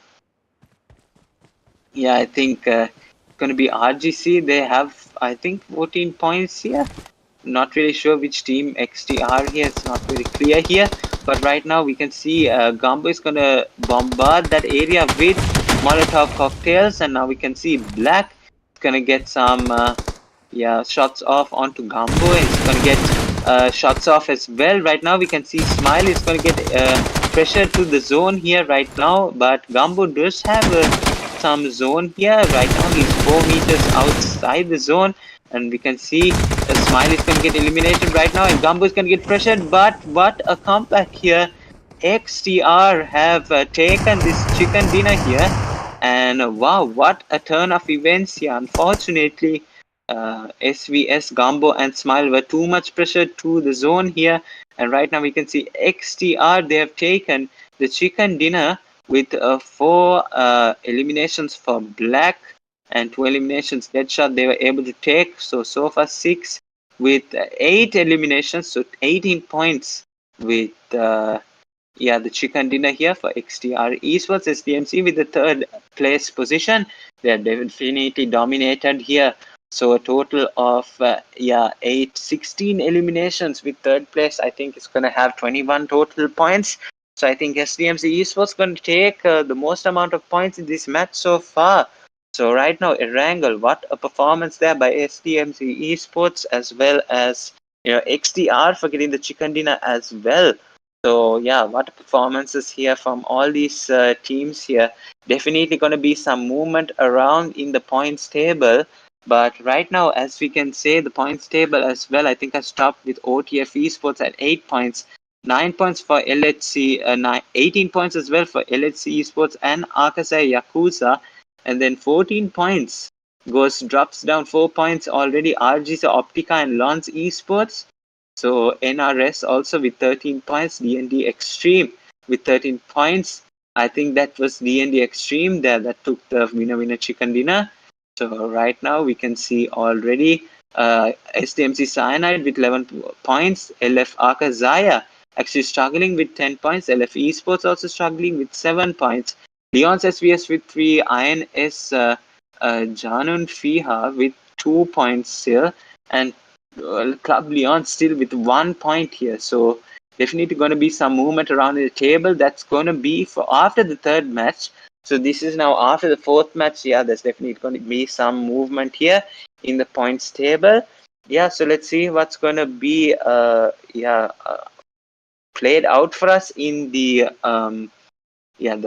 Speaker 3: yeah, I think it's going to be RGC. They have, I think, 14 points here. Not really sure which team XTR here. It's not very clear here. But right now we can see Gumbo is going to bombard that area with Molotov cocktails. And now we can see Black is going to get some yeah, shots off onto Gumbo. And he's going to get shots off as well. Right now we can see Smile is going to get pressure to the zone here right now. But Gumbo does have some zone here. Right now he's 4 meters outside the zone, and we can see Smile is gonna get eliminated right now, and Gumbo is gonna get pressured. But what a comeback here! XTR have taken this chicken dinner here, and wow, what a turn of events here. Unfortunately, SVS, Gumbo, and Smile were too much pressure to the zone here, and right now we can see XTR, they have taken the chicken dinner with 4 eliminations for Black and 2 eliminations Deadshot they were able to take. So far 6 with 8 eliminations, so 18 points with the chicken dinner here for XTR Esports. SDMZ with the 3rd place position. They are definitely dominated here. So a total of 16 eliminations with 3rd place. I think it's going to have 21 total points. So I think SDMZ Esports going to take the most amount of points in this match so far. So right now, Erangel, what a performance there by SDMZ Esports, as well as XTR for getting the chicken dinner as well. So yeah, what performances here from all these teams here. Definitely going to be some movement around in the points table. But right now, as we can say, the points table as well, I think I stopped with OTF Esports at 8 points. 9 points for LHC, 18 points as well for LHC Esports and AKAZAYA Yakuza. And then 14 points drops down 4 points already. RG's OPTIKA and Lons Esports. So NRS also with 13 points, D&D Extreme with 13 points. I think that was D&D Extreme there that took the winner chicken dinner. So right now we can see already SDMC Cyanide with 11 points, LF AKAZAYA actually struggling with 10 points, LF Esports also struggling with 7 points, Leon's SVS with 3, INS JAANUN FIHAA with 2 points still, and Club Leon still with 1 point here. So definitely going to be some movement around the table. That's going to be for after the 3rd match. So this is now after the 4th match. Yeah, there's definitely going to be some movement here in the points table. Yeah, so let's see what's going to be played out for us in the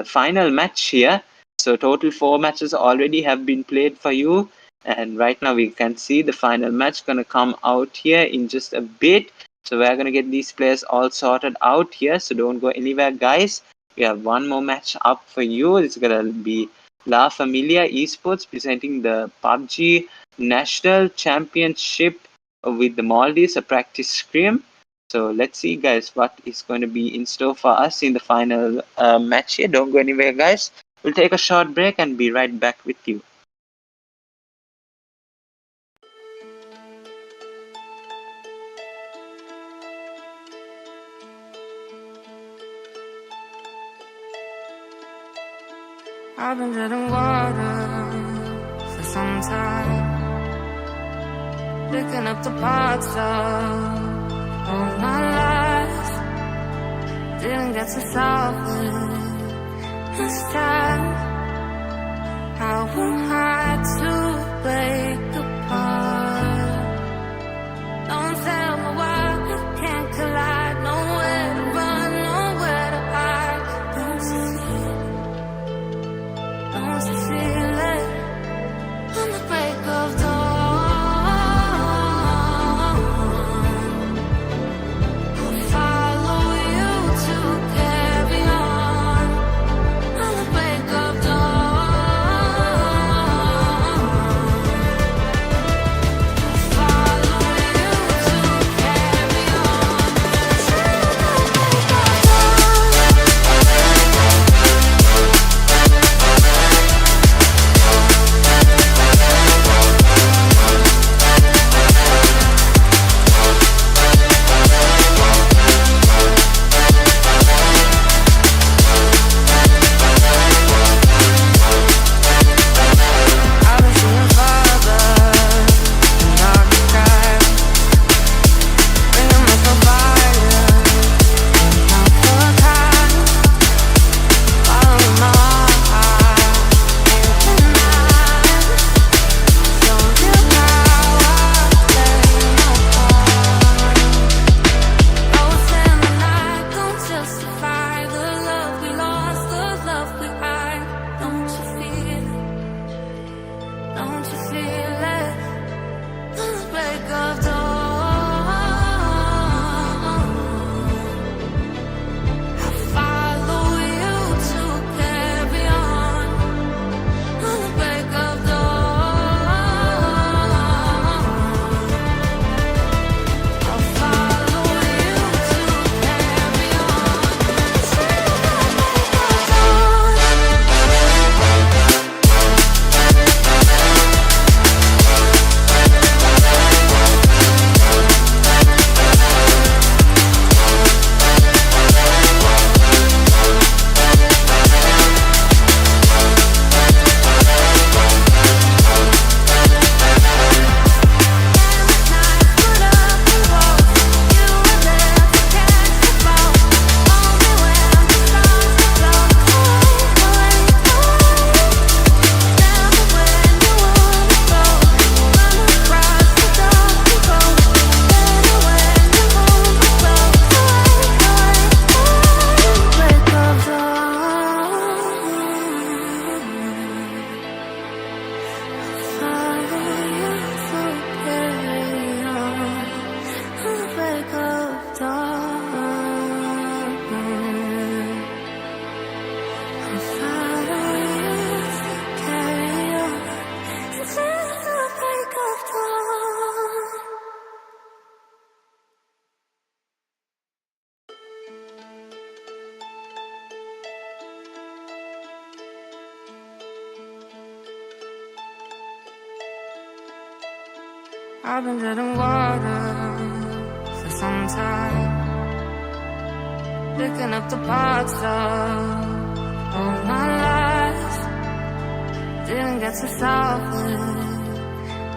Speaker 3: final match here. So total 4 matches already have been played for you. And right now we can see the final match going to come out here in just a bit. So we're going to get these players all sorted out here. So don't go anywhere, guys. We have one more match up for you. It's going to be La Familia Esports presenting the PUBG National Championship with the Maldives, a practice scrim. So let's see, guys, what is going to be in store for us in the final match here. Don't go anywhere, guys. We'll take a short break and be right back with you.
Speaker 2: I've been treading water for some time, picking up the parts of all my life. Didn't get to solve it this time. How am I to break apart? Don't tell me why we can't collide. Nowhere to run, nowhere to hide. Don't you feel it? On the break of dawn, I'll follow you to carry on. On the break of dawn, I've been dead in water for some time, picking up the parts of all my life. Didn't get to solve it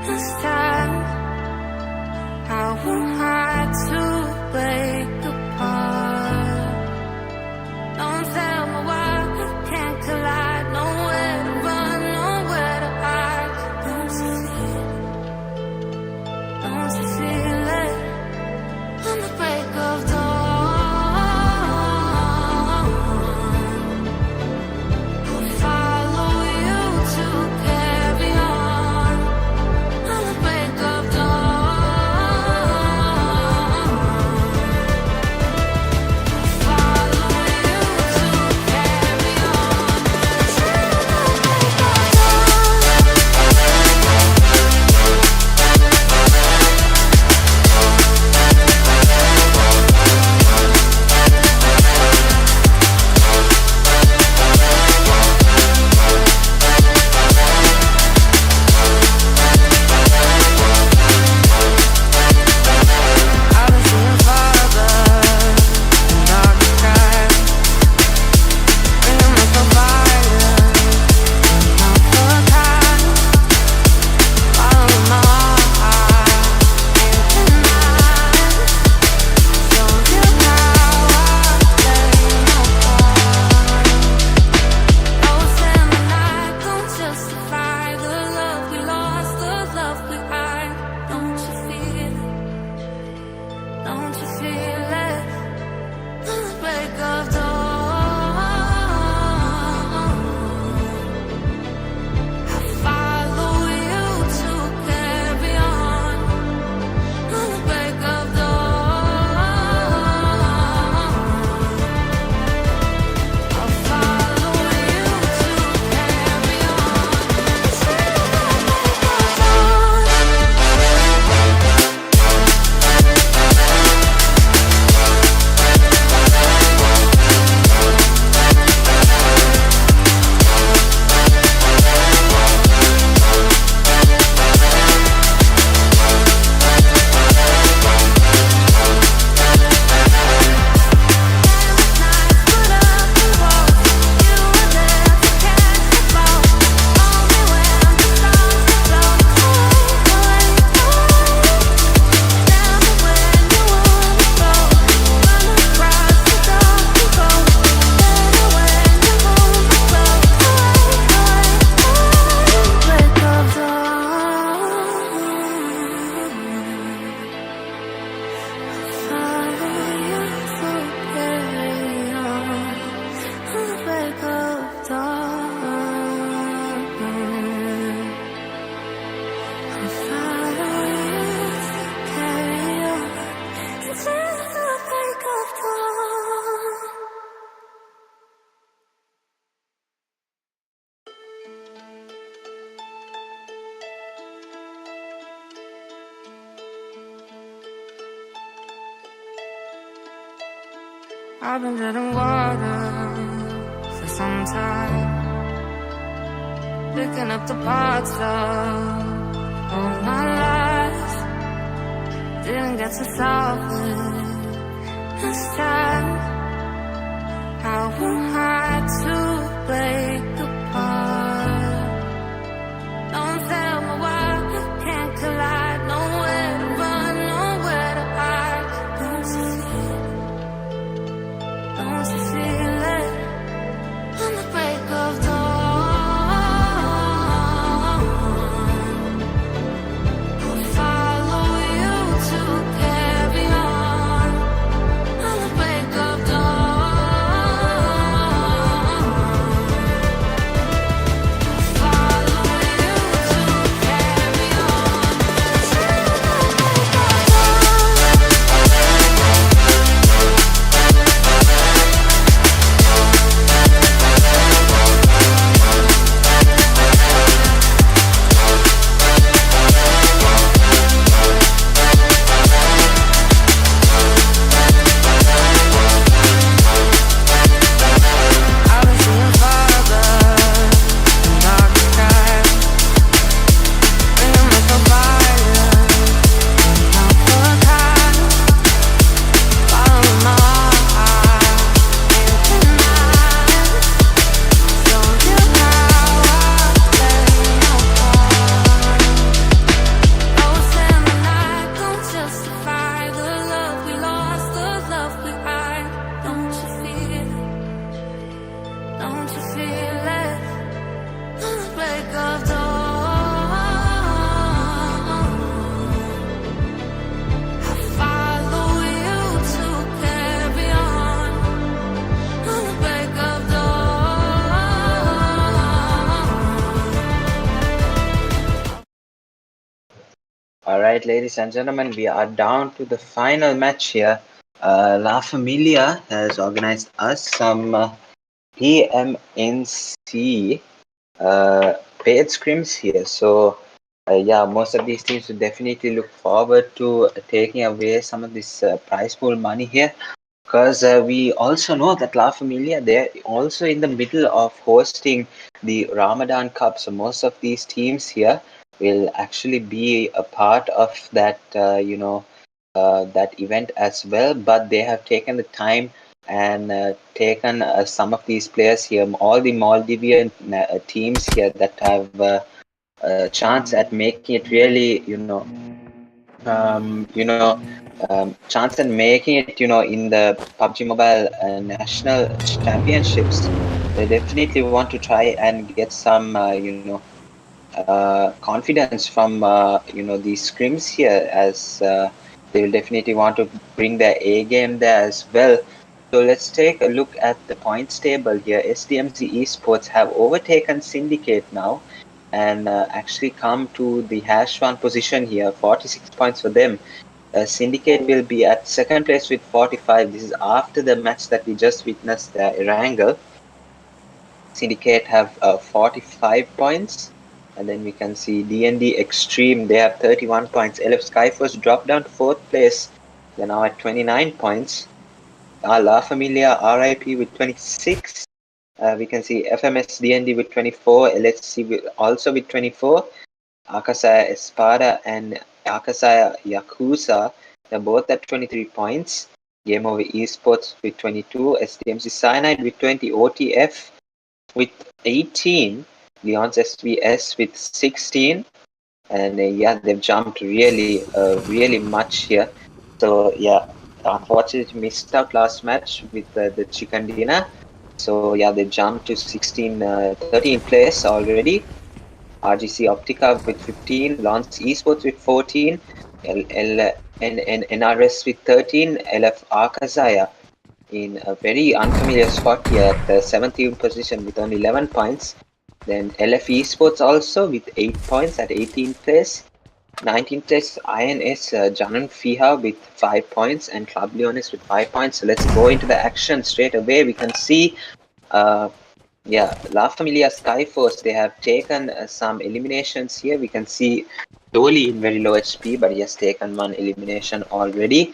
Speaker 2: this time. How am I to break apart? Don't tell me why we can't collide. Nowhere to run, nowhere to hide. Don't you feel it? Don't you feel it? On the break of dawn, I'll follow you to carry on. On the break of dawn, I'll follow you to carry on. Till the break of I've been seeing farther in dark skies, bringing up the fire, not for time. Following my heart, ain't denied. Show you how I stay apart. Oh, stand the night, don't justify the love we lost, the love we hide. Don't you feel it? Don't you feel it? On the break of dawn, I follow you to carry on. On the break of dawn, I'll follow you to carry on. Till the break of dawn. I've been dead in water for some time, picking up the parts of all my life. Didn't get to solve it this time. How am I to break apart? Don't tell me why we can't collide. Nowhere to run, nowhere to hide. Don't you feel it? Don't you feel it? On the break of dawn, I'll follow you to carry on.
Speaker 1: All right, ladies and gentlemen, we are down to the final match here. La Familia has organized us some PMNC paid scrims here. So, yeah, most of these teams will definitely look forward to taking away some of this prize pool money here. Because we also know that La Familia, they're also in the middle of hosting the Ramadan Cup. So most of these teams here will actually be a part of that, that event as well. But they have taken the time and taken some of these players here, all the Maldivian teams here that have a chance at making it really, chance at making it, in the PUBG Mobile national championships. They definitely want to try and get some, confidence from, these scrims here, as they will definitely want to bring their A game there as well. So let's take a look at the points table here. SDMZ Esports have overtaken Syndicate now and actually come to the hash one position here, 46 points for them. Syndicate will be at second place with 45. This is after the match that we just witnessed, Erangel. Syndicate have 45 points. And then we can see DND Extreme, they have 31 points. LF Skyforce dropped down to fourth place. They're now at 29 points. La Familia RIP with 26. We can see FMS DND with 24. LHC also with 24. AKAZAYA ESPADA and AKAZAYA Yakuza, they're both at 23 points. GameOVR Esports with 22. SDMZ CYANIDE with 20. OTF with 18. Leon's SVS with 16. And yeah, they've jumped really much here. So yeah, unfortunately missed out last match with the chicken dinner. So yeah, they jumped to 13th place already. RGC OPTIKA with 15, Lance Esports with 14, NRS with 13, LF AKAZAYA in a very unfamiliar spot here at the 17th position with only 11 points. Then LF Esports also with 8 points at 18th place. 19th place INS JAANUN FIHAA with 5 points and Club Leonis with 5 points. So let's go into the action straight away. We can see yeah, La Familia Skyforce, they have taken some eliminations here. We can see Dolly in very low HP, but he has taken one elimination already.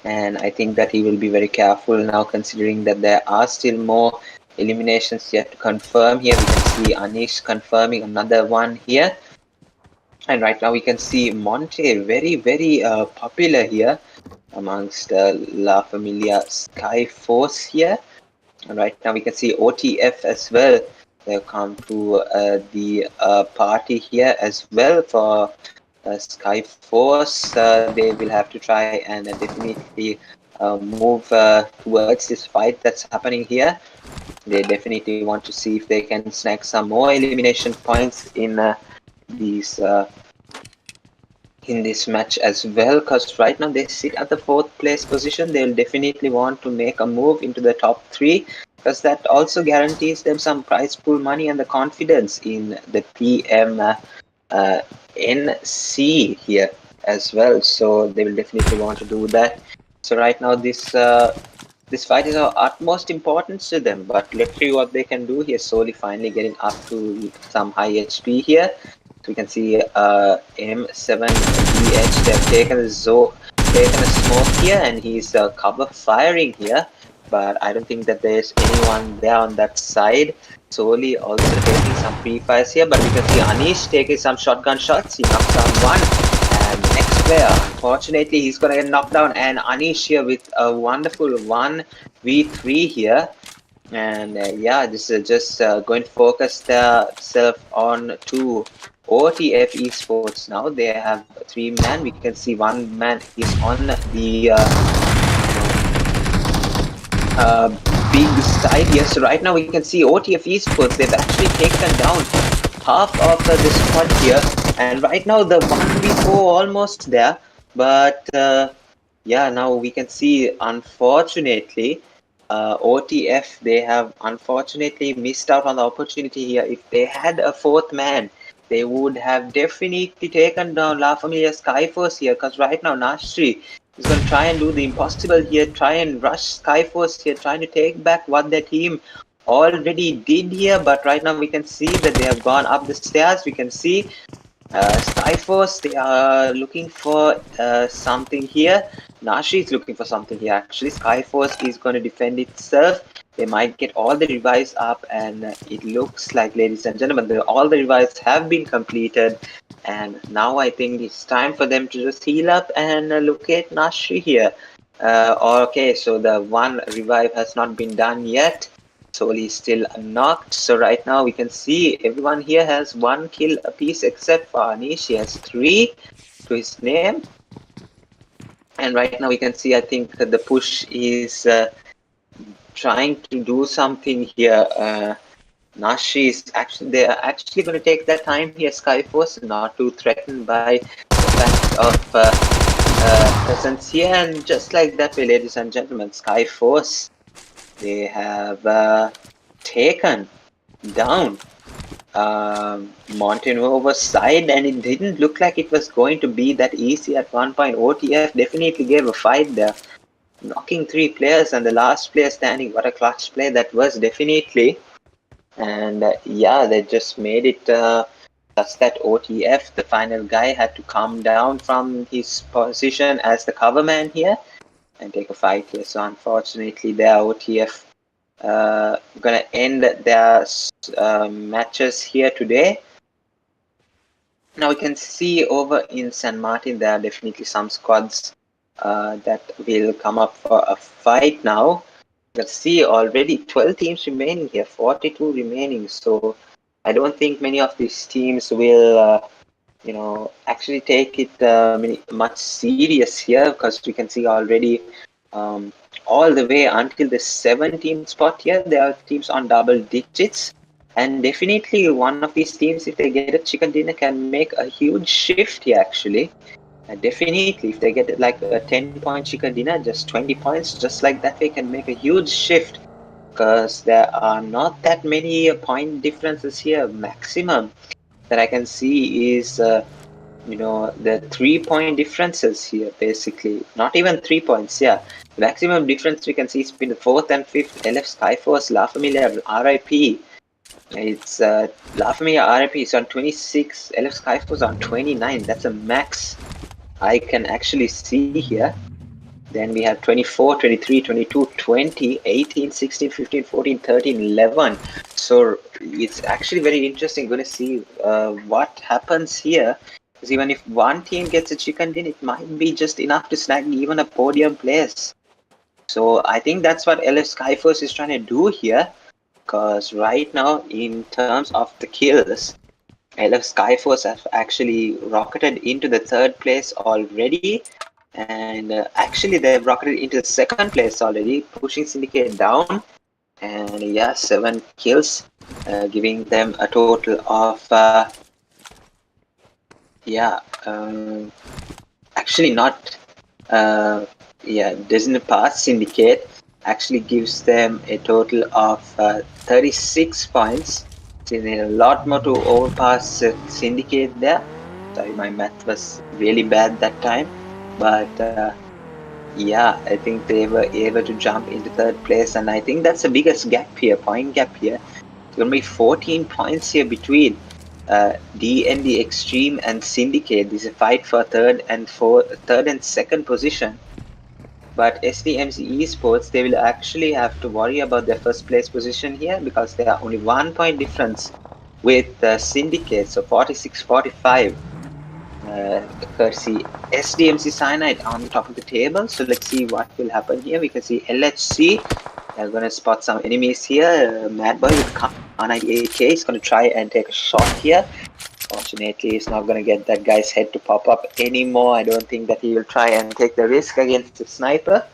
Speaker 1: And I think that he will be very careful now, considering that there are still more eliminations yet to confirm here. We can see Anish confirming another one here. And right now we can see Monte, very popular here amongst La Familia Skyforce here. And right now we can see OTF as well. They've come to the party here as well for Skyforce. They will have to try and definitely move towards this fight that's happening here. They definitely want to see if they can snag some more elimination points these in this match as well, because right now they sit at the fourth place position. They'll definitely want to make a move into the top 3, because that also guarantees them some prize pool money and the confidence in the PMNC here as well. So they will definitely want to do that. So right now this fight is of utmost importance to them, but let's see what they can do here. Slowly finally getting up to some high HP here. So we can see M7DH, they've taken a smoke here, and he's cover firing here, but I don't think that there's anyone there on that side. Solely also taking some free fires here, but we can see Anish taking some shotgun shots. He knocks down one, and next player, unfortunately, he's gonna get knocked down, and Anish here with a wonderful 1v3 here. And yeah, this is just going to focus themselves on two OTF Esports now. They have 3 man. We can see 1 man is on the big side here. So right now we can see OTF Esports, they've actually taken down half of the squad here. And right now the 1v4 almost there. But yeah, now we can see, unfortunately, OTF, they have unfortunately missed out on the opportunity here. If they had a 4th man,
Speaker 3: they would have definitely taken down La Familia Skyforce here, because right now Nashri is going to try and do the impossible here, try and rush Skyforce here, trying to take back what their team already did here. But right now we can see that they have gone up the stairs. We can see Skyforce, they are looking for something here. Nashi is looking for something here. Actually, Skyforce is going to defend itself. They might get all the revives up, and it looks like, ladies and gentlemen, all the revives have been completed. And now I think it's time for them to just heal up and locate Nashi here. Okay, so the one revive has not been done yet. Soli is still knocked. So right now we can see everyone here has 1 kill apiece except for Anish. He has 3 to his name. And right now we can see, I think the push is trying to do something here. Nashi is actually, they are actually going to take their time here, Skyforce, not too threatened by the fact of presence here. And just like that way, ladies and gentlemen, Skyforce, they have taken down Montenover's side, and it didn't look like it was going to be that easy at one point. OTF definitely gave a fight there, knocking 3 players, and the last player standing. What a clutch play that was, definitely. And yeah, they just made it such that OTF, the final guy, had to come down from his position as the cover man here and take a fight here. So unfortunately, their OTF gonna end their matches here today. Now we can see over in San Martin there are definitely some squads that will come up for a fight now. You can see already 12 teams remaining here, 42 remaining. So I don't think many of these teams will actually take it much serious here, because we can see already all the way until the 17th spot here, there are teams on double digits. And definitely one of these teams, if they get a chicken dinner, can make a huge shift here actually. Definitely, if they get like a 10-point chicken dinner, just 20 points, just like that, they can make a huge shift, because there are not that many point differences here. Maximum that I can see is the 3-point differences here, basically. Not even 3 points, yeah. The maximum difference we can see is between the 4th and 5th, LF Skyforce, La Familia, RIP. It's La Familia RIP is on 26, LF Skyforce on 29. That's a max I can actually see here. Then we have 24, 23, 22, 20, 18, 16, 15, 14, 13, 11. So it's actually very interesting. Going to see what happens here. Because even if one team gets a chicken din, it might be just enough to snag even a podium place. So I think that's what LF Skyforce is trying to do here. Because right now, in terms of the kills, LF Skyforce have actually rocketed into the 3rd place already. And actually they've rocketed into the 2nd place already, pushing Syndicate down. And yeah, 7 kills, giving them a total of actually not doesn't pass. Syndicate actually gives them a total of 36 points. So they need a lot more to overpass Syndicate there. Sorry, my math was really bad that time. But yeah, I think they were able to jump into 3rd place, and I think that's the biggest gap here, point gap here. It's going to be 14 points here between DND Extreme and Syndicate. This is a fight for 3rd and 2nd position. But SDMZ Esports, they will actually have to worry about their 1st place position here, because they are only 1 point difference with Syndicate, so 46-45. Courtesy SDMZ CYANIDE on top of the table. So let's see what will happen here. We can see LHC. They're going to spot some enemies here. Madboy with Kar98 AK is going to try and take a shot here. Fortunately, he's not going to get that guy's head to pop up anymore. I don't think that he will try and take the risk against the sniper.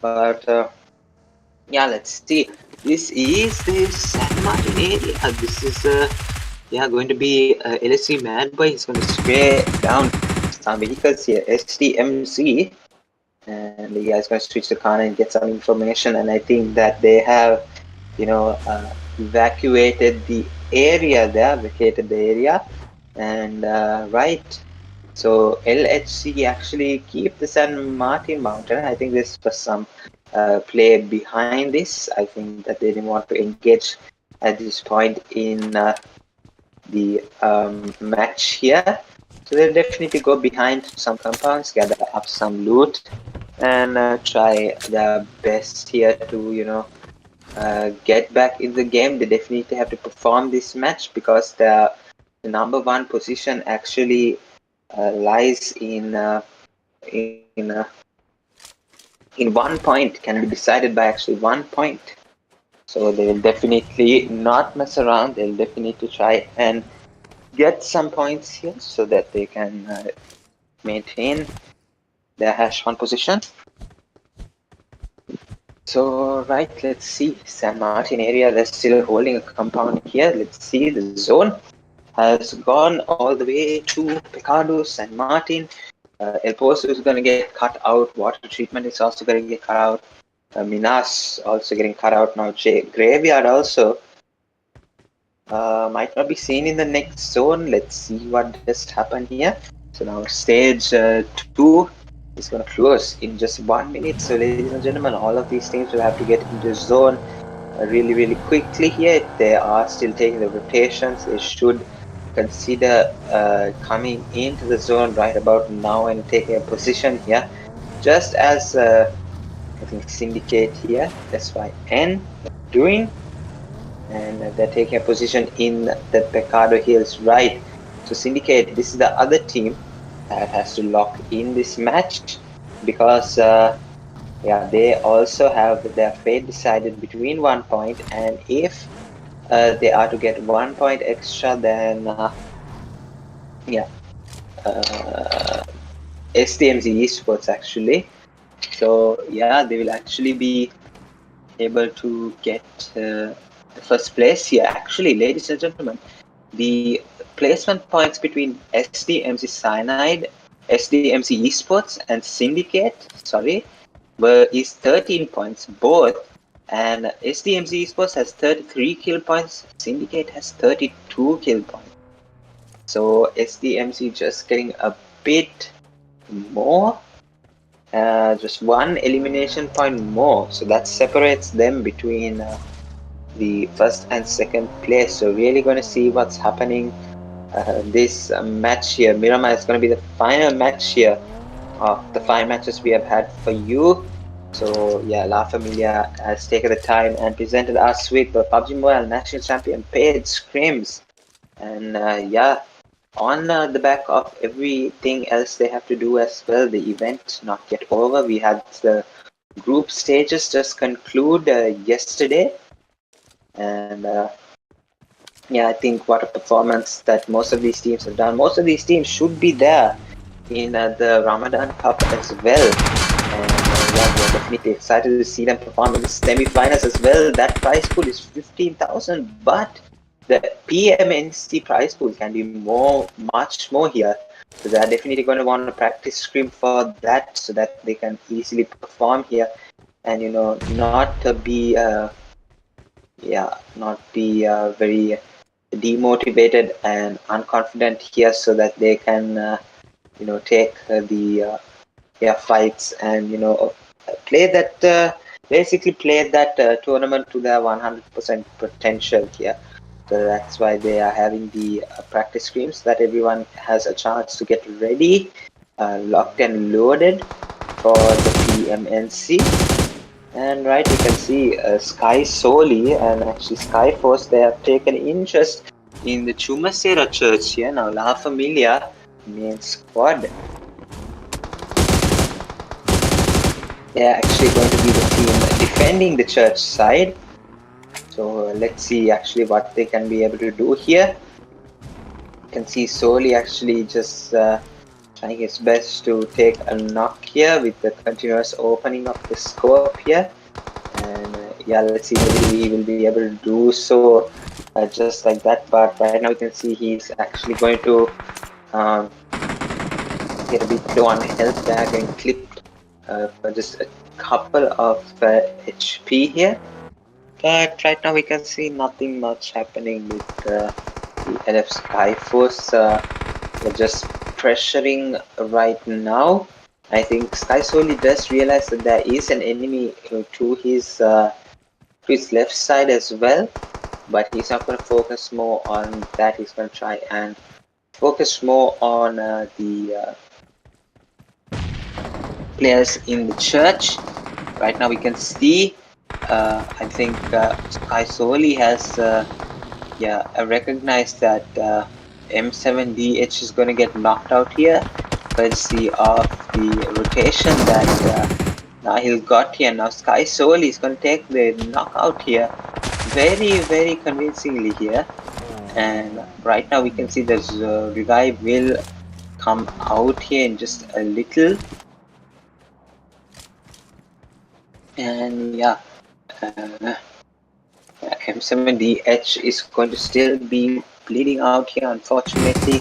Speaker 3: But yeah, let's see. This is the San Martin area. This is going to be LSC Madboy. He's going to spray down some vehicles here, SDMZ, and the guy's going to switch the car and get some information. And I think that they have, evacuated the area there, vacated the area, and right. So LHC actually keep the San Martin Mountain. I think this was some play behind this. I think that they didn't want to engage at this point in the match here. So they'll definitely go behind some compounds, gather up some loot, and try their best here to, get back in the game. They definitely have to perform this match because the number one position actually lies in in 1 point, can be decided by actually 1 point. So they will definitely not mess around. They'll definitely try and get some points here so that they can maintain their #1 position. So right, let's see. San Martin area, they're still holding a compound here. Let's see, the zone has gone all the way to Picado, San Martin. El Pozo is going to get cut out. Water treatment is also going to get cut out. Minas also getting cut out now. Graveyard also might not be seen in the next zone. Let's see what just happened here. So now stage 2 is going to close in just 1 minute. So ladies and gentlemen, all of these teams will have to get into zone really quickly here. They are still taking the rotations. They should consider coming into the zone right about now and taking a position here, just as I think Syndicate here, SYN doing, and they're taking a position in the Pecado Hills right. So Syndicate, this is the other team that has to lock in this match because yeah, they also have their fate decided between 1 point, and if they are to get 1 point extra, then yeah, SDMZ Esports actually. So yeah, they will actually be able to get the first place here. Actually, ladies and gentlemen, the placement points between SDMZ Cyanide, SDMZ Esports, and Syndicate, sorry, is 13 points both, and SDMZ Esports has 33 kill points, Syndicate has 32 kill points. So SDMZ just getting a bit more, just one elimination point more, so that separates them between the first and second place. So really going to see what's happening this match here. Miramar is going to be the final match here of the 5 matches we have had for you. So yeah, La Familia has taken the time and presented us with the PUBG Mobile National Champion paid scrims. And yeah, on the back of everything else they have to do as well, the event not yet over. We had the group stages just conclude yesterday. And yeah, I think what a performance that most of these teams have done. Most of these teams should be there in the Ramadan Cup as well. And yeah, we're definitely excited to see them perform in the semi-finals as well. That prize pool is 15,000, but the Pmnc prize pool can be much more here. So they're definitely going to want to practice Scrim for that so that they can easily perform here and not be very demotivated and unconfident here, so that they can take the fights and play that basically play that tournament to their 100% potential here. So that's why they are having the practice screens, so that everyone has a chance to get ready, locked and loaded for the Pmnc. And right, you can see Sky Soli and actually Skyforce, they have taken interest in the Chumasera Church here. Now La Familia main squad, they're actually going to be the team defending the church side. So let's see actually what they can be able to do here. You can see Soli actually just trying his best to take a knock here with the continuous opening of the scope here. And yeah, let's see whether he will be able to do so just like that. But right now you can see he's actually going to get a bit low on health there, getting clipped for just a couple of HP here. But right now we can see nothing much happening with the LF Skyforce. They're just pressuring right now. I think Sky slowly does realize that there is an enemy to his left side as well, but he's not going to focus more on that. He's going to try and focus more on the players in the church. Right now we can see, I think Sky Soli has recognized that M7DH is going to get knocked out here, courtesy of the rotation that Nahil got here. Now Sky Soli is going to take the knockout here very convincingly here. And right now we can see the revive will come out here in just a little. And yeah, uh, M7DH is going to still be bleeding out here, unfortunately.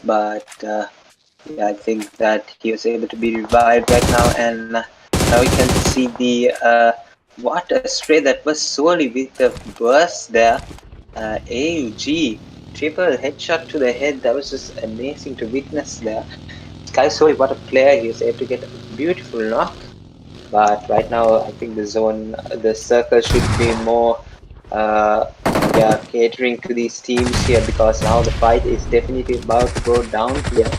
Speaker 3: But yeah, I think that he was able to be revived right now, and now we can see the what a spray that was solely with the burst there. AUG triple headshot to the head. That was just amazing to witness there. Sky Soli, what a player! He was able to get a beautiful knock. But right now, I think the circle should be more, catering to these teams here, because now the fight is definitely about to go down here.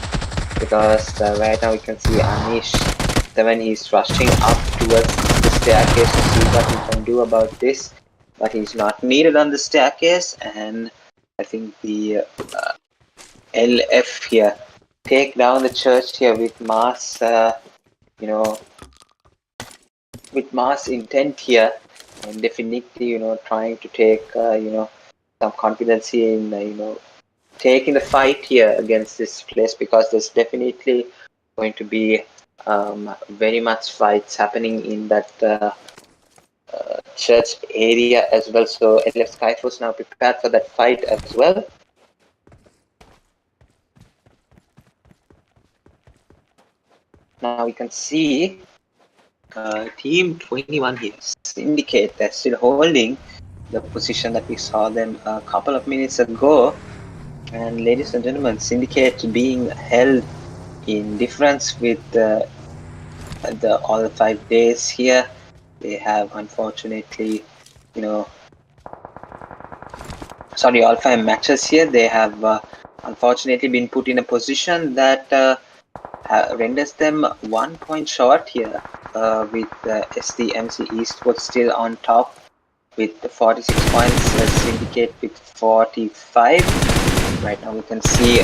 Speaker 3: Because right now we can see Anish 7, he's rushing up towards the staircase to see what he can do about this, but he's not needed on the staircase. And I think the LF here take down the church here with mass, you know, with mass intent here, and definitely trying to take some confidence in taking the fight here against this place, because there's definitely going to be very much fights happening in that church area as well. So LF Skyforce now prepared for that fight as well. Now we can see Team 21 here, Syndicate, they're still holding the position that we saw them a couple of minutes ago. And ladies and gentlemen, Syndicate being held in difference with the all 5 days here. They have unfortunately, all 5 matches here. They have unfortunately been put in a position that renders them 1 point short here, with SDMZ Esports still on top with 46 points, Syndicate with 45. Right now we can see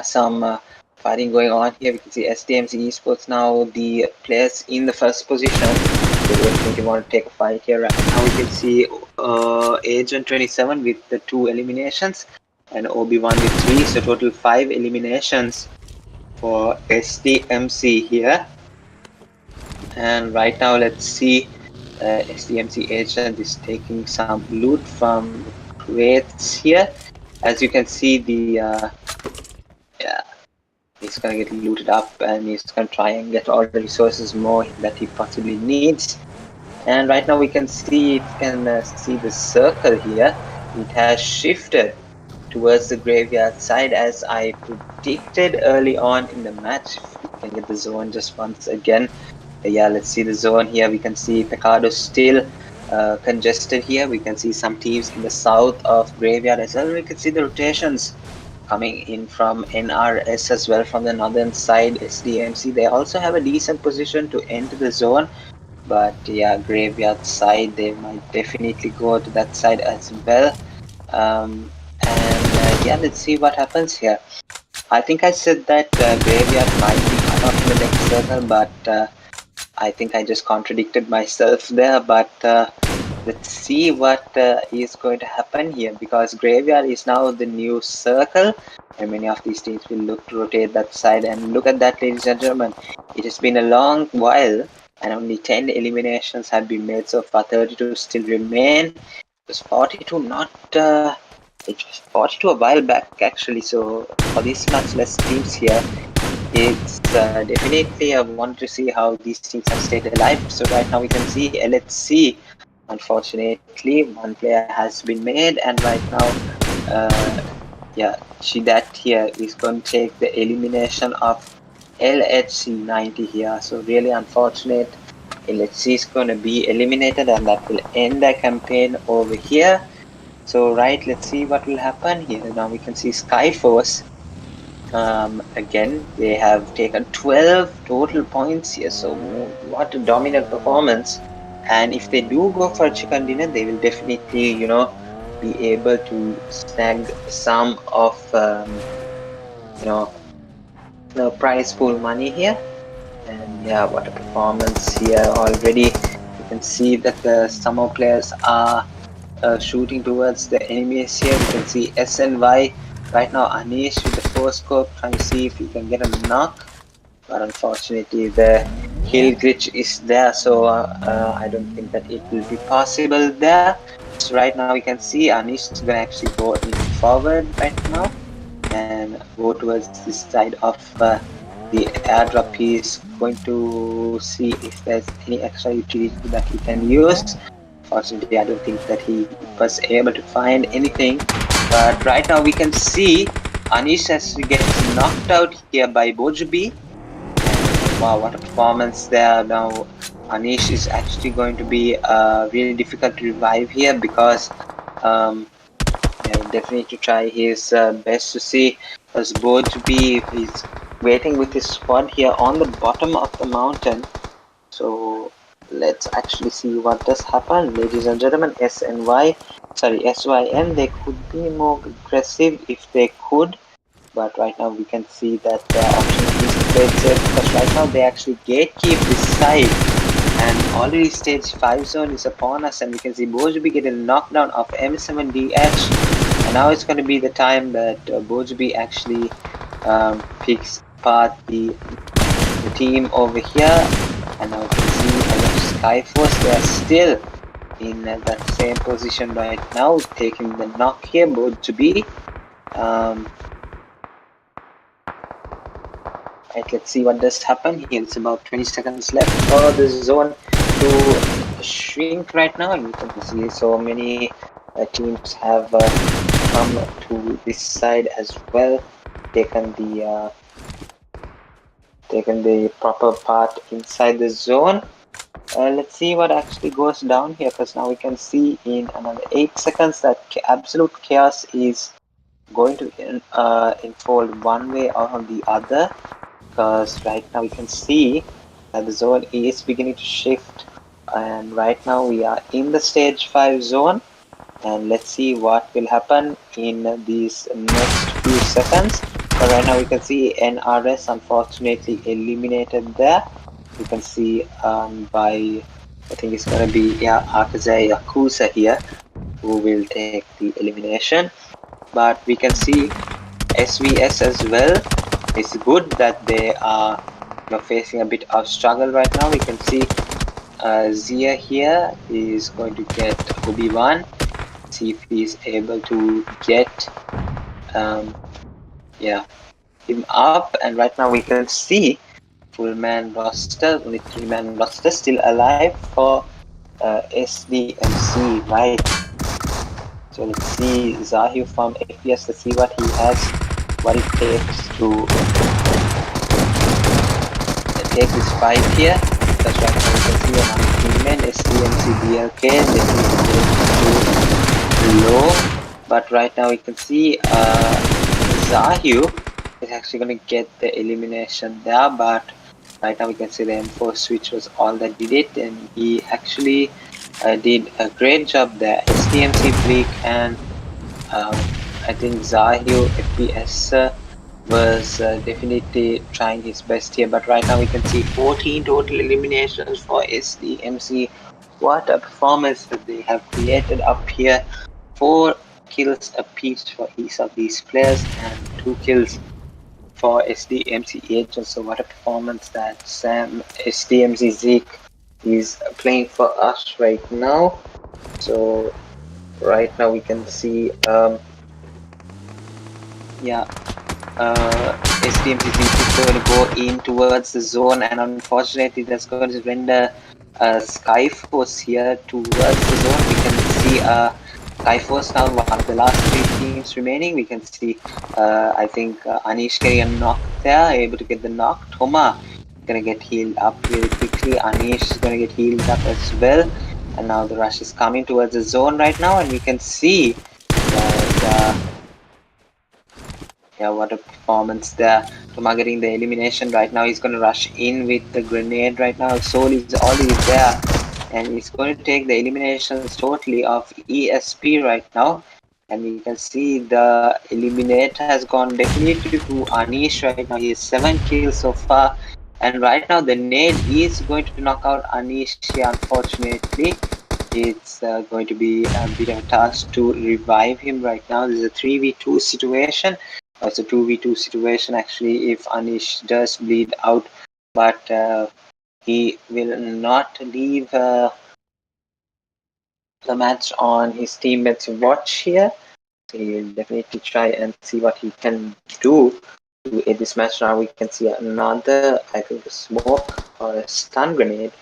Speaker 3: some fighting going on here. We can see SDMZ Esports now the players in the first position. They definitely want to take a fight here. Right now we can see Agent 27 with the 2 eliminations and OB1 with 3, so total 5 eliminations for SDMC here. And right now let's see, SDMC Agent is taking some loot from crates here. As you can see, the he's gonna get looted up, and he's gonna try and get all the resources more that he possibly needs. And right now we can see see the circle here. It has shifted towards the graveyard side, as I predicted early on in the match. We can get the zone just once again. Yeah, let's see the zone here. We can see Pecado still congested here. We can see some teams in the south of graveyard as well. We can see the rotations coming in from NRS as well from the northern side. SDMC, they also have a decent position to enter the zone, but yeah, graveyard side, they might definitely go to that side as well. Yeah, let's see what happens here. I think I said that graveyard might be cut off in the next circle, but I think I just contradicted myself there. But let's see what is going to happen here, because graveyard is now the new circle, and many of these teams will look to rotate that side. And look at that, ladies and gentlemen, it has been a long while and only 10 eliminations have been made so far. 32 still remain. It was 42 not it was 42 a while back actually, so for this much less teams here, it's definitely I want to see how these teams have stayed alive. So right now we can see LHC. Unfortunately, one player has been made, and right now, uh, yeah, that here is going to take the elimination of LHC 90 here. So really unfortunate. LHC is going to be eliminated, and that will end the campaign over here. So right, let's see what will happen here. Now we can see Skyforce. Again, they have taken 12 total points here. So what a dominant performance! And if they do go for a chicken dinner, they will definitely, be able to snag some of, you know, the prize pool money here. And yeah, what a performance here already. You can see that the summer players are shooting towards the enemies here. We can see SNY right now. Anish with the first scope trying to see if he can get a knock, but unfortunately the hill glitch is there, so I don't think that it will be possible there. So right now we can see Anish is gonna actually go in forward right now and go towards this side of the airdrop. He is going to see if there's any extra utility that he can use. Fortunately, I don't think that he was able to find anything. But right now we can see Anish as gets knocked out here by Bojubi. And wow, what a performance there. Now Anish is actually going to be really difficult to revive here because um, yeah, definitely to try his best to see as Bojubi is waiting with his squad here on the bottom of the mountain. So let's actually see what does happen, ladies and gentlemen. SYN, they could be more aggressive if they could, but right now we can see that their option is to play it safe because right now they actually gatekeep this side, and already stage 5 zone is upon us, and we can see Bojubi get a knockdown of M7DH, and now it's going to be the time that Bojubi actually picks apart the team over here. And now you can see Skyforce, they are still in that same position right now, taking the knock here, Bojubi. Um, right, let's see what does happen here. It's about 20 seconds left for the zone to shrink right now, and you can see so many teams have come to this side as well, taken the proper part inside the zone. Let's see what actually goes down here, because now we can see in another 8 seconds that absolute chaos is going to unfold one way or the other, because right now we can see that the zone is beginning to shift, and right now we are in the stage 5 zone, and let's see what will happen in these next few seconds. But right now we can see NRS unfortunately eliminated there. You can see by, I think it's gonna be, yeah, AKAZAYA Yakuza here who will take the elimination. But we can see SVS as well. It's good that they are facing a bit of struggle right now. We can see Zia here is going to get Obi-Wan. See if he's able to get yeah, him up. And right now we can see full man roster, only 3-man roster still alive for SDMZ, right? So let's see Zahir from FPS, let's see what he has, what it takes to take this fight here. Because right now you can see another teammate, SDMZ BLK, they need to go too low. But right now we can see Zahir is actually going to get the elimination there, but right now we can see the M4 switch was all that did it, and he actually did a great job there. SDMC Bleak and I think Zahir FPS was definitely trying his best here, but right now we can see 14 total eliminations for SDMC. What a performance that they have created up here. 4 kills apiece for each of these players and 2 kills for SDMC agents. So what a performance that SDMC Zeke is playing for us right now. So right now we can see yeah, SDMZ is going to go in towards the zone, and unfortunately, that's going to render Skyforce here towards the zone. We can see Skyforce now, one of the last three teams remaining. We can see, I think, Anish getting a knock there, able to get the knock. Thoma gonna get healed up really quickly. Anish is gonna get healed up as well. And now the rush is coming towards the zone right now, and we can see that. Yeah, what a performance there. Toma getting the elimination right now. He's going to rush in with the grenade right now. Soul is already there. And he's going to take the eliminations totally of ESP right now. And we can see the eliminate has gone definitely to Anish right now. He has 7 kills so far. And right now the nade is going to knock out Anish here, unfortunately. It's going to be a bit of a task to revive him right now. This is a 3v2 situation. It's a 2v2 situation actually if Anish does bleed out, but he will not leave the match on his teammates' watch here. So he will definitely try and see what he can do to end this match. Now we can see another, I think, a smoke or a stun grenade.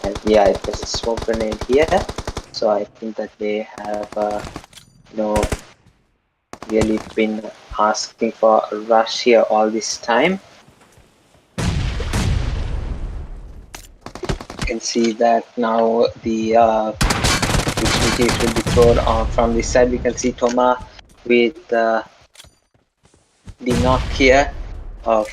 Speaker 3: And yeah, it was a smoke grenade here. So I think that they have, you know, really been asking for a rush here all this time. You can see that now the opportunities will be thrown from this side. We can see Toma with the knock here of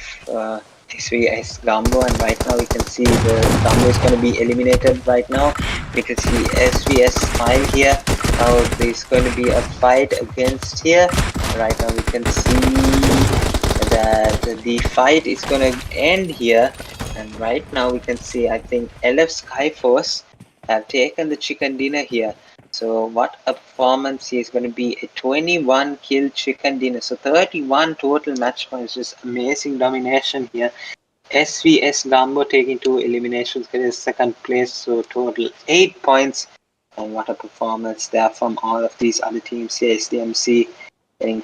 Speaker 3: SVS Gambo, and right now we can see the Gambo is going to be eliminated right now. We can see SVS Smile here. Now there's going to be a fight against here. Right now we can see that the fight is going to end here, and right now we can see, I think, LF Skyforce have taken the chicken dinner here. So what a performance. He is going to be a 21 kill chicken dinner. So 31 total match points. Just amazing domination here. SVS Gambo taking 2 eliminations, getting second place. So total 8 points. And what a performance there from all of these other teams here. SDMC getting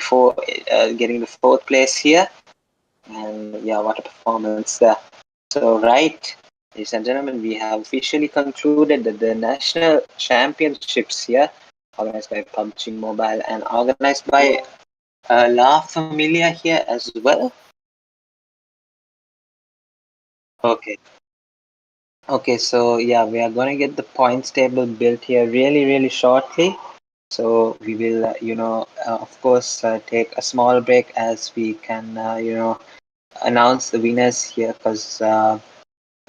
Speaker 3: the 4th place here. And yeah, what a performance there. So right, ladies and gentlemen, we have officially concluded that the national championships here, organized by PUBG Mobile and organized by La Familia here as well. Okay. Okay, so yeah, we are going to get the points table built here really shortly. So we will, of course, take a small break as we can, announce the winners here, because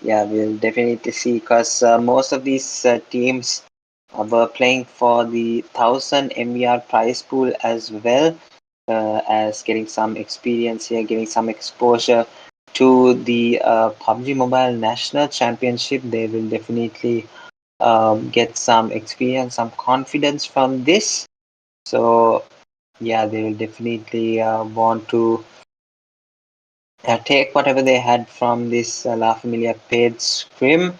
Speaker 3: yeah, we'll definitely see, because most of these teams were playing for the 1000 MVR prize pool as well, as getting some experience here, getting some exposure to the PUBG Mobile National Championship. They will definitely get some experience, some confidence from this. So yeah, they will definitely want to take whatever they had from this La Familia paid scrim,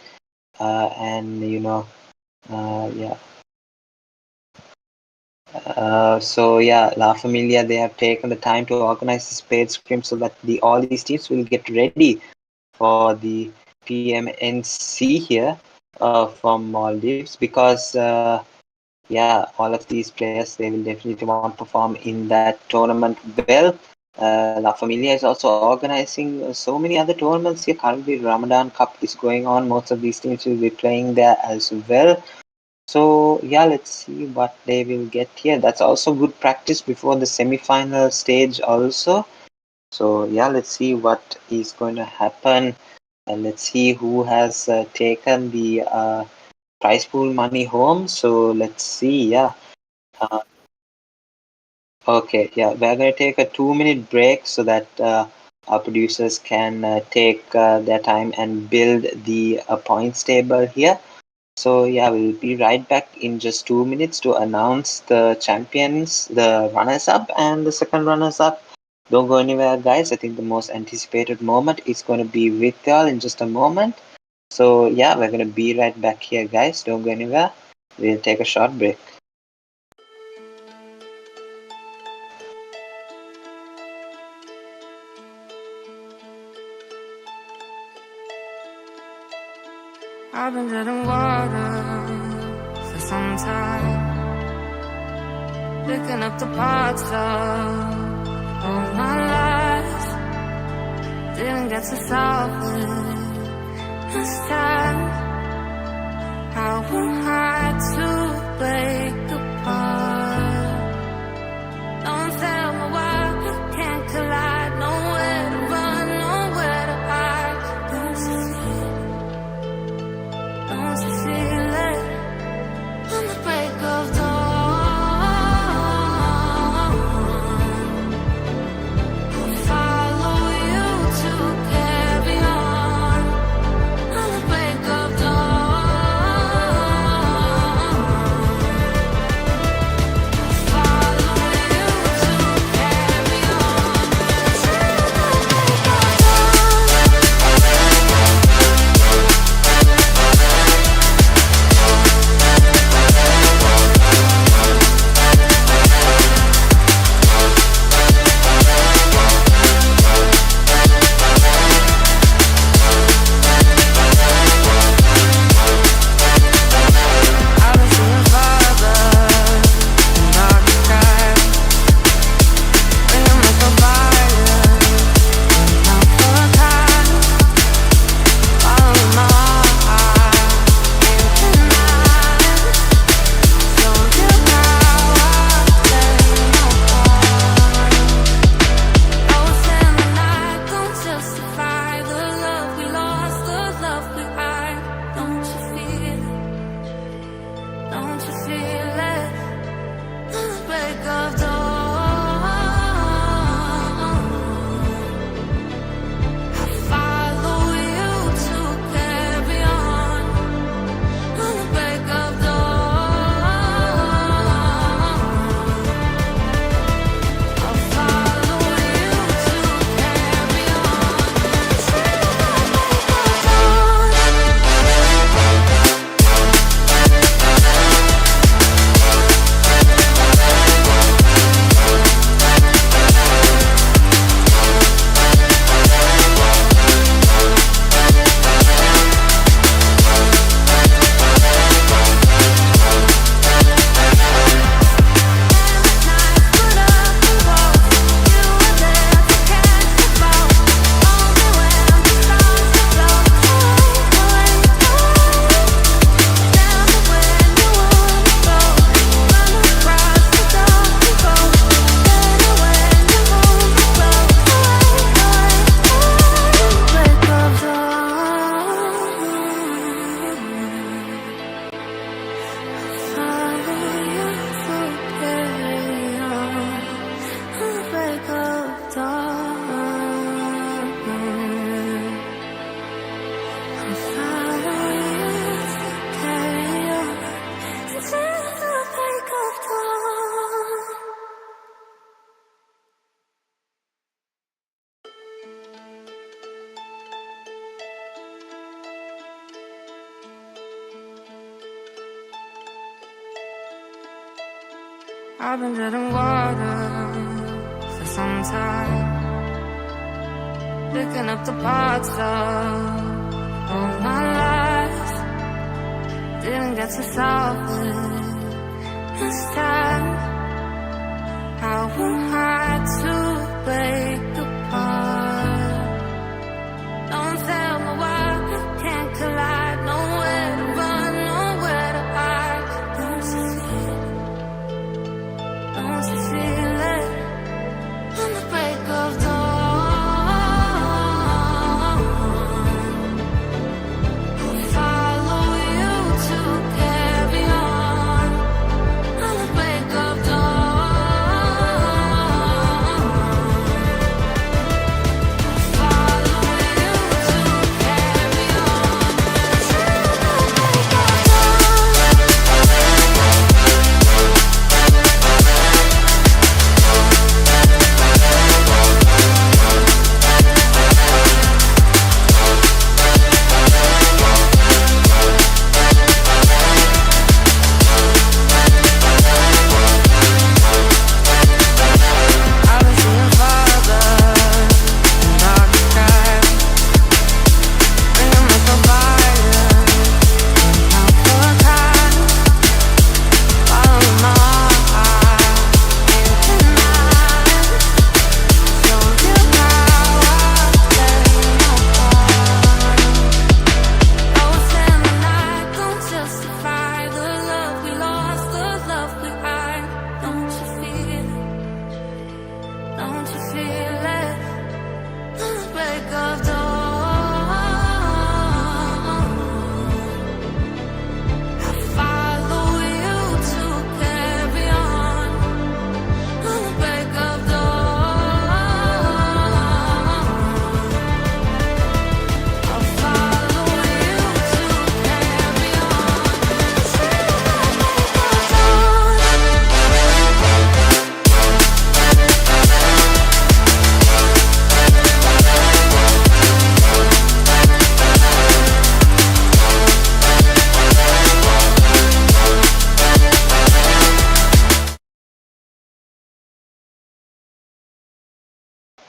Speaker 3: and yeah. So yeah, La Familia, they have taken the time to organize this paid scrim so that all these teams will get ready for the PMNC here from Maldives, because yeah, all of these players, they will definitely want to perform in that tournament well. La Familia is also organizing so many other tournaments here. Currently, Ramadan Cup is going on. Most of these teams will be playing there as well. So yeah, let's see what they will get here. That's also good practice before the semi-final stage also. So yeah, let's see what is going to happen, and let's see who has taken the prize pool money home. So let's see. Yeah. Uh, okay. Yeah, we're going to take a 2-minute break so that our producers can take their time and build the points table here. So yeah, we'll be right back in just 2 minutes to announce the champions, the runners-up, and the second runners-up. Don't go anywhere, guys. I think the most anticipated moment is going to be with y'all in just a moment. So yeah, we're going to be right back here, guys. Don't go anywhere. We'll take a short break.
Speaker 2: I've been dead in water for some time, picking up the parts of all my life. Didn't get to solve it this time. How am I to break apart? Don't tell me why we can't collide. Nowhere to run, nowhere to hide. Don't you feel it? On the break of dawn, I'll follow you to carry on. On the break of dawn, I'll follow you to carry on. Till the break of I've been seeing farther in dark skies. Bring 'em like a fire, burning out for a time. Follow my heart, can't deny. Show you how I play no part. Lost in the night, don't justify the love we lost, the love we hide. Don't you feel it? Don't you feel it? On the break of dawn, I follow you to carry on. On the break of dawn, I'll follow you to carry on. Till the break of dawn. I've been dead in water for some time, picking up the parts of all my life. Didn't get to solve it this time. How am I to break apart? Don't tell me why we can't collide. Nowhere to run, nowhere to hide. Don't you feel it? Don't you feel it? On the break of dawn, I'll follow you to carry on. On the break of dawn,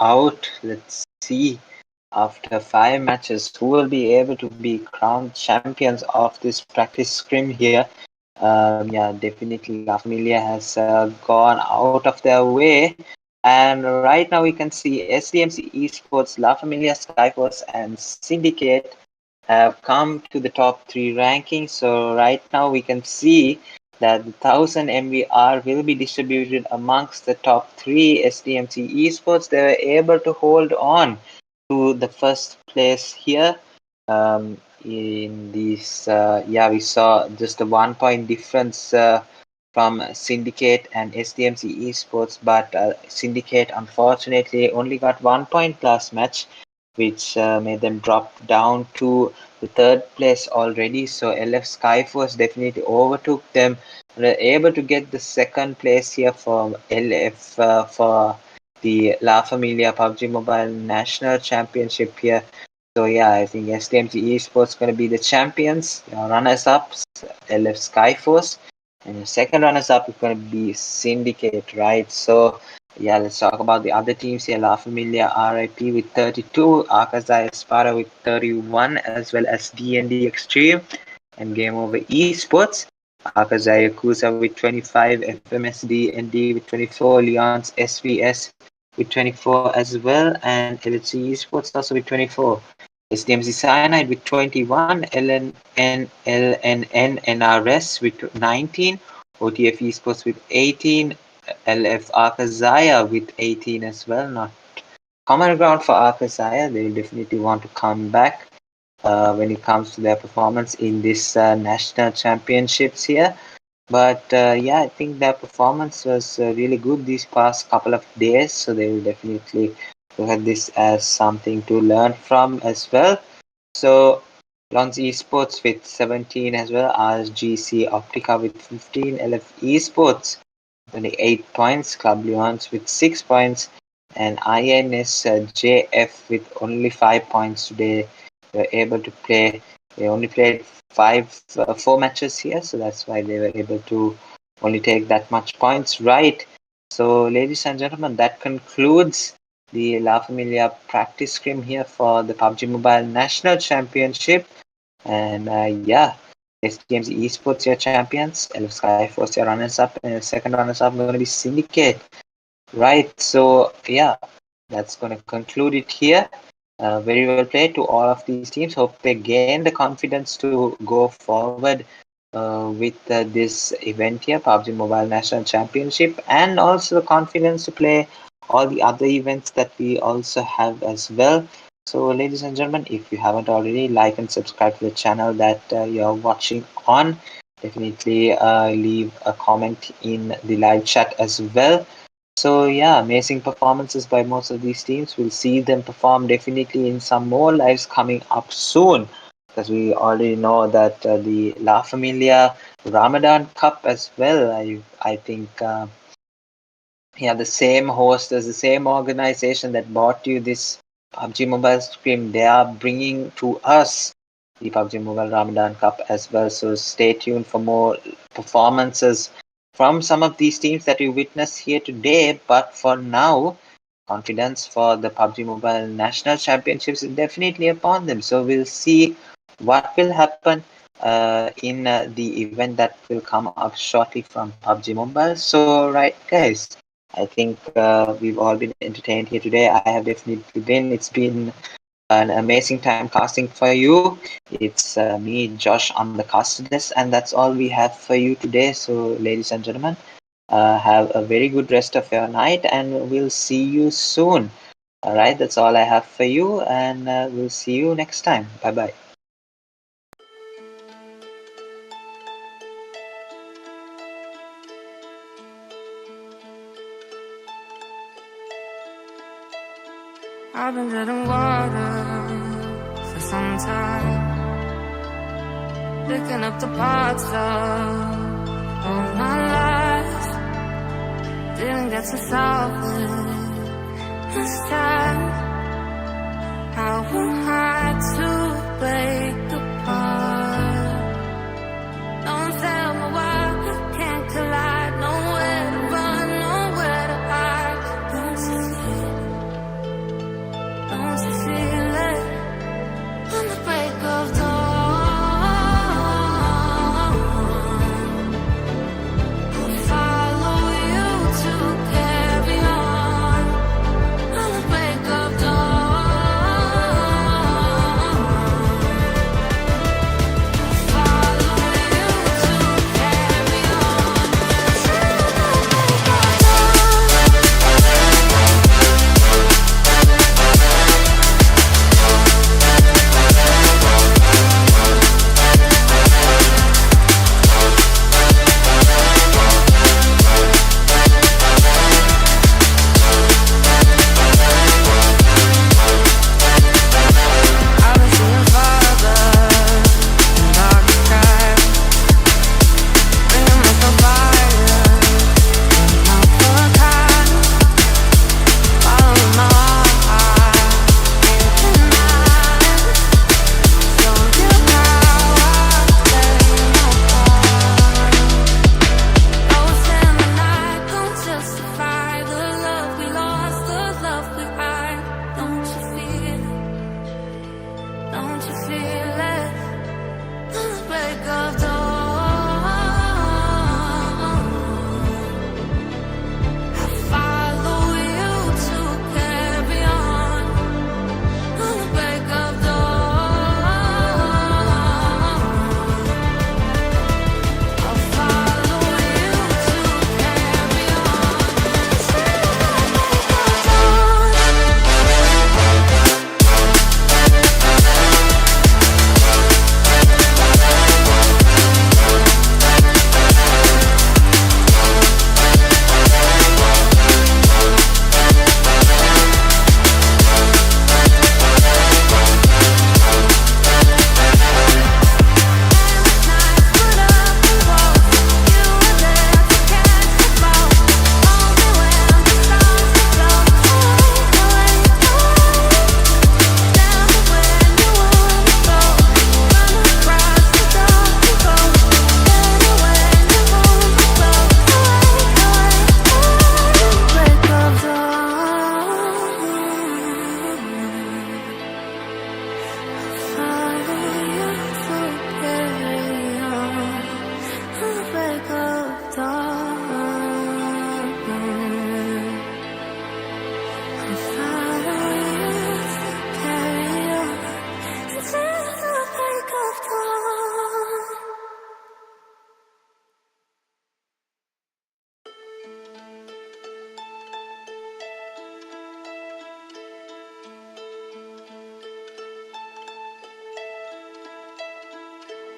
Speaker 1: out. Let's see after 5 matches who will be able to be crowned champions of this practice scrim here. Yeah, definitely La Familia has gone out of their way. And right now we can see SDMC Esports, La Familia, Skyforce, and Syndicate have come to the top 3 rankings. So right now we can see that the 1000 MVR will be distributed amongst the top 3 SDMC Esports. They were able to hold on to the first place here. In this, yeah, we saw just a 1 point difference from Syndicate and SDMC Esports, but Syndicate unfortunately only got 1 point last match, which made them drop down to the third place already. So LF Skyforce definitely overtook them. They're able to get the second place here for LF for the La Familia PUBG Mobile National Championship here. So yeah, I think SDMC Esports going to be the champions. Runners-ups, LF Skyforce, and the second runners-up is going to be Syndicate, right? So yeah, let's talk about the other teams here. La Familia RIP with 32, AKAZAYA ESPADA with 31, as well as DND Extreme and GAMEOVR Esports. AKAZAYA Yakuza with 25, FMSD ND with 24, Leon's SVS with 24 as well, and LHC Esports also with 24. SDMZ Cyanide with 21, LNNNRS with 19, OTF Esports with 18, LF AKAZAYA with 18 as well. Not common ground for AKAZAYA. They will definitely want to come back when it comes to their performance in this national championships here. But yeah, I think their performance was really good these past couple of days, so they will definitely look at this as something to learn from as well. So Lons Esports with 17 as well, RSGC OPTIKA with 15, LF Esports 28 points, Club Leons with 6 points, and INSJF with only 5 points today. They were able to play, they only played 4 matches here, so that's why they were able to only take that much points, right? So ladies and gentlemen, that concludes the La Familia practice scrim here for the PUBG Mobile National Championship. And yeah, SDMZ Esports your champions, LF Skyforce your runners-up, and your second runners-up going to be Syndicate. Right, so yeah, that's going to conclude it here. Very well played to all of these teams. Hope they gain the confidence to go forward with this event here, PUBG Mobile National Championship, and also the confidence to play all the other events that we also have as well. So, ladies and gentlemen, if you haven't already, like and subscribe to the channel that you're watching on. Definitely leave a comment in the live chat as well. So yeah, amazing performances by most of these teams. We'll see them perform definitely in some more lives coming up soon, because we already know that the La Familia Ramadan Cup as well. I think yeah, the same hosters, the same organization that bought you this PUBG Mobile stream, they are bringing to us the PUBG Mobile Ramadan Cup as well. So stay tuned for more performances from some of these teams that you witness here today. But for now, confidence for the PUBG Mobile National Championships is definitely upon them. So we'll see what will happen in the event that will come up shortly from PUBG Mobile. So right, guys, I think we've all been entertained here today. I have definitely been. It's been an amazing time casting for you. It's me, Josh, on the caster desk, and that's all we have for you today. So, ladies and gentlemen, have a very good rest of your night, and we'll see you soon. All right, that's all I have for you, and we'll see you next time. Bye bye.
Speaker 2: I've been treading water for some time, picking up the parts of all my life. Didn't get to solve it this time. How am I to break apart? Don't tell me why we can't collide. Nowhere to run, nowhere to hide. Don't see it.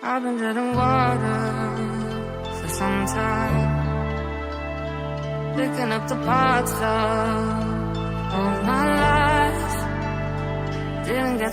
Speaker 2: I've been treading water for some time, picking up the parts of all my life. Didn't get